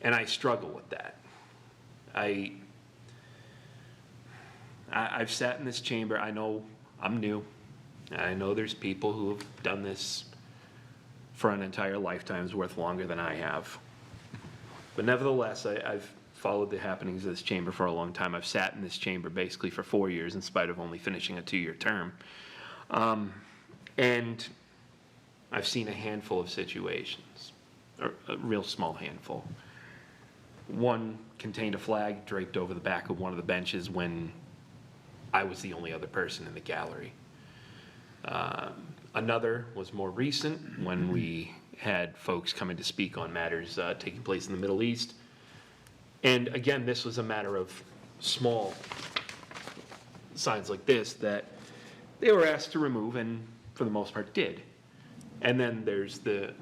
I struggle with that. I've sat in this chamber. I know I'm new. I know there's people who have done this for an entire lifetime's worth longer than I have. But nevertheless, I've followed the happenings of this chamber for a long time. I've sat in this chamber basically for 4 years in spite of only finishing a 2-year term. And I've seen a handful of situations, or a real small handful. One contained a flag draped over the back of one of the benches when I was the only other person in the gallery. Another was more recent when we had folks coming to speak on matters taking place in the Middle East. And again, this was a matter of small signs like this that they were asked to remove and for the most part did. And then there's the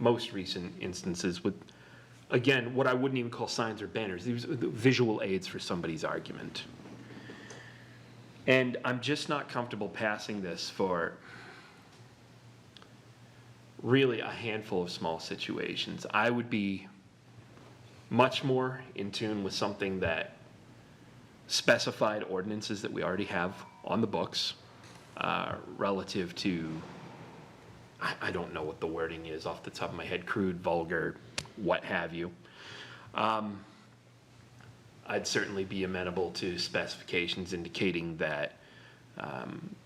most recent instances with, again, what I wouldn't even call signs or banners. These are the visual aids for somebody's argument. And I'm just not comfortable passing this for really a handful of small situations. I would be much more in tune with something that specified ordinances that we already have on the books relative to, I don't know what the wording is off the top of my head, crude, vulgar, what have you. I'd certainly be amenable to specifications indicating that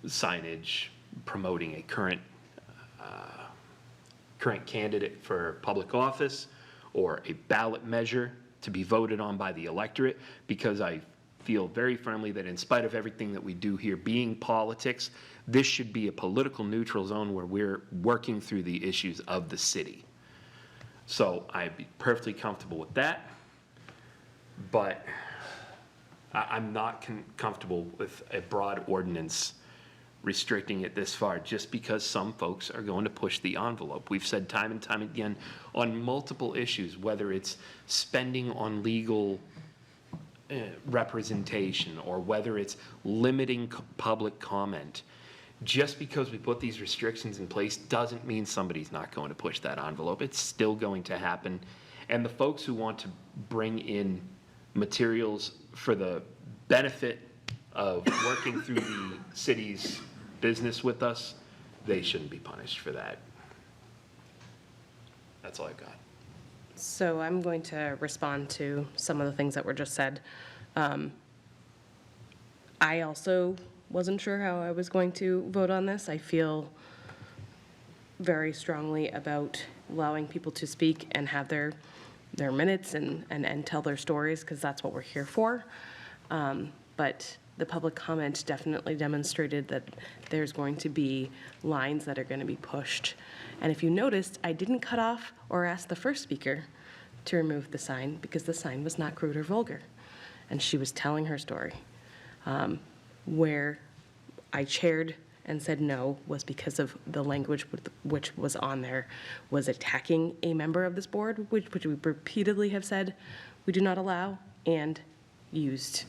signage promoting a current candidate for public office or a ballot measure to be voted on by the electorate, because I feel very firmly that in spite of everything that we do here being politics, this should be a political neutral zone where we're working through the issues of the city. So I'd be perfectly comfortable with that, but I'm not comfortable with a broad ordinance restricting it this far just because some folks are going to push the envelope. We've said time and time again on multiple issues, whether it's spending on legal representation or whether it's limiting public comment. Just because we put these restrictions in place doesn't mean somebody's not going to push that envelope. It's still going to happen. And the folks who want to bring in materials for the benefit of working through the city's business with us, they shouldn't be punished for that. That's all I've got. So I'm going to respond to some of the things that were just said. I also wasn't sure how I was going to vote on this. I feel very strongly about allowing people to speak and have their minutes and tell their stories, because that's what we're here for. But the public comment definitely demonstrated that there's going to be lines that are going to be pushed. And if you noticed, I didn't cut off or ask the first speaker to remove the sign because the sign was not crude or vulgar. And she was telling her story. Where I chaired and said no was because of the language which was on there was attacking a member of this board, which we repeatedly have said we do not allow, and used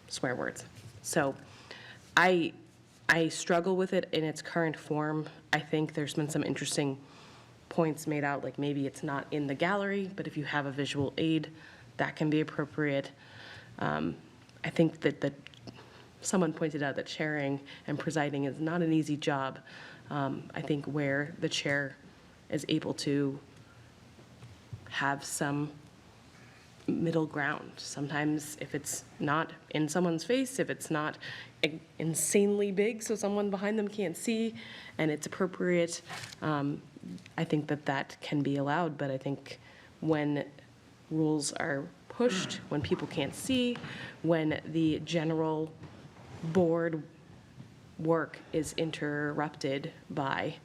swear words. So I struggle with it in its current form. I think there's been some interesting points made out, like maybe it's not in the gallery, but if you have a visual aid, that can be appropriate. I think that someone pointed out that chairing and presiding is not an easy job. I think where the chair is able to have some middle ground. Sometimes if it's not in someone's face, if it's not insanely big so someone behind them can't see and it's appropriate, I think that can be allowed. But I think when rules are pushed, when people can't see, when the general board work is interrupted by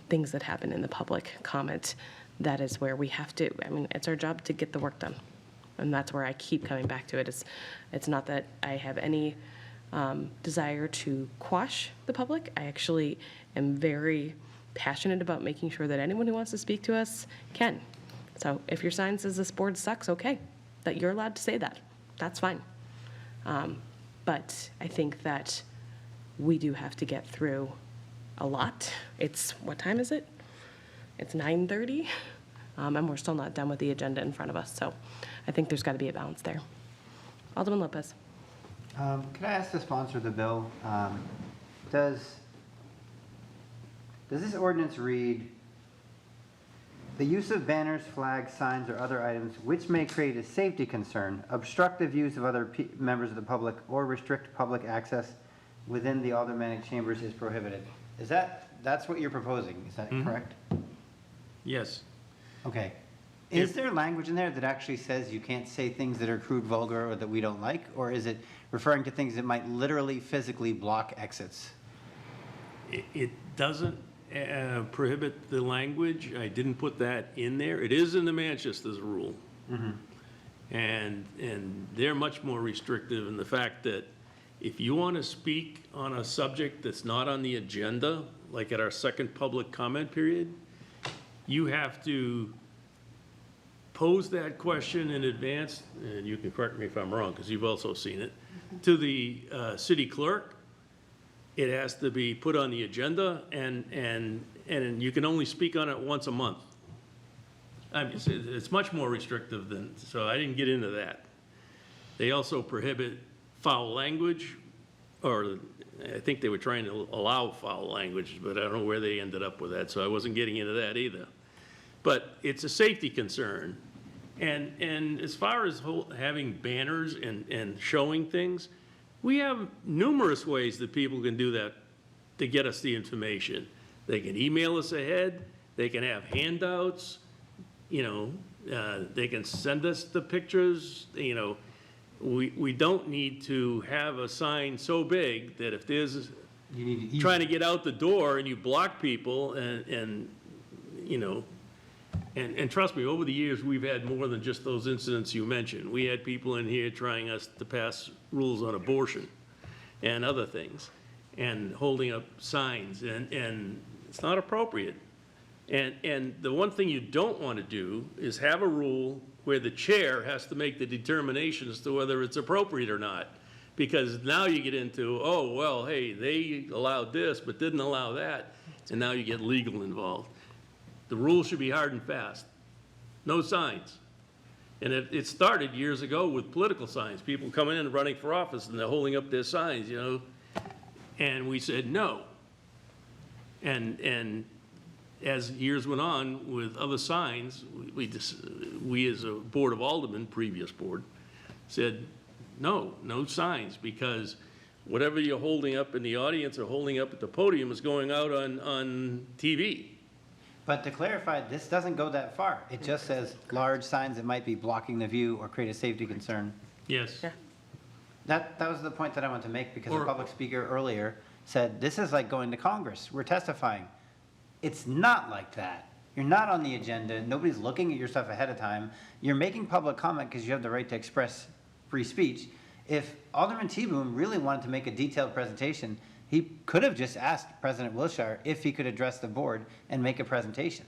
things that happen in the public comment, that is where we have to, I mean, it's our job to get the work done. And that's where I keep coming back to it. It's not that I have any desire to quash the public. I actually am very passionate about making sure that anyone who wants to speak to us can. So if your sign says this board sucks, okay, that you're allowed to say that. That's fine. But I think that we do have to get through a lot. It's, what time is it? It's 9:30, and we're still not done with the agenda in front of us. So I think there's got to be a balance there. Alderman Lopez. Could I ask the sponsor of the bill, does does this ordinance read, the use of banners, flags, signs, or other items which may create a safety concern, obstruct the views of other members of the public, or restrict public access within the aldermanic chambers is prohibited? Is that's what you're proposing, is that correct? Yes. Okay. Is there language in there that actually says you can't say things that are crude, vulgar, or that we don't like? Or is it referring to things that might literally physically block exits? It doesn't prohibit the language. I didn't put that in there. It is in the Manchester's rule. And they're much more restrictive in the fact that if you want to speak on a subject that's not on the agenda, like at our second public comment period, you have to pose that question in advance, and you can correct me if I'm wrong, because you've also seen it, to the city clerk. It has to be put on the agenda, and you can only speak on it once a month. I mean, it's much more restrictive than, so I didn't get into that. They also prohibit foul language, or I think they were trying to allow foul language, but I don't know where they ended up with that, so I wasn't getting into that either. But it's a safety concern. And as far as having banners and showing things, we have numerous ways that people can do that to get us the information. They can email us ahead, they can have handouts, you know, they can send us the pictures, you know. We don't need to have a sign so big that if there's trying to get out the door and you block people and you know, and trust me, over the years, we've had more than just those incidents you mentioned. We had people in here trying us to pass rules on abortion and other things, and holding up signs, and it's not appropriate. And the one thing you don't want to do is have a rule where the chair has to make the determination as to whether it's appropriate or not. Because now you get into, oh, well, hey, they allowed this but didn't allow that, and now you get legal involved. The rules should be hard and fast. No signs. And it started years ago with political signs. People coming in and running for office and they're holding up their signs, you know. And we said no. And as years went on with other signs, we as a board of aldermen, previous board, said no signs, because whatever you're holding up in the audience or holding up at the podium is going out on TV. But to clarify, this doesn't go that far. It just says large signs that might be blocking the view or create a safety concern. Yes. That was the point that I wanted to make, because the public speaker earlier said, this is like going to Congress. We're testifying. It's not like that. You're not on the agenda. Nobody's looking at your stuff ahead of time. You're making public comment because you have the right to express free speech. If Alderman T-Boom really wanted to make a detailed presentation, he could have just asked President Wilshire if he could address the board and make a presentation.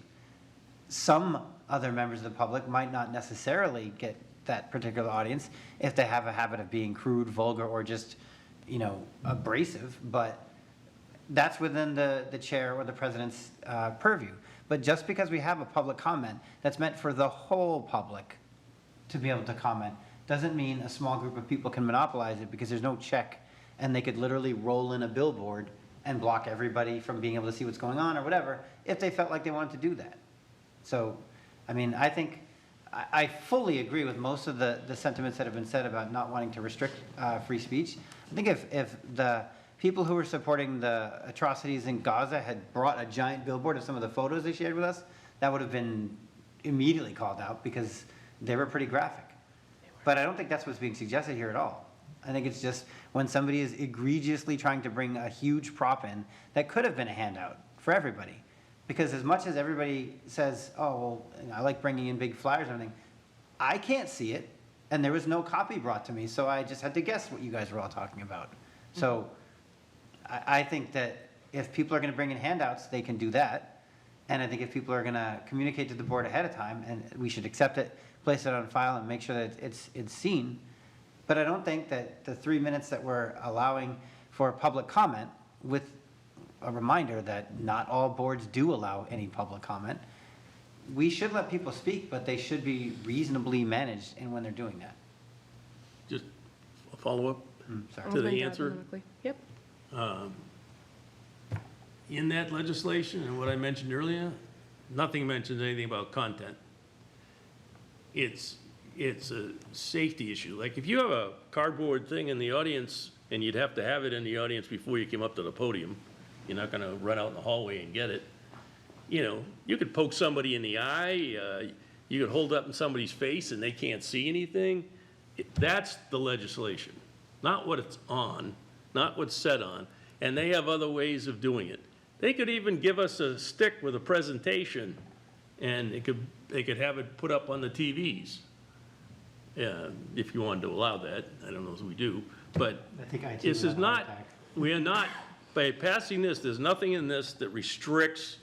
Some other members of the public might not necessarily get that particular audience if they have a habit of being crude, vulgar, or just, you know, abrasive, but that's within the chair or the president's purview. But just because we have a public comment that's meant for the whole public to be able to comment doesn't mean a small group of people can monopolize it, because there's no check, and they could literally roll in a billboard and block everybody from being able to see what's going on or whatever if they felt like they wanted to do that. So, I mean, I think I fully agree with most of the sentiments that have been said about not wanting to restrict free speech. I think if the people who were supporting the atrocities in Gaza had brought a giant billboard of some of the photos they shared with us, that would have been immediately called out, because they were pretty graphic. But I don't think that's what's being suggested here at all. I think it's just when somebody is egregiously trying to bring a huge prop in that could have been a handout for everybody. Because as much as everybody says, oh, well, I like bringing in big flyers and everything, I can't see it, and there was no copy brought to me, so I just had to guess what you guys were all talking about. So I think that if people are going to bring in handouts, they can do that. And I think if people are going to communicate to the board ahead of time, and we should accept it, place it on file, and make sure that it's seen. But I don't think that the 3 minutes that we're allowing for public comment, with a reminder that not all boards do allow any public comment, we should let people speak, but they should be reasonably managed in when they're doing that. Just a follow-up Sorry. to the answer. Yep. in that legislation and what I mentioned earlier, nothing mentions anything about content. It's a safety issue. Like if you have a cardboard thing in the audience and you'd have to have it in the audience before you came up to the podium, you're not gonna run out in the hallway and get it. You know, you could poke somebody in the eye, you could hold up in somebody's face and they can't see anything. That's the legislation, not what it's on, not what's said on. And they have other ways of doing it. They could even give us a stick with a presentation and they could have it put up on the TVs. If you wanted to allow that, I don't know if we do, but I think IT this would is have a heart not, attack. we are not, by passing this, there's nothing in this that restricts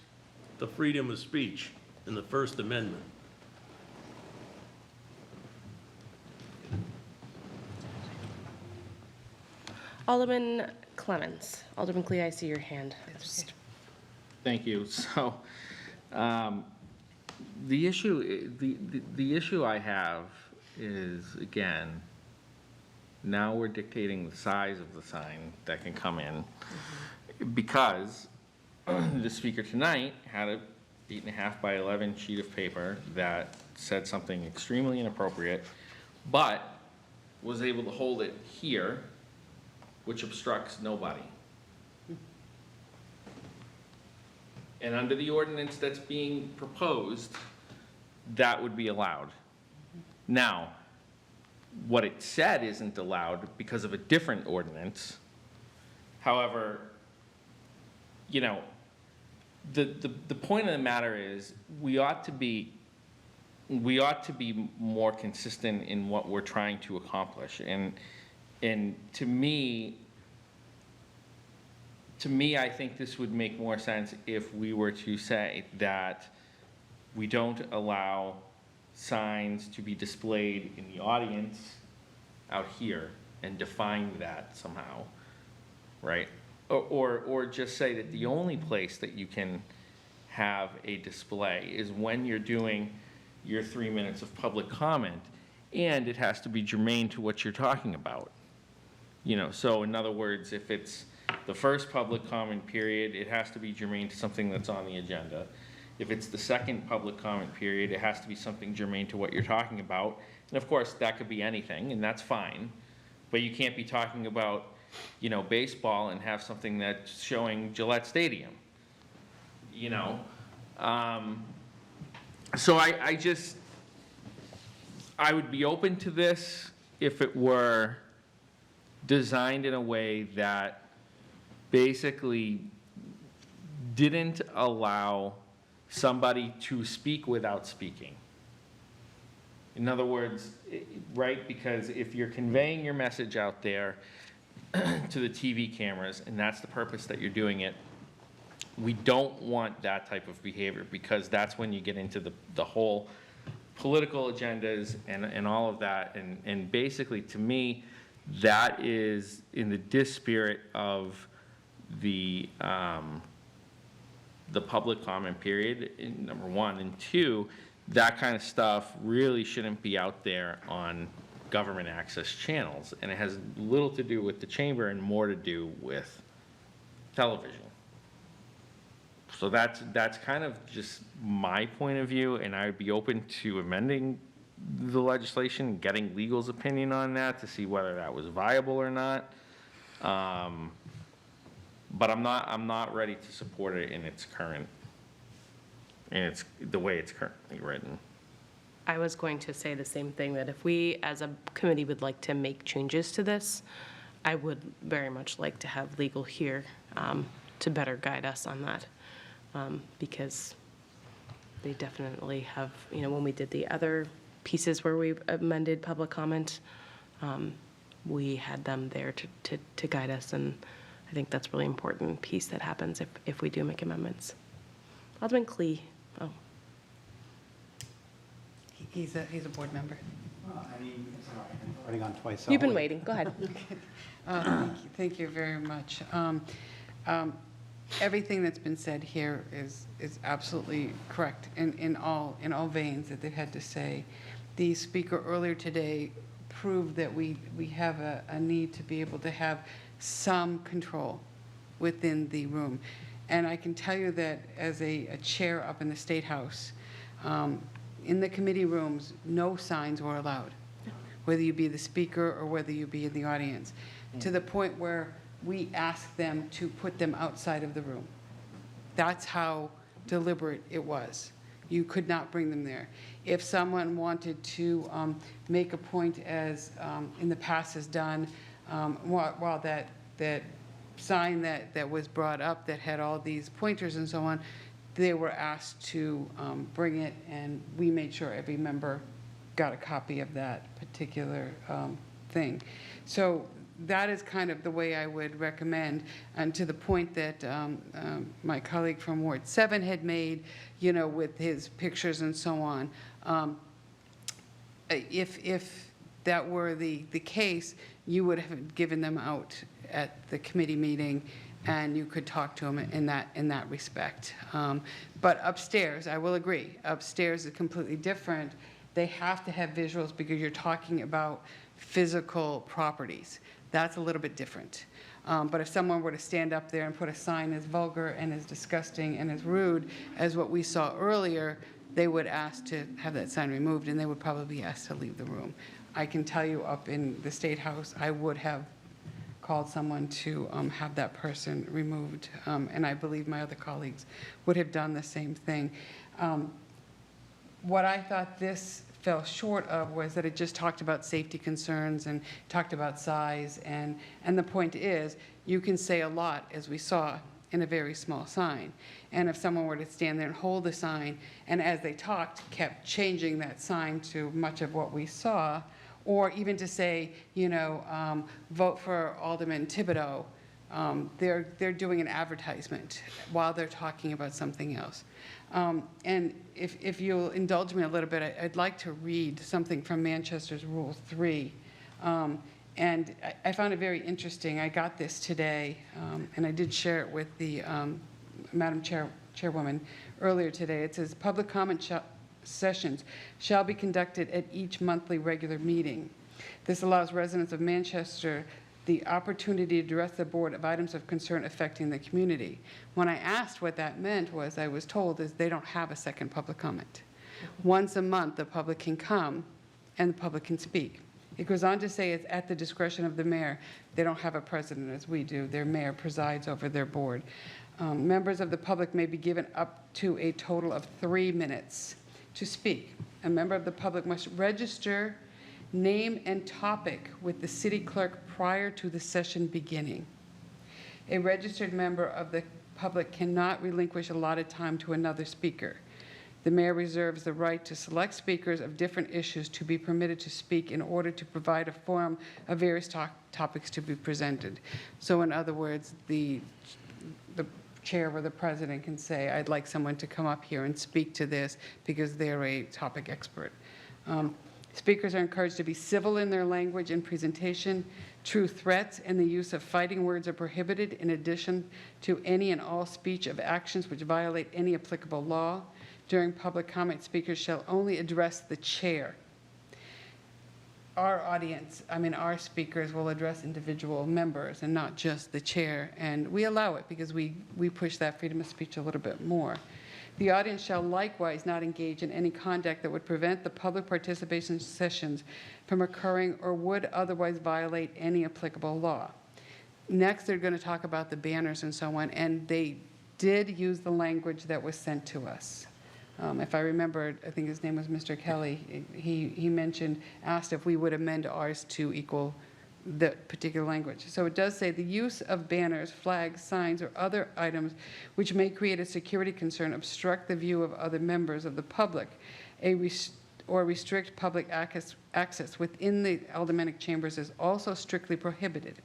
the freedom of speech in the First Amendment. Alderman Clemmons. Alderman Clee, I see your hand. Thank you. So, the issue I have is, again, now we're dictating the size of the sign that can come in, because the speaker tonight had a 8.5 by 11 sheet of paper that said something extremely inappropriate, but was able to hold it here, which obstructs nobody. And under the ordinance that's being proposed, that would be allowed. Now, what it said isn't allowed because of a different ordinance. However, you know, the point of the matter is we ought to be more consistent in what we're trying to accomplish. And to me, I think this would make more sense if we were to say that we don't allow signs to be displayed in the audience out here and define that somehow, right? Or just say that the only place that you can have a display is when you're doing your 3 minutes of public comment, and it has to be germane to what you're talking about. You know, so in other words, if it's the first public comment period, it has to be germane to something that's on the agenda. If it's the second public comment period, it has to be something germane to what you're talking about. And of course, that could be anything, and that's fine. But you can't be talking about, you know, baseball and have something that's showing Gillette Stadium, you know? So I would be open to this if it were designed in a way that basically didn't allow somebody to speak without speaking. In other words, right, because if you're conveying your message out there to the TV cameras, and that's the purpose that you're doing it, we don't want that type of behavior, because that's when you get into the whole political agendas and all of that. And basically, to me, that is in the disspirit of the public comment period, number one. And two, that kind of stuff really shouldn't be out there on government access channels. And it has little to do with the chamber and more to do with television. So that's kind of just my point of view, and I'd be open to amending the legislation, getting legal's opinion on that to see whether that was viable or not. But I'm not ready to support it in its current, the way it's currently written. I was going to say the same thing, that if we, as a committee, would like to make changes to this, I would very much like to have legal here to better guide us on that. Because they definitely have, you know, when we did the other pieces where we amended public comment, we had them there to guide us, and I think that's a really important piece that happens if we do make amendments. Alderman Clee. Oh. He's a board member. Well, I mean, sorry, I've already gone twice. You've been waiting. Go ahead. Thank you very much. Everything that's been said here is absolutely correct in all veins that they've had to say. The speaker earlier today proved that we have a need to be able to have some control within the room. And I can tell you that as a chair up in the State House, in the committee rooms, no signs were allowed, whether you be the speaker or whether you be in the audience, to the point where we asked them to put them outside of the room. That's how deliberate it was. You could not bring them there. If someone wanted to make a point, as in the past has done, while that sign that was brought up that had all these pointers and so on, they were asked to bring it, and we made sure every member got a copy of that particular thing. So that is kind of the way I would recommend, and to the point that my colleague from Ward 7 had made, you know, with his pictures and so on. If that were the case, you would have given them out at the committee meeting, and you could talk to them in that respect. But upstairs, I will agree, upstairs is completely different. They have to have visuals because you're talking about physical properties. That's a little bit different. But if someone were to stand up there and put a sign as vulgar and as disgusting and as rude as what we saw earlier, they would ask to have that sign removed, and they would probably be asked to leave the room. I can tell you up in the State House, I would have called someone to have that person removed, and I believe my other colleagues would have done the same thing. What I thought this fell short of was that it just talked about safety concerns and talked about size, and the point is, you can say a lot, as we saw, in a very small sign. And if someone were to stand there and hold the sign, and as they talked, kept changing that sign to much of what we saw, or even to say, you know, vote for Alderman Thibodeau, they're doing an advertisement while they're talking about something else. And if you'll indulge me a little bit, I'd like to read something from Manchester's Rule 3. And I found it very interesting. I got this today, and I did share it with the Madam Chairwoman earlier today. It says, public comment sessions shall be conducted at each monthly regular meeting. This allows residents of Manchester the opportunity to address the board of items of concern affecting the community. When I asked what that meant, was I was told is they don't have a second public comment. Once a month, the public can come and the public can speak. It goes on to say it's at the discretion of the mayor. They don't have a president as we do. Their mayor presides over their board. Members of the public may be given up to a total of 3 minutes to speak. A member of the public must register name and topic with the city clerk prior to the session beginning. A registered member of the public cannot relinquish allotted time to another speaker. The mayor reserves the right to select speakers of different issues to be permitted to speak in order to provide a forum of various topics to be presented. So in other words, the chair or the president can say, I'd like someone to come up here and speak to this because they're a topic expert. Speakers are encouraged to be civil in their language and presentation. True threats and the use of fighting words are prohibited, in addition to any and all speech of actions which violate any applicable law. During public comment, speakers shall only address the chair. Our audience, our speakers will address individual members and not just the chair, and we allow it because we push that freedom of speech a little bit more. The audience shall likewise not engage in any conduct that would prevent the public participation sessions from occurring or would otherwise violate any applicable law. Next, they're going to talk about the banners and so on, and they did use the language that was sent to us. If I remember, I think his name was Mr. Kelly, he asked if we would amend ours to equal the particular language. So it does say the use of banners, flags, signs, or other items which may create a security concern, obstruct the view of other members of the public, or restrict public access within the aldermanic chambers is also strictly prohibited.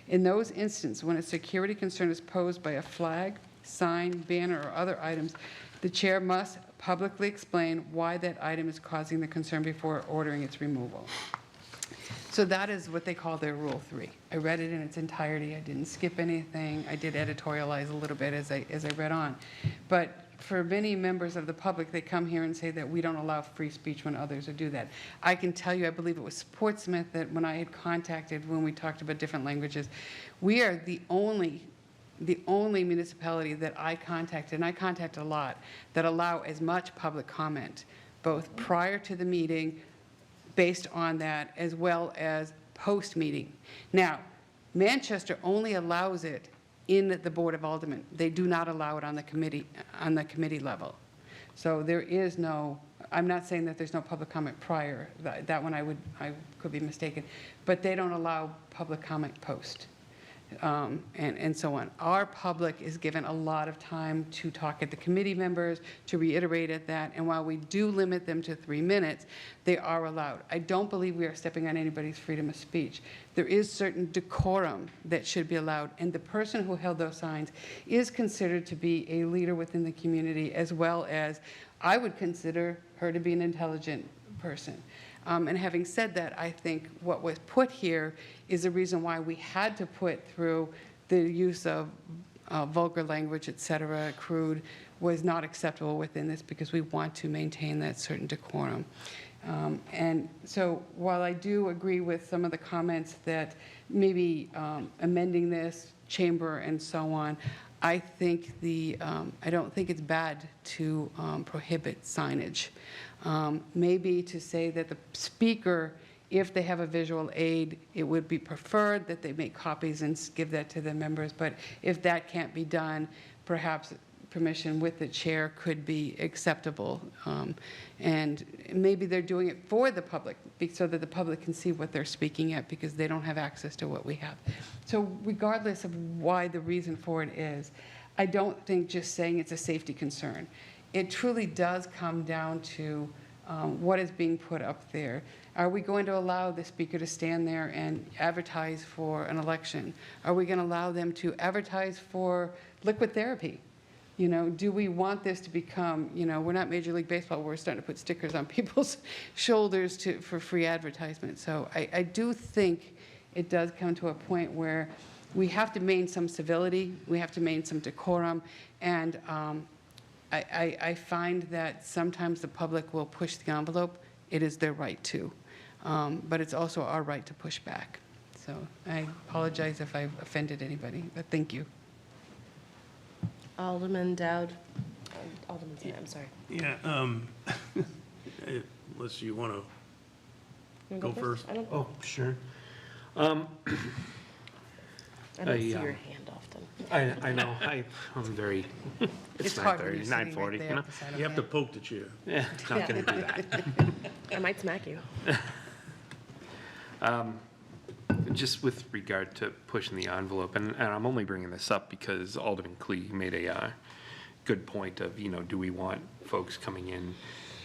In those instances, when a security concern is posed by a flag, sign, banner, or other items, the chair must publicly explain why that item is causing the concern before ordering its removal. So that is what they call their Rule 3. I read it in its entirety. I didn't skip anything. I did editorialize a little bit as I read on. But for many members of the public, they come here and say that we don't allow free speech when others do that. I can tell you, I believe it was Portsmouth that when I had contacted, when we talked about different languages, we are the only the only municipality that I contacted, and I contact a lot, that allow as much public comment, both prior to the meeting, based on that, as well as post-meeting. Now, Manchester only allows it in the Board of Aldermen. They do not allow it on the committee level. So there is no, I'm not saying that there's no public comment prior. That one I could be mistaken. But they don't allow public comment post. And so on. Our public is given a lot of time to talk at the committee members, to reiterate at that, and while we do limit them to 3 minutes, they are allowed. I don't believe we are stepping on anybody's freedom of speech. There is certain decorum that should be allowed, and the person who held those signs is considered to be a leader within the community, as well as I would consider her to be an intelligent person. And having said that, I think what was put here is the reason why we had to put through the use of vulgar language, et cetera, crude, was not acceptable within this because we want to maintain that certain decorum. And so while I do agree with some of the comments that maybe amending this chamber and so on, I think I don't think it's bad to prohibit signage. Maybe to say that the speaker, if they have a visual aid, it would be preferred that they make copies and give that to the members. But if that can't be done, perhaps permission with the chair could be acceptable. And maybe they're doing it for the public so that the public can see what they're speaking at because they don't have access to what we have. So regardless of why the reason for it is, I don't think just saying it's a safety concern. It truly does come down to what is being put up there. Are we going to allow the speaker to stand there and advertise for an election? Are we going to allow them to advertise for liquid therapy? You know, do we want this to become, you know, we're not Major League Baseball, we're starting to put stickers on people's shoulders for free advertisement. So I do think it does come to a point where we have to maintain some civility, we have to maintain some decorum, and I find that sometimes the public will push the envelope. It is their right to. But it's also our right to push back. So I apologize if I've offended anybody, but thank you. Alderman Dowd. Alderman Smith, I'm sorry. Yeah, unless you want to go first. Oh, sure. I don't see your hand often. I know. I'm very. It's hard when 9:30, you're sitting right 9:40. there You know. beside a You have man. to poke the chair. Yeah, not going to do that. I might smack you. Just with regard to pushing the envelope, and I'm only bringing this up because Alderman Klee made a good point of, you know, do we want folks coming in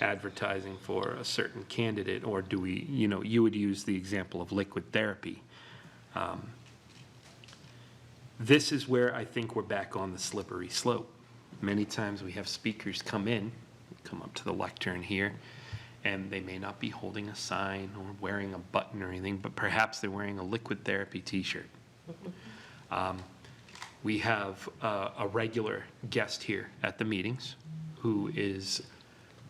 advertising for a certain candidate, or do we, you know, you would use the example of liquid therapy. This is where I think we're back on the slippery slope. Many times we have speakers come up to the lectern here, and they may not be holding a sign or wearing a button or anything, but perhaps they're wearing a liquid therapy t-shirt. We have a regular guest here at the meetings who is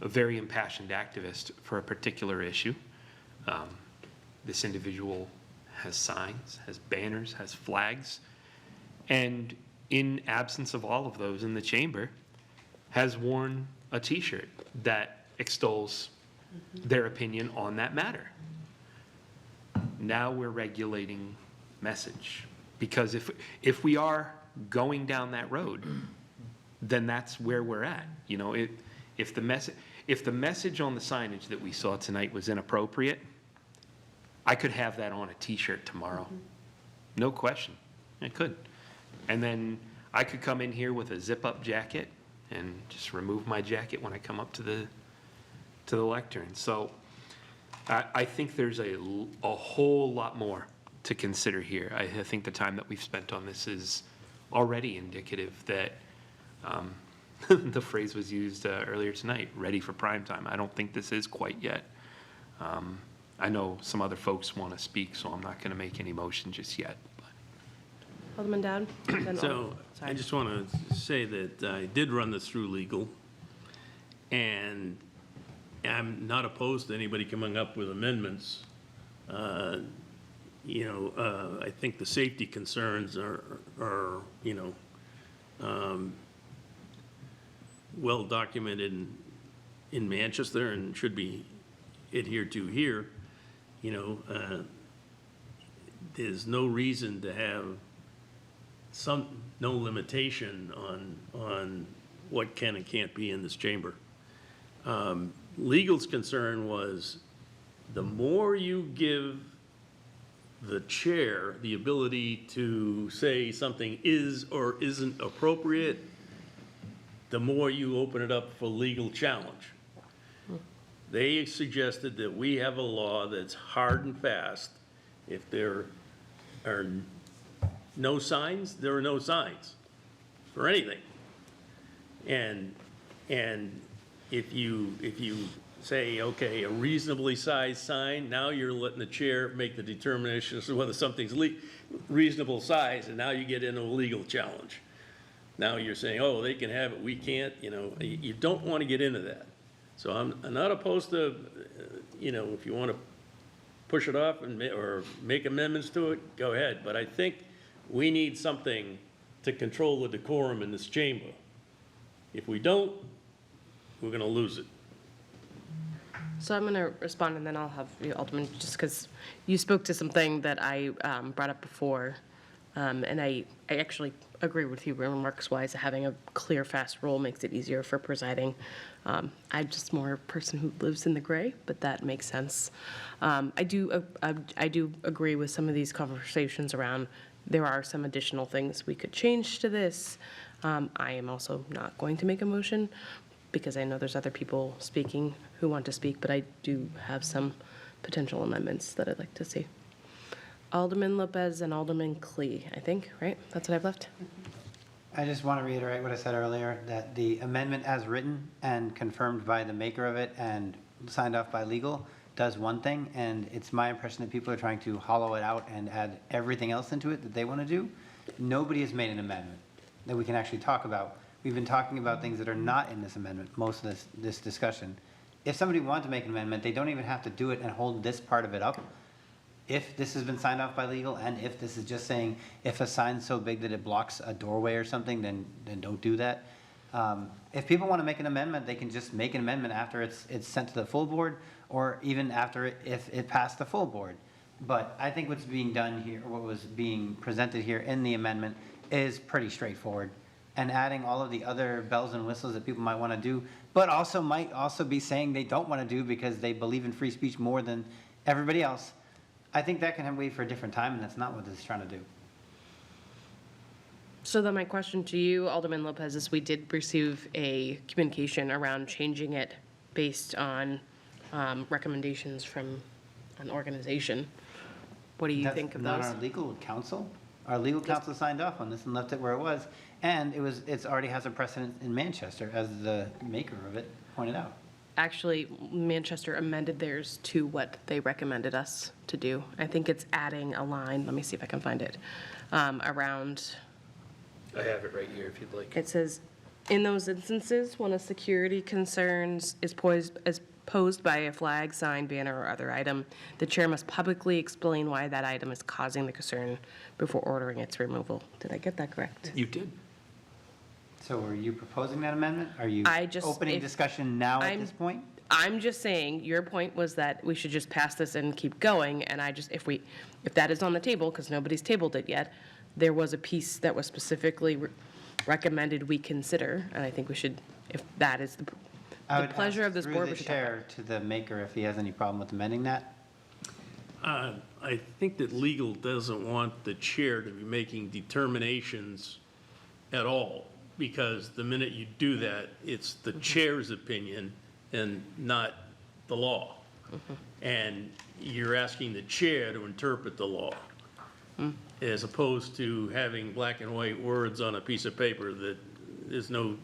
a very impassioned activist for a particular issue. This individual has signs, has banners, has flags, and in absence of all of those in the chamber, has worn a t-shirt that extols their opinion on that matter. Now we're regulating message, because if we are going down that road, then that's where we're at. You know, if the message on the signage that we saw tonight was inappropriate, I could have that on a t-shirt tomorrow. No question. I could. And then I could come in here with a zip-up jacket and just remove my jacket when I come up to the lectern. So I think there's a whole lot more to consider here. I think the time that we've spent on this is already indicative that the phrase was used earlier tonight, ready for prime time. I don't think this is quite yet. I know some other folks want to speak, so I'm not going to make any motion just yet. Alderman Dowd? then So I just want to say that I did run this through legal, and I'm not opposed to anybody coming up with amendments. You know, I think the safety concerns are, you know, well documented in Manchester and should be adhered to here, there's no reason to have no limitation on what can and can't be in this chamber. Legal's concern was the more you give the chair the ability to say something is or isn't appropriate, the more you open it up for legal challenge. They suggested that we have a law that's hard and fast. If there are no signs, there are no signs for anything. And if you say, okay, a reasonably sized sign, now you're letting the chair make the determination as to whether something's reasonable size, and now you get into a legal challenge. Now you're saying, oh, they can have it, we can't, you don't want to get into that. So I'm not opposed to, if you want to push it off or make amendments to it, go ahead. But I think we need something to control the decorum in this chamber. If we don't, we're going to lose it. So I'm going to respond, and then I'll have you, Alderman, just because you spoke to something that I brought up before, and I actually agree with you remarks-wise. Having a clear, fast rule makes it easier for presiding. I'm just more a person who lives in the gray, but that makes sense. I do agree with some of these conversations around there are some additional things we could change to this. I am also not going to make a motion because I know there's other people speaking who want to speak, but I do have some potential amendments that I'd like to see. Alderman Lopez and Alderman Klee, I think, right? That's what I've left. I just want to reiterate what I said earlier, that the amendment as written and confirmed by the maker of it and signed off by legal does one thing, and it's my impression that people are trying to hollow it out and add everything else into it that they want to do. Nobody has made an amendment that we can actually talk about. We've been talking about things that are not in this amendment, most of this discussion. If somebody wanted to make an amendment, they don't even have to do it and hold this part of it up. If this has been signed off by legal, and if this is just saying, if a sign's so big that it blocks a doorway or something, then don't do that. If people want to make an amendment, they can just make an amendment after it's sent to the full board, or even after if it passed the full board. But I think what's being done here, what was being presented here in the amendment is pretty straightforward. And adding all of the other bells and whistles that people might want to do, but also might also be saying they don't want to do because they believe in free speech more than everybody else. I think that can wait for a different time, and that's not what this is trying to do. So then my question to you, Alderman Lopez, is we did receive a communication around changing it based on recommendations from an organization. What do you think of those? That's not our legal counsel. Our legal counsel signed off on this and left it where it was. And it's already has a precedent in Manchester, as the maker of it pointed out. Actually, Manchester amended theirs to what they recommended us to do. I think it's adding a line, let me see if I can find it, around, I have it right here if you'd like. it says, in those instances, when a security concern is posed by a flag, sign, banner, or other item, the chair must publicly explain why that item is causing the concern before ordering its removal. Did I get that correct? You did. So are you proposing that amendment? Are you I just- opening if- discussion now at I'm- this point? I'm just saying, your point was that we should just pass this and keep going, and if that is on the table, because nobody's tabled it yet, there was a piece that was specifically recommended we consider, and I think we should, if that is the pleasure of this board, we I would should ask talk through the chair to the maker if he has any problem with amending that. I think that legal doesn't want the chair to be making determinations at all, because the minute you do that, it's the chair's opinion and not the law. And you're asking the chair to interpret the law, as opposed to having black and white words on a piece of paper that there's no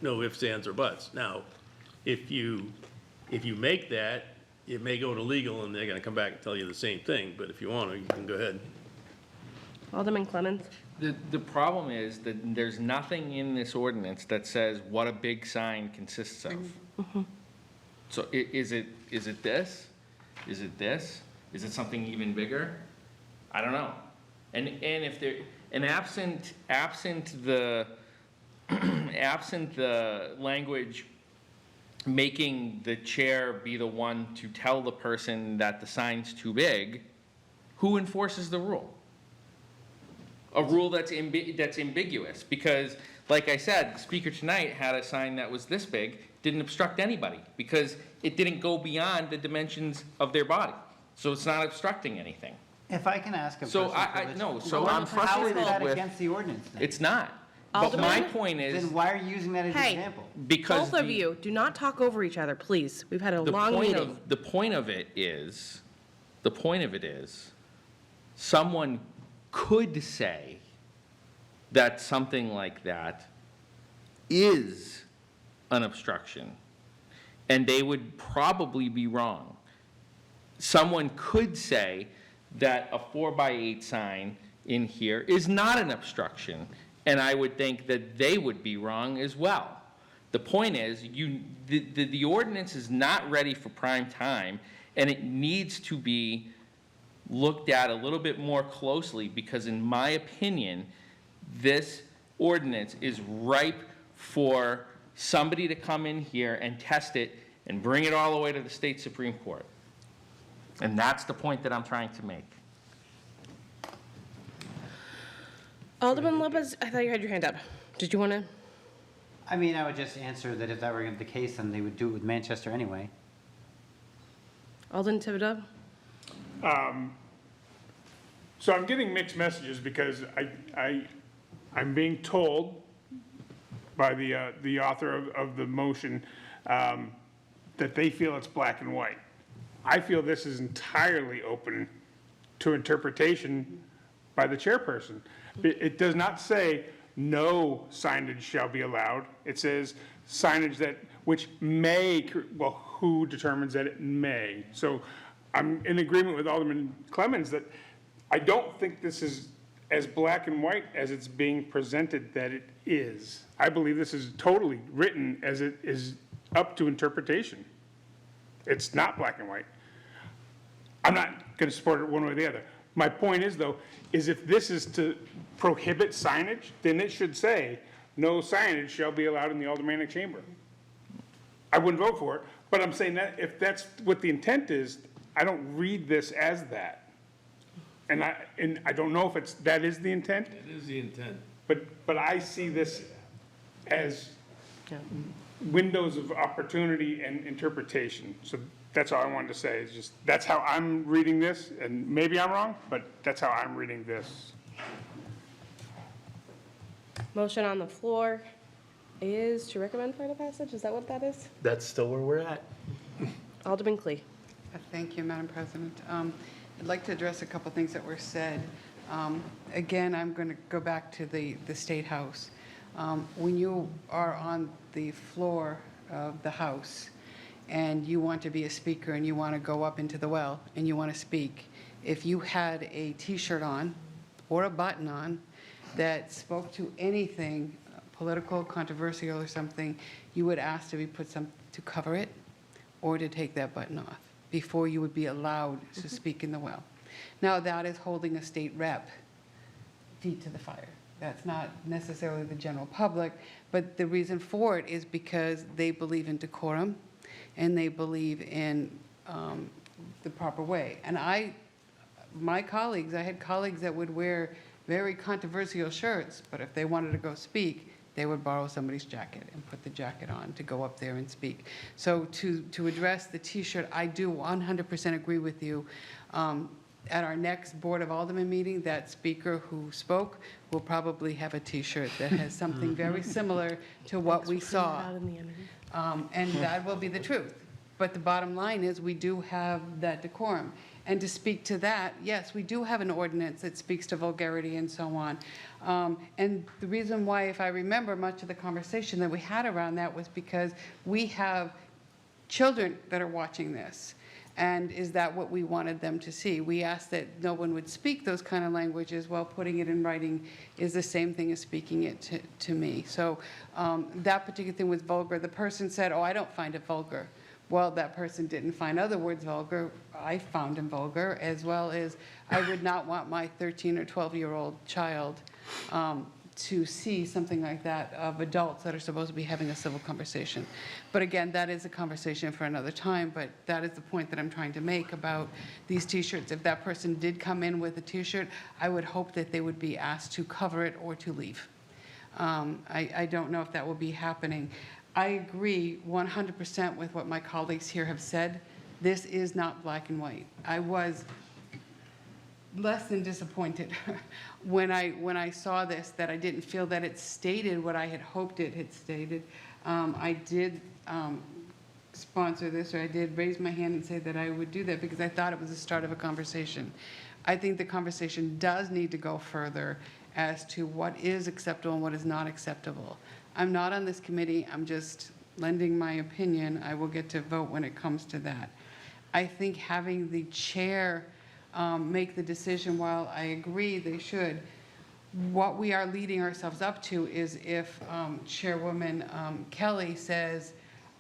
ifs, ands, or buts. Now, if you make that, it may go to legal and they're gonna come back and tell you the same thing, but if you want to, you can go ahead. Alderman Clemmons? The problem is that there's nothing in this ordinance that says what a big sign consists of. So is it this? Is it this? Is it something even bigger? I don't know. And if there, and absent the absent the language making the chair be the one to tell the person that the sign's too big, who enforces the rule? A rule that's ambiguous, because, like I said, the speaker tonight had a sign that was this big, didn't obstruct anybody, because it didn't go beyond the dimensions of their body. So it's not obstructing anything. If I can ask a So personal I privilege- no, so Well, I'm how is frustrated that with. against the ordinance then? It's not. But my Alderman? point is. Then why are you using that as an Hey. example? Because Both of you, do not talk over each other, please. We've had a long meeting. The point of it is, someone could say that something like that is an obstruction, and they would probably be wrong. Someone could say that a 4x8 sign in here is not an obstruction, and I would think that they would be wrong as well. The point is, the ordinance is not ready for prime time, and it needs to be looked at a little bit more closely, because in my opinion, this ordinance is ripe for somebody to come in here and test it and bring it all the way to the state Supreme Court. And that's the point that I'm trying to make. Alderman Lopez, I thought you had your hand up. Did you want to? I mean, I would just answer that if that were the case, then they would do it with Manchester anyway. Alderman Thibodeau? So I'm getting mixed messages because I'm being told by the author of the motion that they feel it's black and white. I feel this is entirely open to interpretation by the chairperson. It does not say no signage shall be allowed. It says signage which may, well, who determines that it may? So I'm in agreement with Alderman Clemmons that I don't think this is as black and white as it's being presented that it is. I believe this is totally written as it is up to interpretation. It's not black and white. I'm not going to support it one way or the other. My point is, though, is if this is to prohibit signage, then it should say, no signage shall be allowed in the aldermanic chamber. I wouldn't vote for it, but I'm saying that if that's what the intent is, I don't read this as that. And I don't know if that is the intent. It is the intent. But I see this as windows of opportunity and interpretation. So that's all I wanted to say, is just, that's how I'm reading this, and maybe I'm wrong, but that's how I'm reading this. Motion on the floor is to recommend final passage? Is that what that is? That's still where we're at. Alderman Clee. Thank you, Madam President. I'd like to address a couple things that were said. Again, I'm going to go back to the State House. When you are on the floor of the House and you want to be a speaker and you want to go up into the well and you want to speak, if you had a T-shirt on or a button on that spoke to anything political, controversial, or something, you would ask to be put to cover it or to take that button off before you would be allowed to speak in the well. Now, that is holding a state rep feet to the fire. That's not necessarily the general public, but the reason for it is because they believe in decorum and they believe in the proper way. And I had colleagues that would wear very controversial shirts, but if they wanted to go speak, they would borrow somebody's jacket and put the jacket on to go up there and speak. So to address the T-shirt, I do 100% agree with you. At our next Board of Aldermen meeting, that speaker who spoke will probably have a T-shirt that has something very similar to what we saw. And that will be the truth. But the bottom line is we do have that decorum. And to speak to that, yes, we do have an ordinance that speaks to vulgarity and so on. And the reason why, if I remember much of the conversation that we had around that, was because we have children that are watching this. And is that what we wanted them to see? We asked that no one would speak those kind of languages, while putting it in writing is the same thing as speaking it to me. So that particular thing was vulgar. The person said, oh, I don't find it vulgar. Well, that person didn't find other words vulgar. I found them vulgar, as well as I would not want my 13 or 12-year-old child to see something like that of adults that are supposed to be having a civil conversation. But again, that is a conversation for another time, but that is the point that I'm trying to make about these T-shirts. If that person did come in with a T-shirt, I would hope that they would be asked to cover it or to leave. I don't know if that will be happening. I agree 100% with what my colleagues here have said. This is not black and white. I was less than disappointed when I saw this, that I didn't feel that it stated what I had hoped it had stated. I did sponsor this, or I did raise my hand and say that I would do that because I thought it was the start of a conversation. I think the conversation does need to go further as to what is acceptable and what is not acceptable. I'm not on this committee, I'm just lending my opinion. I will get to vote when it comes to that. I think having the chair make the decision, while I agree they should, what we are leading ourselves up to is if Chairwoman Kelly says,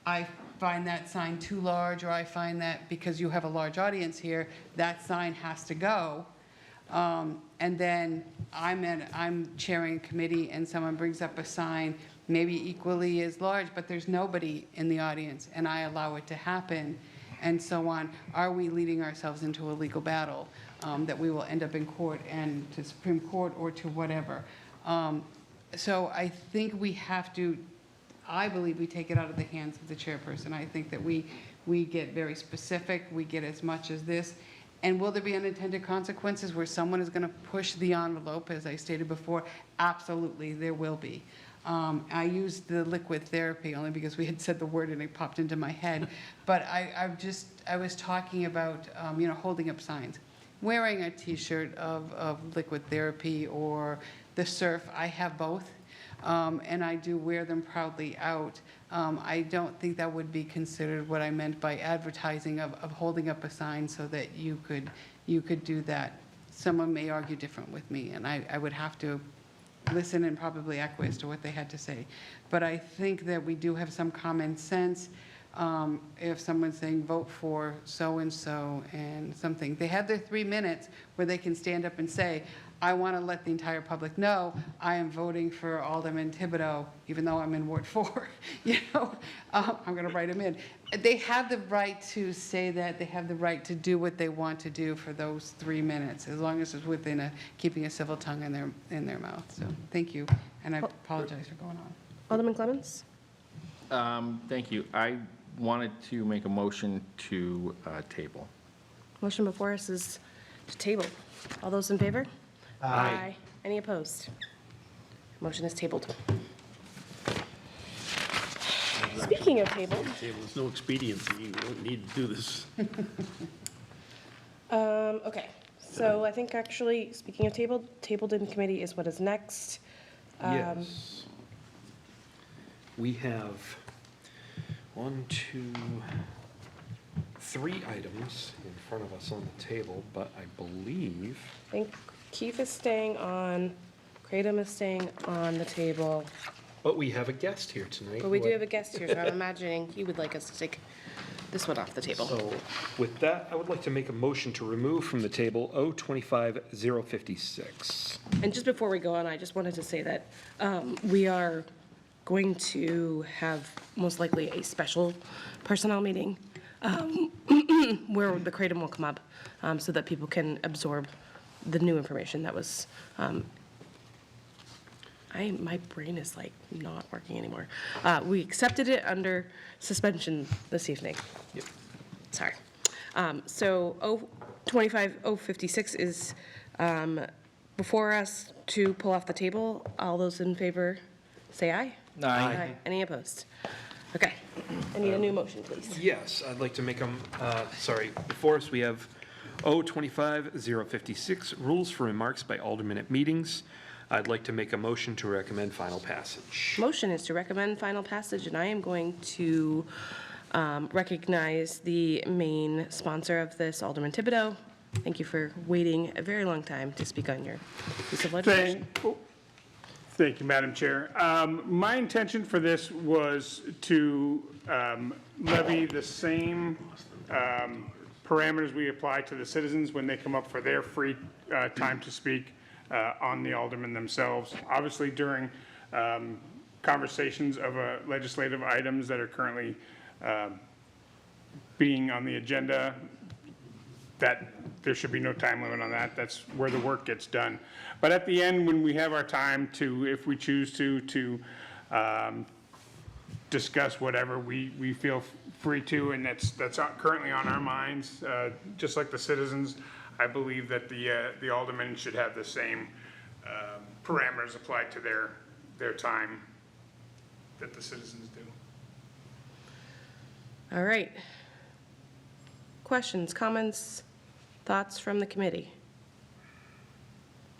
I find that sign too large, or I find that because you have a large audience here, that sign has to go. And then I'm chairing a committee and someone brings up a sign maybe equally as large, but there's nobody in the audience, and I allow it to happen, and so on. Are we leading ourselves into a legal battle that we will end up in court and to Supreme Court or to whatever? So I think we have to, I believe we take it out of the hands of the chairperson. I think that we get very specific, we get as much as this. And will there be unintended consequences where someone is going to push the envelope, as I stated before? Absolutely, there will be. I used the liquid therapy only because we had said the word and it popped into my head. But I was talking about, holding up signs. Wearing a T-shirt of liquid therapy or the surf, I have both. And I do wear them proudly out. I don't think that would be considered what I meant by advertising of holding up a sign so that you could do that. Someone may argue different with me, and I would have to listen and probably acquiesce to what they had to say. But I think that we do have some common sense. If someone's saying vote for so-and-so and something, they have their 3 minutes where they can stand up and say, I want to let the entire public know I am voting for Alderman Thibodeau, even though I'm in Ward 4. I'm going to write him in. They have the right to say that. They have the right to do what they want to do for those 3 minutes, as long as it's within keeping a civil tongue in their mouth. So thank you, and I apologize for going on. Alderman Clemmons? Thank you. I wanted to make a motion to table. Motion before us is to table. All those in favor? Aye. Any opposed? Motion is tabled. Speaking of table. There's no expediency, we don't need to do this. Okay, so I think actually, speaking of tabled in committee is what is next. Yes. We have 1, 2, 3 items in front of us on the table, but I believe. I think Keith is staying on, Kratom is staying on the table. But we have a guest here tonight. But we do have a guest here, so I'm imagining he would like us to take this one off the table. So with that, I would like to make a motion to remove from the table O25-056. And just before we go on, I just wanted to say that we are going to have most likely a special personnel meeting where the Kratom will come up so that people can absorb the new information that was, my brain is like not working anymore. We accepted it under suspension this evening. Yep. Sorry. So 025-056 is before us to pull off the table. All those in favor, say aye. Aye. Any opposed? Okay. I need a new motion, please. Yes, I'd like to make them, before us we have O25-056, rules for remarks by aldermen at meetings. I'd like to make a motion to recommend final passage. Motion is to recommend final passage, and I am going to recognize the main sponsor of this, Alderman Thibodeau. Thank you for waiting a very long time to speak on your piece of legislation. Thank you, Madam Chair. My intention for this was to levy the same parameters we apply to the citizens when they come up for their free time to speak on the aldermen themselves. Obviously, during conversations of legislative items that are currently being on the agenda, that there should be no time limit on that. That's where the work gets done. But at the end, when we have our time to, if we choose to discuss whatever we feel free to, and that's currently on our minds, just like the citizens, I believe that the aldermen should have the same parameters applied to their time that the citizens do. All right. Questions, comments, thoughts from the committee?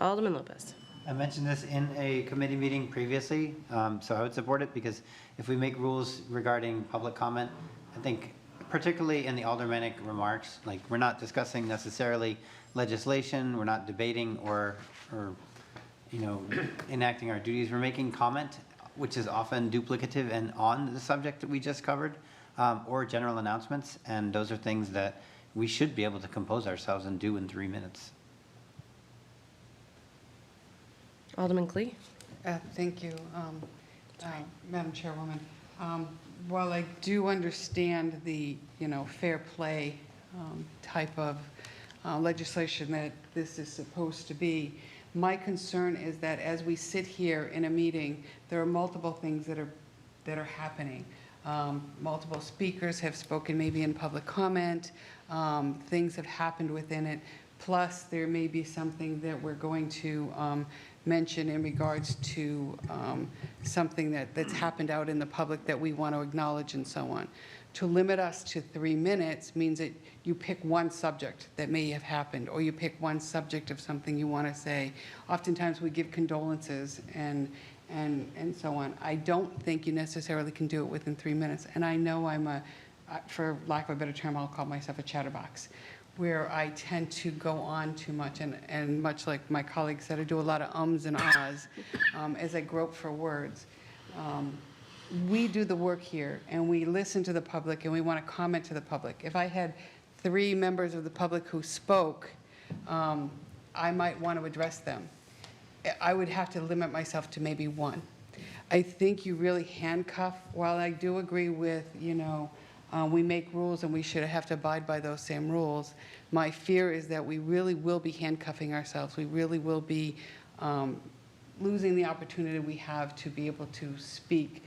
Alderman Lopez. I mentioned this in a committee meeting previously, so I would support it, because if we make rules regarding public comment, I think particularly in the aldermanic remarks, like, we're not discussing necessarily legislation, we're not debating or enacting our duties. We're making comment, which is often duplicative and on the subject that we just covered, or general announcements, and those are things that we should be able to compose ourselves and do in 3 minutes. Alderman Clee. Thank you, Madam Chairwoman. While I do understand the, fair play type of legislation that this is supposed to be, my concern is that as we sit here in a meeting, there are multiple things that are happening. Multiple speakers have spoken maybe in public comment. Things have happened within it. Plus, there may be something that we're going to mention in regards to something that's happened out in the public that we want to acknowledge and so on. To limit us to 3 minutes means that you pick one subject that may have happened, or you pick one subject of something you want to say. Oftentimes we give condolences and so on. I don't think you necessarily can do it within 3 minutes. And I know for lack of a better term, I'll call myself a chatterbox, where I tend to go on too much, and much like my colleague said, I do a lot of ums and ahs as I grope for words. We do the work here, and we listen to the public, and we want to comment to the public. If I had 3 members of the public who spoke, I might want to address them. I would have to limit myself to maybe 1. I think you really handcuff, while I do agree with, we make rules and we should have to abide by those same rules. My fear is that we really will be handcuffing ourselves. We really will be losing the opportunity we have to be able to speak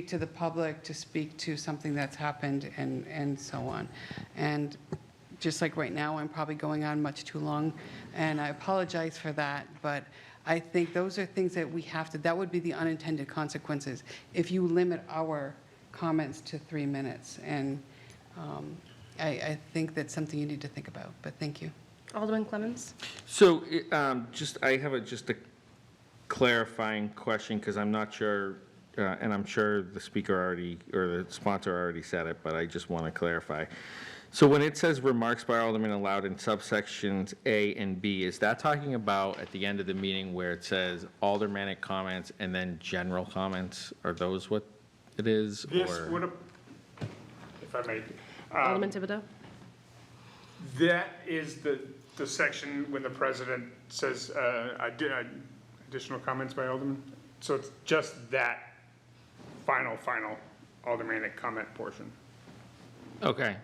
to the public, to speak to something that's happened, and so on. And just like right now, I'm probably going on much too long, and I apologize for that, but I think those are things that we have to, that would be the unintended consequences if you limit our comments to 3 minutes. And I think that's something you need to think about, but thank you. Alderman Clemmons. So I have just a clarifying question, because I'm not sure, and I'm sure the speaker already, or the sponsor already said it, but I just want to clarify. So when it says remarks by aldermen allowed in subsections A and B, is that talking about at the end of the meeting where it says aldermanic comments and then general comments? Are those what it is? This or? would have, if I may. Alderman Thibodeau. That is the section when the president says additional comments by aldermen. So it's just that final aldermanic comment portion. Okay.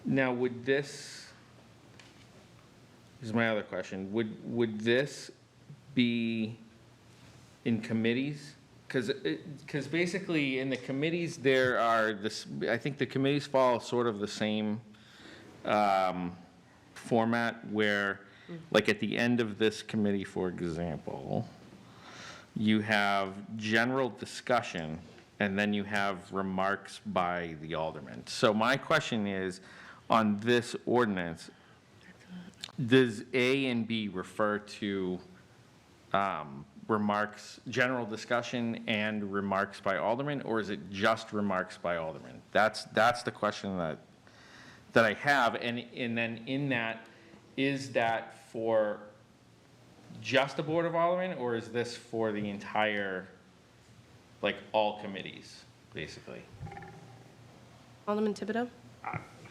Now, would this, is my other question, would this be in committees? Because basically in the committees there are I think the committees follow sort of the same format where, like at the end of this committee, for example, you have general discussion and then you have remarks by the alderman. So my question is, on this ordinance, does A and B refer to remarks, general discussion and remarks by alderman, or is it just remarks by alderman? That's the question that I have, and then in that, is that for just the Board of Aldermen, or is this for the entire, like all committees, basically? Alderman Thibodeau.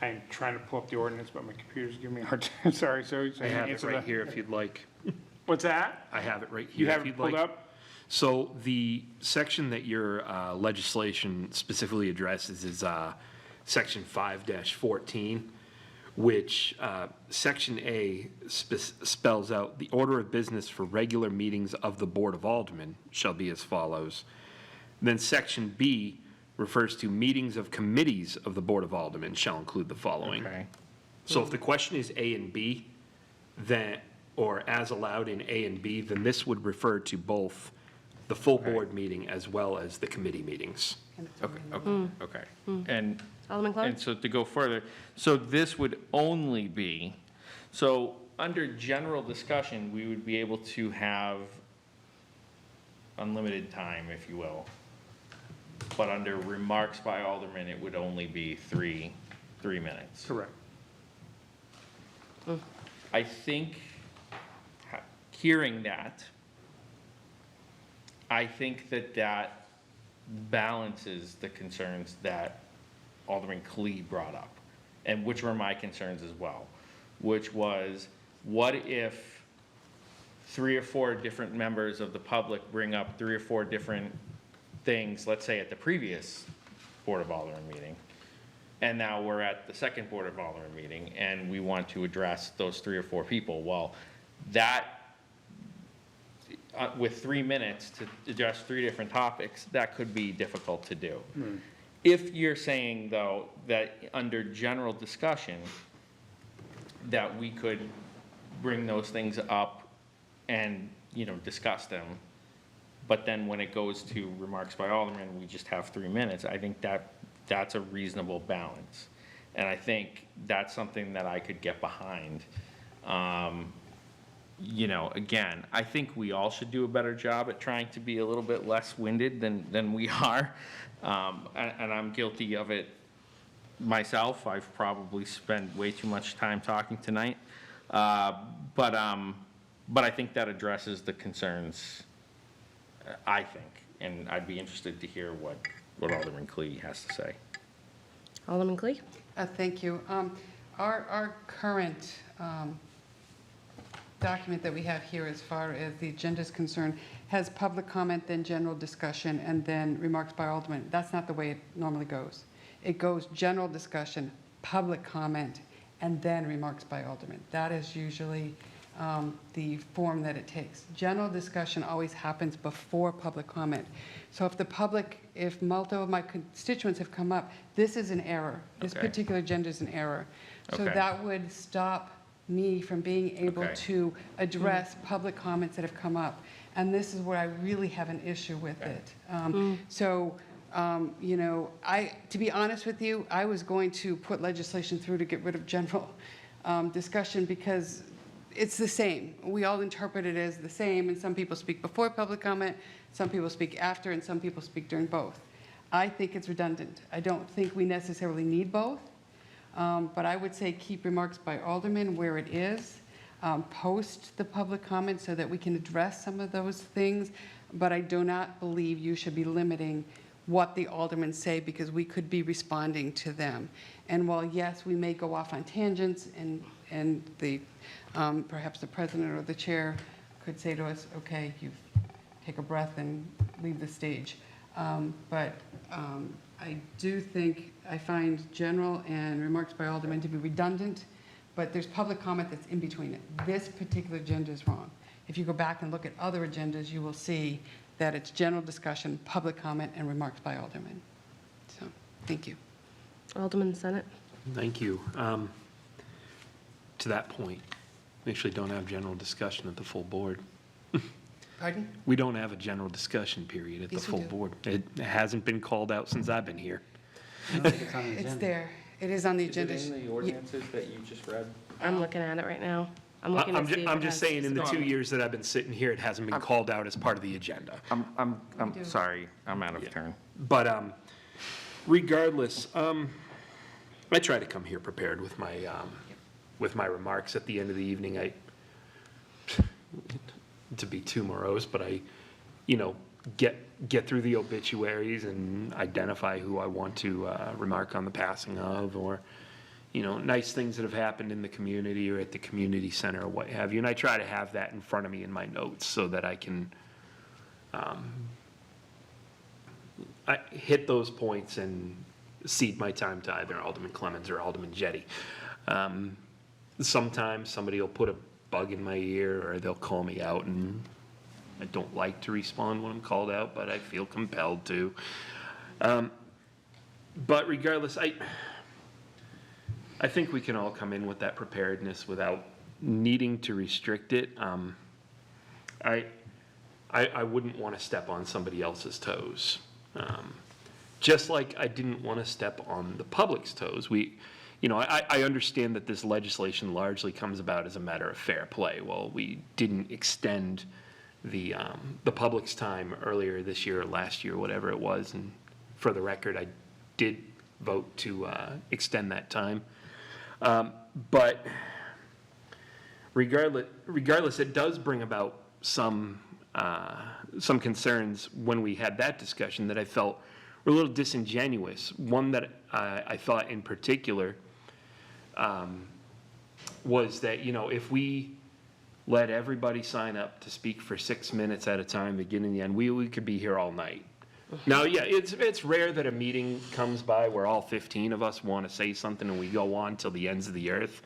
I I'm trying to pull up the ordinance, but my computer's giving me a hard time. Sorry, so I have it right here if you'd like. What's that? I have it right You here have if it you'd pulled like. up? So the section that your legislation specifically addresses is section 5-14, which section A spells out the order of business for regular meetings of the Board of Aldermen shall be as follows. Then section B refers to meetings of committees of the Board of Aldermen shall include the following. Okay. So if the question is A and B, then, or as allowed in A and B, then this would refer to both the full board meeting as well as the committee meetings. Okay. And, Alderman Clark? and so to go further, so this would only be, so under general discussion, we would be able to have unlimited time, if you will. But under remarks by Alderman, it would only be three minutes. Correct. I think, hearing that, I think that balances the concerns that Alderman Klee brought up, and which were my concerns as well, which was, what if 3 or 4 different members of the public bring up 3 or 4 different things, let's say at the previous Board of Aldermen meeting, and now we're at the second Board of Aldermen meeting, and we want to address those 3 or 4 people. Well, that, with 3 minutes to address 3 different topics, that could be difficult to do. If you're saying, though, that under general discussion, that we could bring those things up and, discuss them, but then when it goes to remarks by Alderman, we just have 3 minutes, I think that's a reasonable balance. And I think that's something that I could get behind. Again, I think we all should do a better job at trying to be a little bit less winded than we are. And I'm guilty of it myself. I've probably spent way too much time talking tonight. But I think that addresses the concerns, I think. And I'd be interested to hear what Alderman Klee has to say. Alderman Klee? Thank you. Our current document that we have here as far as the agenda is concerned has public comment, then general discussion, and then remarks by Alderman. That's not the way it normally goes. It goes general discussion, public comment, and then remarks by Alderman. That is usually the form that it takes. General discussion always happens before public comment. So if multiple of my constituents have come up, this is an error. This Okay. particular agenda is an error. So Okay. that would stop me from being able Okay. to address public comments that have come up. And this is where I really have an issue with it. To be honest with you, I was going to put legislation through to get rid of general discussion because it's the same. We all interpret it as the same, and some people speak before public comment, some people speak after, and some people speak during both. I think it's redundant. I don't think we necessarily need both, but I would say keep remarks by Alderman where it is, post the public comment so that we can address some of those things, but I do not believe you should be limiting what the aldermen say because we could be responding to them. And while, yes, we may go off on tangents and perhaps the president or the chair could say to us, okay, you take a breath and leave the stage. But I do think, I find general and remarks by aldermen to be redundant, but there's public comment that's in between it. This particular agenda is wrong. If you go back and look at other agendas, you will see that it's general discussion, public comment, and remarks by aldermen. So, thank you. Alderman Senate? Thank you. To that point, we actually don't have general discussion at the full board. Pardon? We don't have a general discussion period at the Yes, we full do. board. It hasn't been called out since I've been here. It's there. It is on the agenda. Is it in the ordinances that you just read? I'm looking at it right now. I'm looking to see if I'm it just has- saying, in the 2 years that I've been sitting here, it hasn't been called out as part of the agenda. I'm sorry, I'm out of turn. But regardless, I try to come here prepared with my remarks at the end of the evening. To be too morose, but I get through the obituaries and identify who I want to remark on the passing of, or nice things that have happened in the community or at the community center or what have you. And I try to have that in front of me in my notes so that I can I hit those points and cede my time to either Alderman Clemmons or Alderman Jettie. Sometimes somebody will put a bug in my ear or they'll call me out, and I don't like to respond when I'm called out, but I feel compelled to. But regardless, I think we can all come in with that preparedness without needing to restrict it. I wouldn't want to step on somebody else's toes. Just like I didn't want to step on the public's toes. I understand that this legislation largely comes about as a matter of fair play. Well, we didn't extend the public's time earlier this year or last year, whatever it was, and for the record, I did vote to extend that time. But regardless, it does bring about some concerns when we had that discussion that I felt were a little disingenuous. One that I thought in particular was that, if we let everybody sign up to speak for 6 minutes at a time, beginning and the end, we could be here all night. Now, yeah, it's rare that a meeting comes by where all 15 of us want to say something and we go on till the ends of the earth.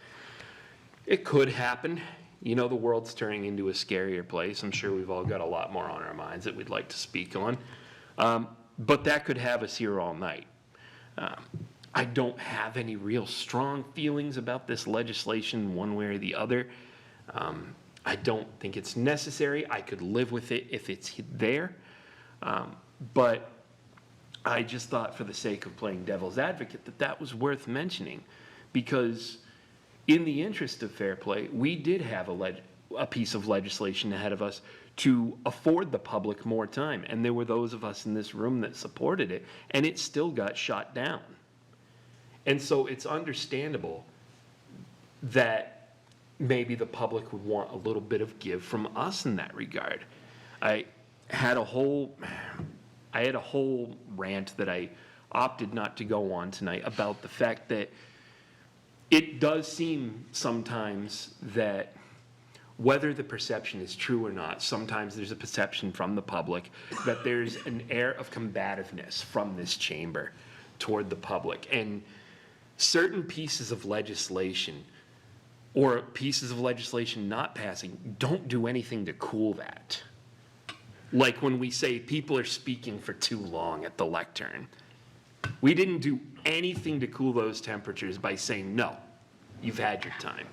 It could happen. The world's turning into a scarier place. I'm sure we've all got a lot more on our minds that we'd like to speak on. But that could have us here all night. I don't have any real strong feelings about this legislation one way or the other. I don't think it's necessary. I could live with it if it's there. But I just thought, for the sake of playing devil's advocate, that was worth mentioning, because in the interest of fair play, we did have a piece of legislation ahead of us to afford the public more time, and there were those of us in this room that supported it, and it still got shot down. And so it's understandable that maybe the public would want a little bit of give from us in that regard. I had a whole rant that I opted not to go on tonight about the fact that it does seem sometimes that, whether the perception is true or not, sometimes there's a perception from the public that there's an air of combativeness from this chamber toward the public. And certain pieces of legislation, or pieces of legislation not passing, don't do anything to cool that. Like when we say people are speaking for too long at the lectern. We didn't do anything to cool those temperatures by saying, no, you've had your time.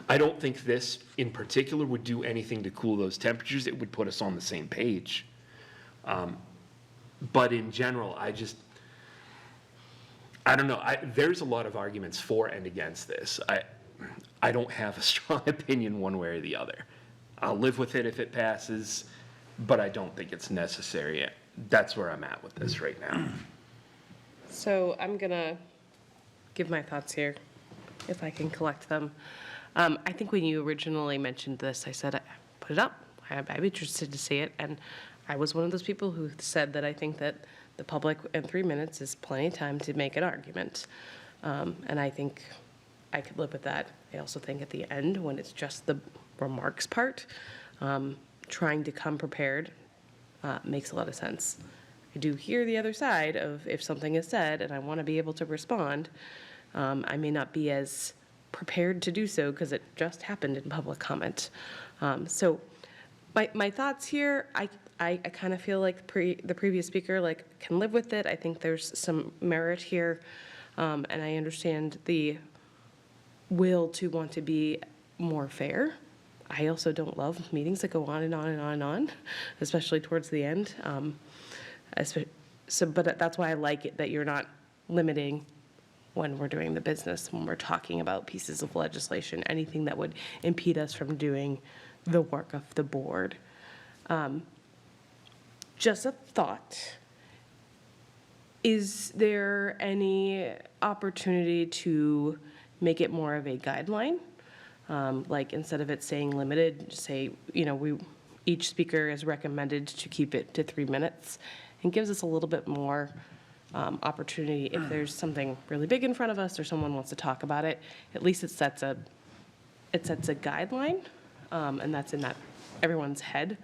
I don't think this in particular would do anything to cool those temperatures. It would put us on the same page. But in general, I don't know. There's a lot of arguments for and against this. I don't have a strong opinion one way or the other. I'll live with it if it passes, but I don't think it's necessary. That's where I'm at with this right now. So I'm going to give my thoughts here, if I can collect them. I think when you originally mentioned this, I said, put it up. I'm interested to see it. And I was one of those people who said that I think that the public in 3 minutes is plenty of time to make an argument. And I think I could live with that. I also think at the end, when it's just the remarks part, trying to come prepared makes a lot of sense. I do hear the other side of, if something is said and I want to be able to respond, I may not be as prepared to do so because it just happened in public comment. So my thoughts here, I kind of feel like the previous speaker can live with it. I think there's some merit here, and I understand the will to want to be more fair. I also don't love meetings that go on and on and on and on, especially towards the end. But that's why I like it that you're not limiting when we're doing the business, when we're talking about pieces of legislation, anything that would impede us from doing the work of the board. Just a thought. Is there any opportunity to make it more of a guideline? Like instead of it saying limited, say, each speaker is recommended to keep it to 3 minutes, and gives us a little bit more opportunity. If there's something really big in front of us or someone wants to talk about it, at least it sets a guideline, and that's in everyone's head.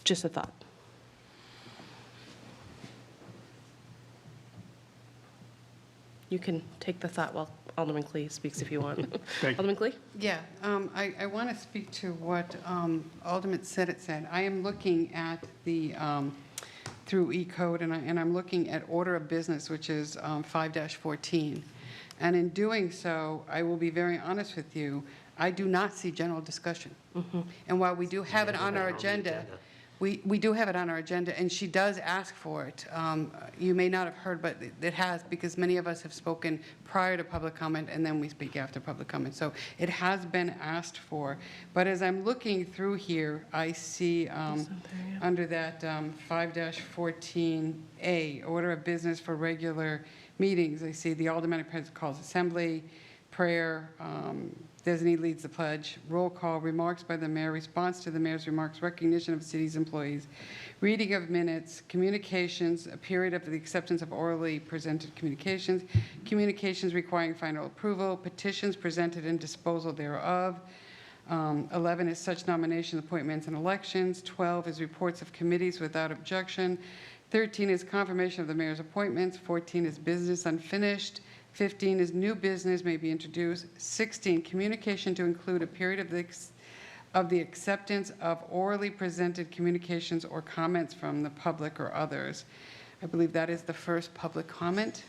Just a thought. You can take the thought while Alderman Clee speaks if you want. Thank you. Alderman Clee? Yeah, I want to speak to what Alderman said. I am looking at the, through E-code, and I'm looking at order of business, which is 5-14. And in doing so, I will be very honest with you, I do not see general discussion. And while we do have it on our agenda, we do have it on our agenda, and she does ask for it. You may not have heard, but it has, because many of us have spoken prior to public comment, and then we speak after public comment. So it has been asked for. But as I'm looking through here, I see under that 5-14A, order of business for regular meetings, I see the aldermanic president calls assembly, prayer, designee leads the pledge, roll call, remarks by the mayor, response to the mayor's remarks, recognition of city's employees, reading of minutes, communications, a period of the acceptance of orally presented communications, communications requiring final approval, petitions presented and disposal thereof. 11 is such nomination, appointments, and elections. 12 is reports of committees without objection. 13 is confirmation of the mayor's appointments. 14 is business unfinished. 15 is new business may be introduced. 16, communication to include a period of the acceptance of orally presented communications or comments from the public or others. I believe that is the first public comment.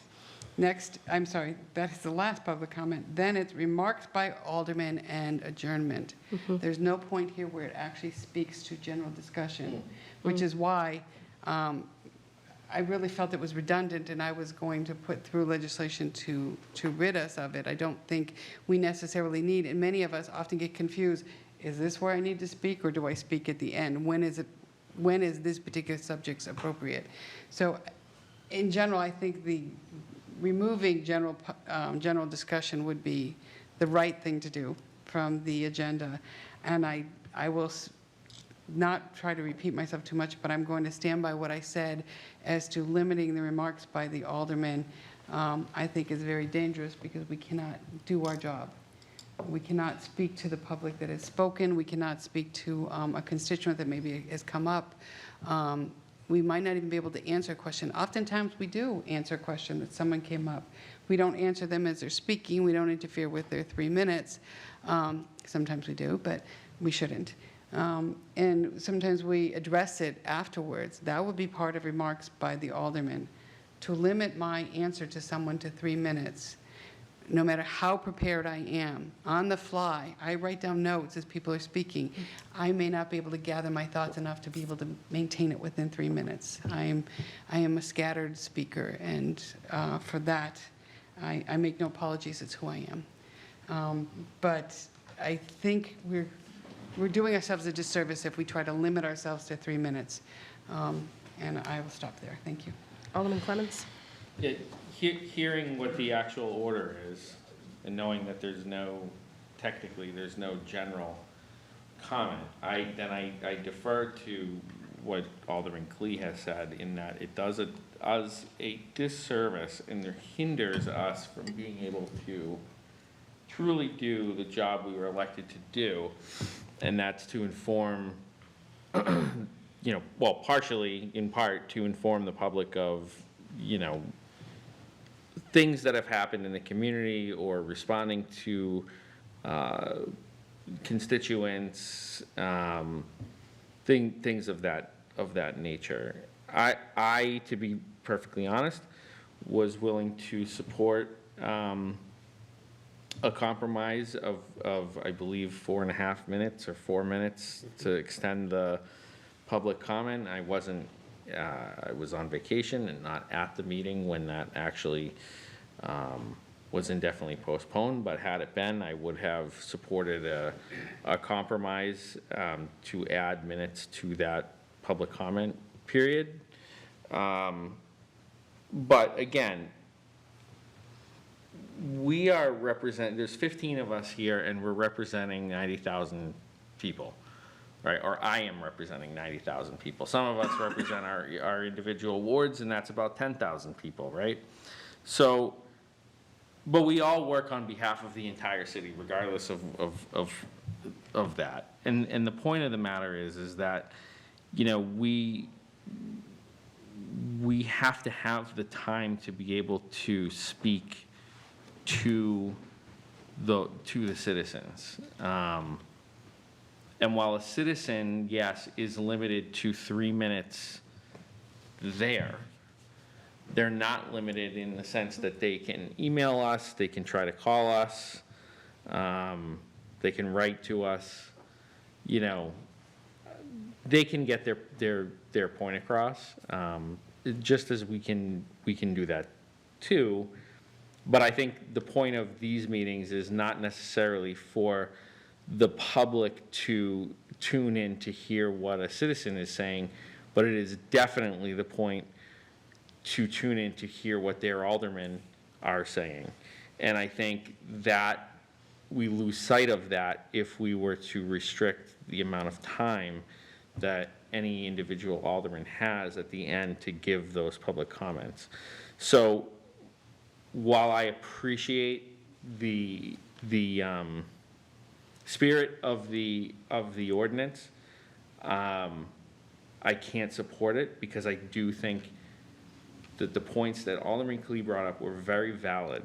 Next, I'm sorry, that is the last public comment. Then it's remarks by aldermen and adjournment. There's no point here where it actually speaks to general discussion, which is why I really felt it was redundant, and I was going to put through legislation to rid us of it. I don't think we necessarily need, and many of us often get confused, is this where I need to speak, or do I speak at the end? When is this particular subject appropriate? So in general, I think the removing general discussion would be the right thing to do from the agenda. And I will not try to repeat myself too much, but I'm going to stand by what I said as to limiting the remarks by the alderman. I think is very dangerous, because we cannot do our job. We cannot speak to the public that has spoken. We cannot speak to a constituent that maybe has come up. We might not even be able to answer a question. Oftentimes we do answer a question that someone came up. We don't answer them as they're speaking. We don't interfere with their 3 minutes. Sometimes we do, but we shouldn't. And sometimes we address it afterwards. That would be part of remarks by the alderman. To limit my answer to someone to 3 minutes, no matter how prepared I am, on the fly, I write down notes as people are speaking. I may not be able to gather my thoughts enough to be able to maintain it within 3 minutes. I am a scattered speaker, and for that, I make no apologies. It's who I am. But I think we're doing ourselves a disservice if we try to limit ourselves to 3 minutes. And I will stop there. Thank you. Alderman Clemens? Yeah, hearing what the actual order is, and knowing that technically there's no general comment, I defer to what Alderman Clee has said, in that it does us a disservice and it hinders us from being able to truly do the job we were elected to do, and that's to inform, partially, in part, to inform the public of, things that have happened in the community, or responding to constituents, things of that nature. I, to be perfectly honest, was willing to support a compromise of I believe 4.5 minutes or 4 minutes to extend the public comment. I was on vacation and not at the meeting when that actually was indefinitely postponed, but had it been, I would have supported a compromise to add minutes to that public comment period. But again, we are there's 15 of us here, and we're representing 90,000 people. right? Or I am representing 90,000 people. Some of us represent our individual wards, and that's about 10,000 people, right? So, but we all work on behalf of the entire city, regardless of that. And the point of the matter is that, you know, we have to have the time to be able to speak to the citizens. And while a citizen, yes, is limited to 3 minutes there, they're not limited in the sense that they can email us, they can try to call us, they can write to us, you know, they can get their point across, just as we can do that too. But I think the point of these meetings is not necessarily for the public to tune in to hear what a citizen is saying, but it is definitely the point to tune in to hear what their aldermen are saying. And I think that we lose sight of that if we were to restrict the amount of time that any individual alderman has at the end to give those public comments. So while I appreciate the spirit of the ordinance, I can't support it because I do think that the points that Alderman Klee brought up were very valid.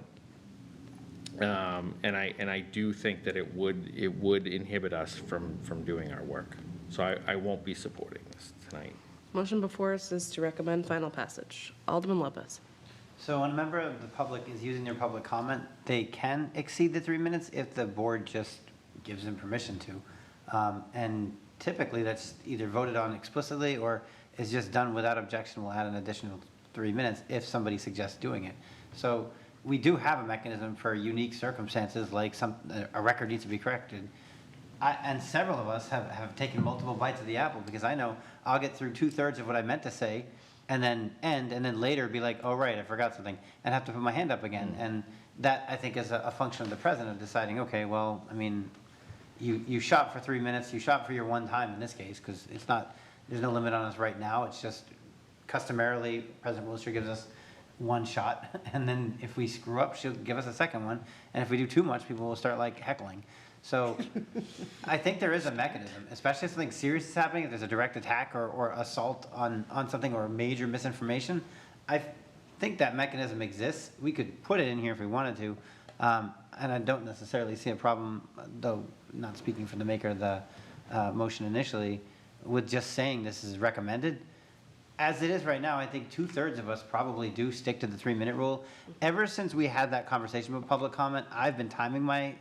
And I do think that it would inhibit us from doing our work. So I won't be supporting this tonight. Motion before us is to recommend final passage. Alderman Lopez. So when a member of the public is using their public comment, they can exceed the 3 minutes if the board just gives them permission to. And typically that's either voted on explicitly or is just done without objection. We'll add an additional 3 minutes if somebody suggests doing it. So we do have a mechanism for unique circumstances, like a record needs to be corrected. And several of us have taken multiple bites of the apple, because I know I'll get through 2/3 of what I meant to say and then end, and then later be like, oh, right, I forgot something, and have to put my hand up again. And that, I think, is a function of the president deciding, okay, well, I mean, you shot for 3 minutes, you shot for your one time in this case, because it's not, there's no limit on us right now. It's just customarily, President Wiltshire gives us one shot, and then if we screw up, she'll give us a second one. And if we do too much, people will start like heckling. So I think there is a mechanism, especially if something serious is happening, if there's a direct attack or assault on something or major misinformation. I think that mechanism exists. We could put it in here if we wanted to. And I don't necessarily see a problem, though not speaking for the maker of the motion initially, with just saying this is recommended. As it is right now, I think 2/3 of us probably do stick to the 3-minute rule. Ever since we had that conversation with public comment, I've been timing my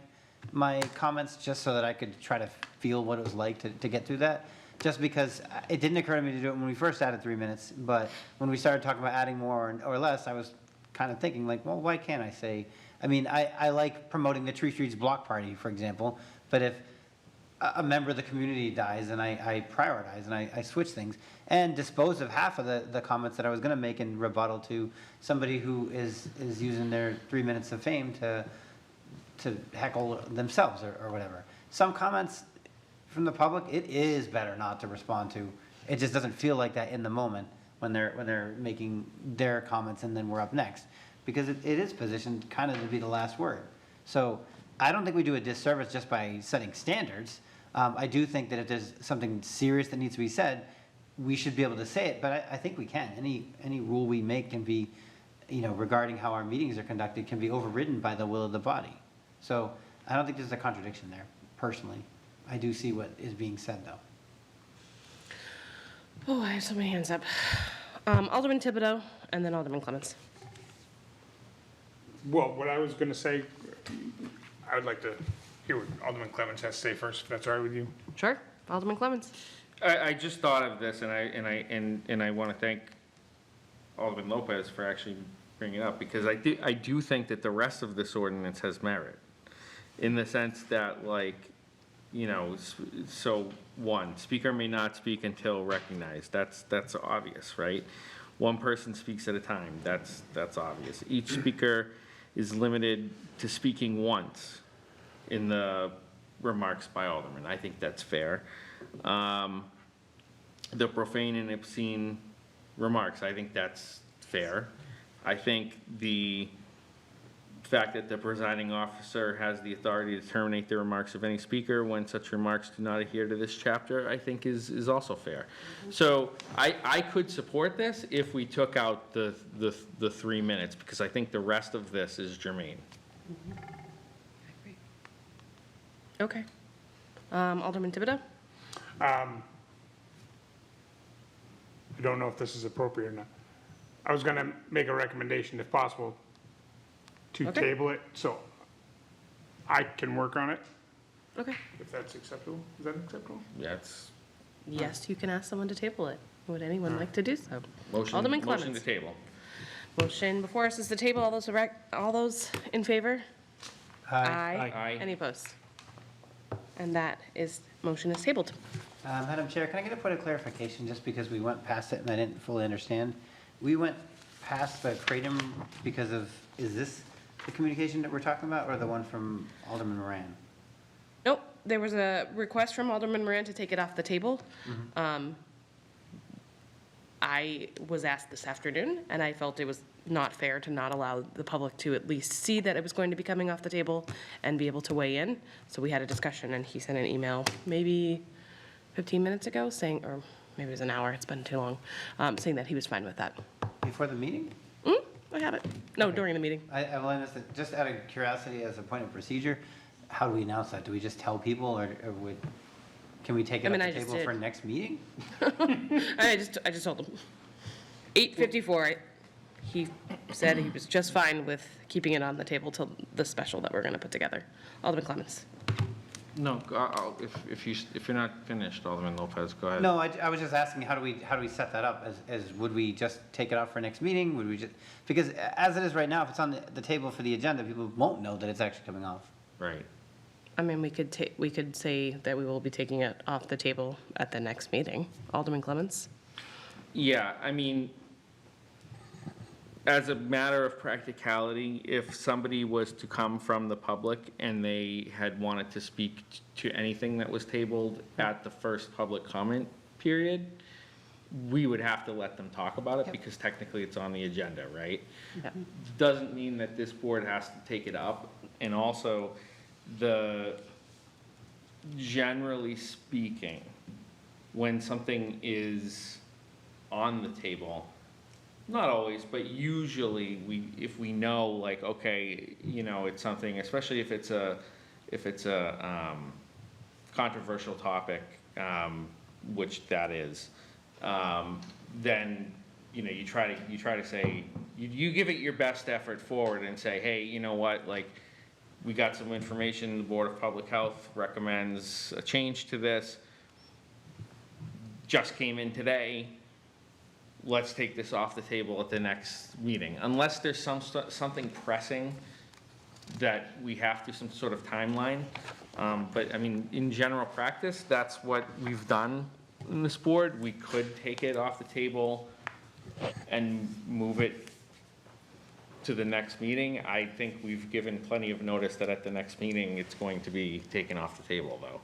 comments just so that I could try to feel what it was like to get through that. Just because it didn't occur to me to do it when we first added 3 minutes, but when we started talking about adding more or less, I was kind of thinking like, well, why can't I say, I mean, I like promoting the Tree Streets Block Party, for example, but if a member of the community dies, and I prioritize and I switch things and dispose of half of the comments that I was going to make in rebuttal to somebody who is using their 3 minutes of fame to heckle themselves or whatever. Some comments from the public, it is better not to respond to. It just doesn't feel like that in the moment when they're making their comments and then we're up next, because it is positioned kind of to be the last word. So I don't think we do a disservice just by setting standards. I do think that if there's something serious that needs to be said, we should be able to say it, but I think we can. Any rule we make can be, regarding how our meetings are conducted, can be overridden by the will of the body. So I don't think there's a contradiction there, personally. I do see what is being said, though. Oh, I have so many hands up. Alderman Thibodeau, and then Alderman Clements. Well, what I was going to say, I would like to hear what Alderman Clements has to say first, if that's all right with you. Sure, Alderman Clements. I just thought of this, and I want to thank Alderman Lopez for actually bringing it up, because I do think that the rest of this ordinance has merit, in the sense that, so one, speaker may not speak until recognized. That's obvious, right? One person speaks at a time. That's obvious. Each speaker is limited to speaking once in the remarks by alderman. I think that's fair. The profane and obscene remarks, I think that's fair. I think the fact that the presiding officer has the authority to terminate the remarks of any speaker when such remarks do not adhere to this chapter, I think is also fair. So I could support this if we took out the 3 minutes, because I think the rest of this is germane. Okay. Alderman Thibodeau? I don't know if this is appropriate or not. I was gonna make a recommendation, if possible, to Okay. table it, so I can work on it, Okay. if that's acceptable. Is that acceptable? That's Yes, you can ask someone to table it. Would anyone like to do so? motion Alderman to Clemens. table. Motion before us is the table. All those in favor? Aye. Aye. Any opposed? And that is, motion is tabled. Madam Chair, can I get a point of clarification, just because we went past it and I didn't fully understand? We went past the kratom because of, is this the communication that we're talking about, or the one from Alderman Moran? Nope, there was a request from Alderman Moran to take it off the table. I was asked this afternoon, and I felt it was not fair to not allow the public to at least see that it was going to be coming off the table and be able to weigh in. So we had a discussion, and he sent an email maybe 15 minutes ago saying, or maybe it was an hour, it's been too long, saying that he was fine with that. Before the meeting? I have it. No, during the meeting. I will understand, just out of curiosity, as a point of procedure, how do we announce that? Do we just tell people, or can we take it I mean, off I the just table for did. next meeting? I just told him. 8:54, he said he was just fine with keeping it on the table till the special that we're going to put together. Alderman Clemens. No, if you're not finished, Alderman Lopez, go ahead. No, I was just asking, how do we set that up? Would we just take it off for next meeting? Would we just, because as it is right now, if it's on the table for the agenda, people won't know that it's actually coming off. Right. I mean, we could say that we will be taking it off the table at the next meeting. Alderman Clemens? Yeah, I mean, as a matter of practicality, if somebody was to come from the public and they had wanted to speak to anything that was tabled at the first public comment period, we would have to let them talk about it because technically it's on the agenda, right? Yeah. Doesn't mean that this board has to take it up. And also, generally speaking, when something is on the table, not always, but usually if we know, like, okay, it's something, especially if it's a controversial topic, which that is, then, you try to say, you give it your best effort forward and say, hey, you know what, like, we got some information, the Board of Public Health recommends a change to this, just came in today, let's take this off the table at the next meeting, unless there's something pressing that we have to, some sort of timeline. But I mean, in general practice, that's what we've done in this board. We could take it off the table and move it to the next meeting. I think we've given plenty of notice that at the next meeting, it's going to be taken off the table, though.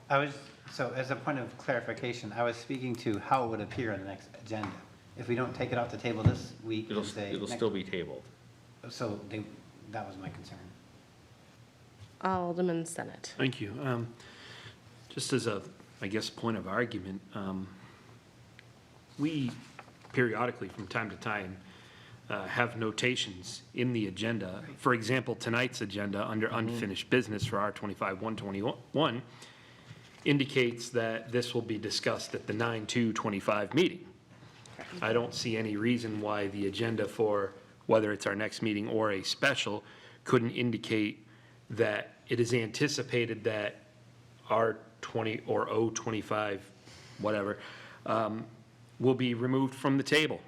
So as a point of clarification, I was speaking to how it would appear on the next agenda. If we don't take it off the table this week, It'll still be tabled. So that was my concern. Alderman Senate. Thank you. Just as a, I guess, point of argument, we periodically, from time to time, have notations in the agenda. For example, tonight's agenda under unfinished business for R25-121 indicates that this will be discussed at the 9/2/25 meeting. I don't see any reason why the agenda for whether it's our next meeting or a special couldn't indicate that it is anticipated that R20 or O25, whatever, will be removed from the table.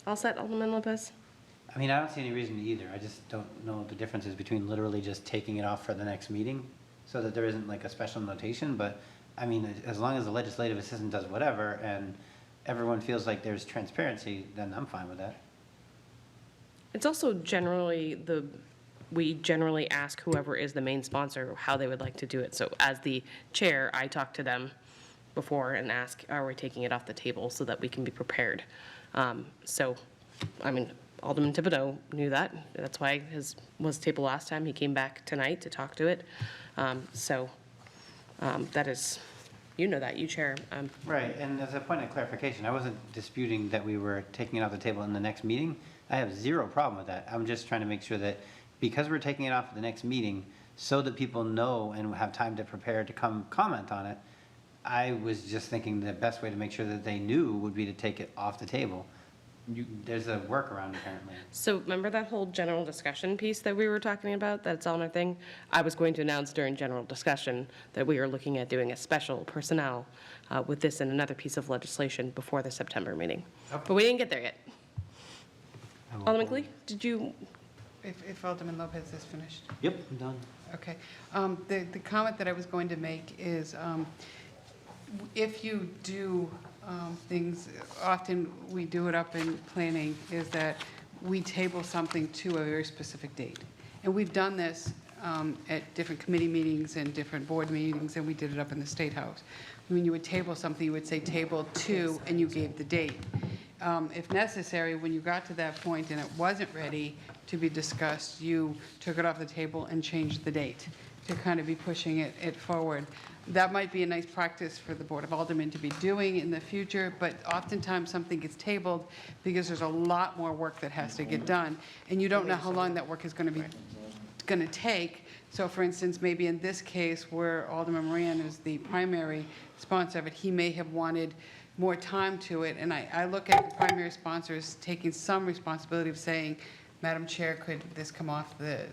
All set, Alderman Lopez? I mean, I don't see any reason to either. I just don't know the differences between literally just taking it off for the next meeting so that there isn't like a special notation. But I mean, as long as the legislative assistant does whatever and everyone feels like there's transparency, then I'm fine with that. It's also generally the we generally ask whoever is the main sponsor how they would like to do it. So as the chair, I talk to them before and ask, are we taking it off the table so that we can be prepared? So, I mean, Alderman Thibodeau knew that. That's why his was tabled last time. He came back tonight to talk to it. That is, you know that, you chair. Right, and as a point of clarification, I wasn't disputing that we were taking it off the table in the next meeting. I have zero problem with that. I'm just trying to make sure that because we're taking it off at the next meeting, so that people know and have time to prepare to come comment on it, I was just thinking the best way to make sure that they knew would be to take it off the table. There's a workaround apparently. So remember that whole general discussion piece that we were talking about, that's on our thing? I was going to announce during general discussion that we are looking at doing a special personnel with this and another piece of legislation before the September meeting. Okay. But we didn't get there yet. Alderman Glee, did you? If Alderman Lopez is finished. Yep, I'm done. Okay. The comment that I was going to make is, if you do things, often we do it up in planning, is that we table something to a very specific date. And we've done this at different committee meetings and different board meetings, and we did it up in the State House. When you would table something, you would say table to, and you gave the date. If necessary, when you got to that point and it wasn't ready to be discussed, you took it off the table and changed the date to kind of be pushing it forward. That might be a nice practice for the Board of Aldermen to be doing in the future, but oftentimes something gets tabled because there's a lot more work that has to get done, and you don't know how long that work is going to take. So for instance, maybe in this case where Alderman Moran is the primary sponsor of it, he may have wanted more time to it, and I look at the primary sponsors taking some responsibility of saying, Madam Chair, could this come off the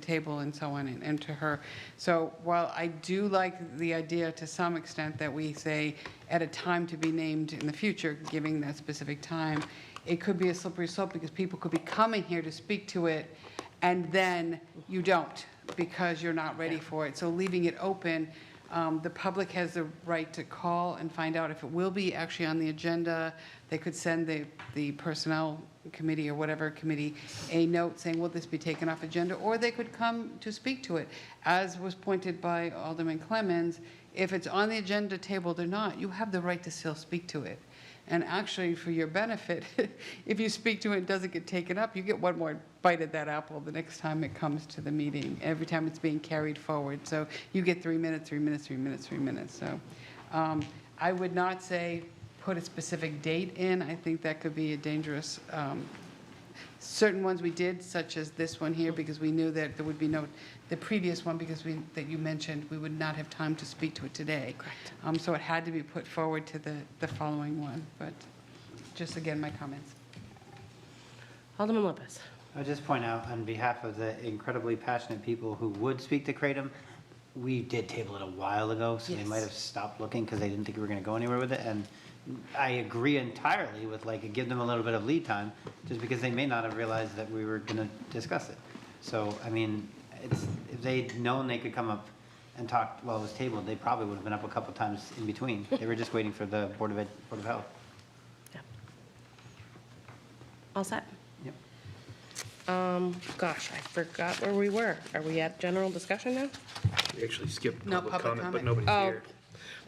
table and so on, and to her. So while I do like the idea to some extent that we say at a time to be named in the future, giving that specific time, it could be a slippery slope because people could be coming here to speak to it and then you don't because you're not ready for it. So leaving it open, the public has the right to call and find out if it will be actually on the agenda. They could send the personnel committee or whatever committee a note saying, will this be taken off agenda? Or they could come to speak to it. As was pointed by Alderman Clemmons, if it's on the agenda tabled or not, you have the right to still speak to it. And actually, for your benefit, if you speak to it and doesn't get taken up, you get one more bite at that apple the next time it comes to the meeting, every time it's being carried forward. So you get 3 minutes, 3 minutes, 3 minutes, 3 minutes. So I would not say put a specific date in. I think that could be a dangerous, certain ones we did, such as this one here, because we knew that there would be no, the previous one, because that you mentioned, we would not have time to speak to it today. Correct. So it had to be put forward to the following one, but just again, my comments. Alderman Lopez. I would just point out on behalf of the incredibly passionate people who would speak to Kratom, we did table it a while ago, so they might have stopped looking because they didn't think we were going to go anywhere with it. And I agree entirely with give them a little bit of lead time, just because they may not have realized that we were going to discuss it. So, I mean, if they'd known they could come up and talk while it was tabled, they probably would have been up a couple times in between. They were just waiting for the Board of Health. Yeah. All set? Yep. Gosh, I forgot where we were. Are we at general discussion now? We actually skipped No public public comment, but comment. nobody's here.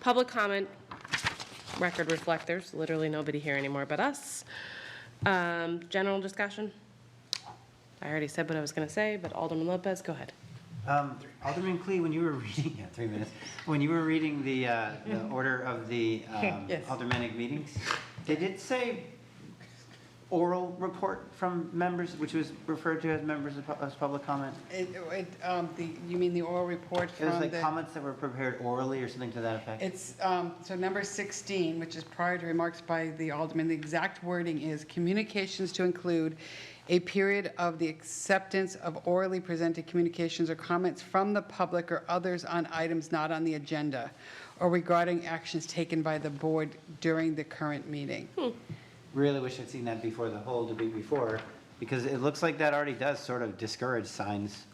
Public comment, record reflect, there's literally nobody here anymore but us. General discussion? I already said what I was going to say, but Alderman Lopez, go ahead. Alderman Clee, when you were reading, 3 minutes, when you were reading the order of the aldermanic meetings, did it say oral report from members, which was referred to as members as public comment? You mean the oral report It from was like the... comments that were prepared orally or something to that effect? It's, so number 16, which is prior to remarks by the alderman, the exact wording is communications to include a period of the acceptance of orally presented communications or comments from the public or others on items not on the agenda or regarding actions taken by the board during the current meeting. Really wish I'd seen that before the whole debate before, because it looks like that already does sort of discourage signs.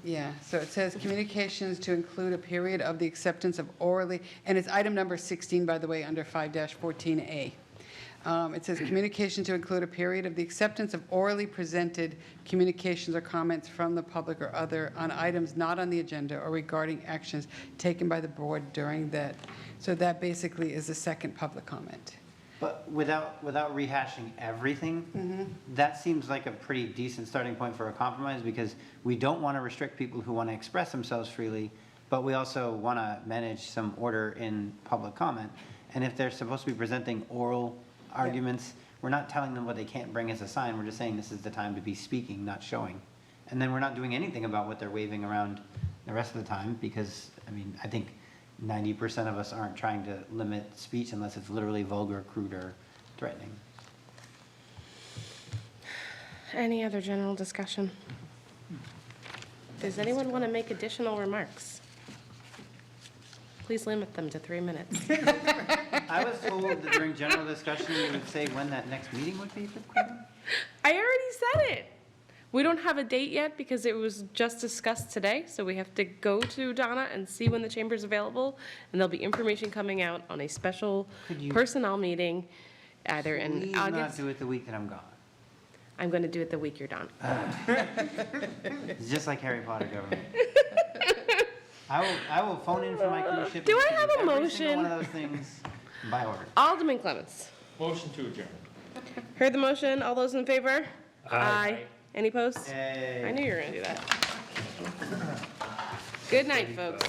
Yeah, so it says communications to include a period of the acceptance of orally, and it's item number 16, by the way, under 5-14A. It says communication to include a period of the acceptance of orally presented communications or comments from the public or other on items not on the agenda or regarding actions taken by the board during that. So that basically is a second public comment. But without rehashing everything, that seems like a pretty decent starting point for a compromise, because we don't want to restrict people who want to express themselves freely, but we also want to manage some order in public comment. And if they're supposed to be presenting oral arguments, we're not telling them what they can't bring as a sign, we're just saying this is the time to be speaking, not showing. And then we're not doing anything about what they're waving around the rest of the time, because, I mean, I think 90% of us aren't trying to limit speech unless it's literally vulgar, crude, or threatening. Any other general discussion? Does anyone want to make additional remarks? Please limit them to 3 minutes. I was told that during general discussion, you would say when that next meeting would be for the Quorum? I already said it. We don't have a date yet because it was just discussed today, so we have to go to Donna and see when the chamber's available, and there'll be information coming out on a special personnel meeting, either in Please not August. do it the week that I'm gone. I'm going to do it the week you're done. It's just like Harry Potter government. I will phone in for my cruise ship. Do and I have a every motion? single one of those things by order. Alderman Clements. Motion to adjourn. Heard the motion. All those in favor? Aye. Any opposed? Hey. I knew you were going to do that. Good night, folks.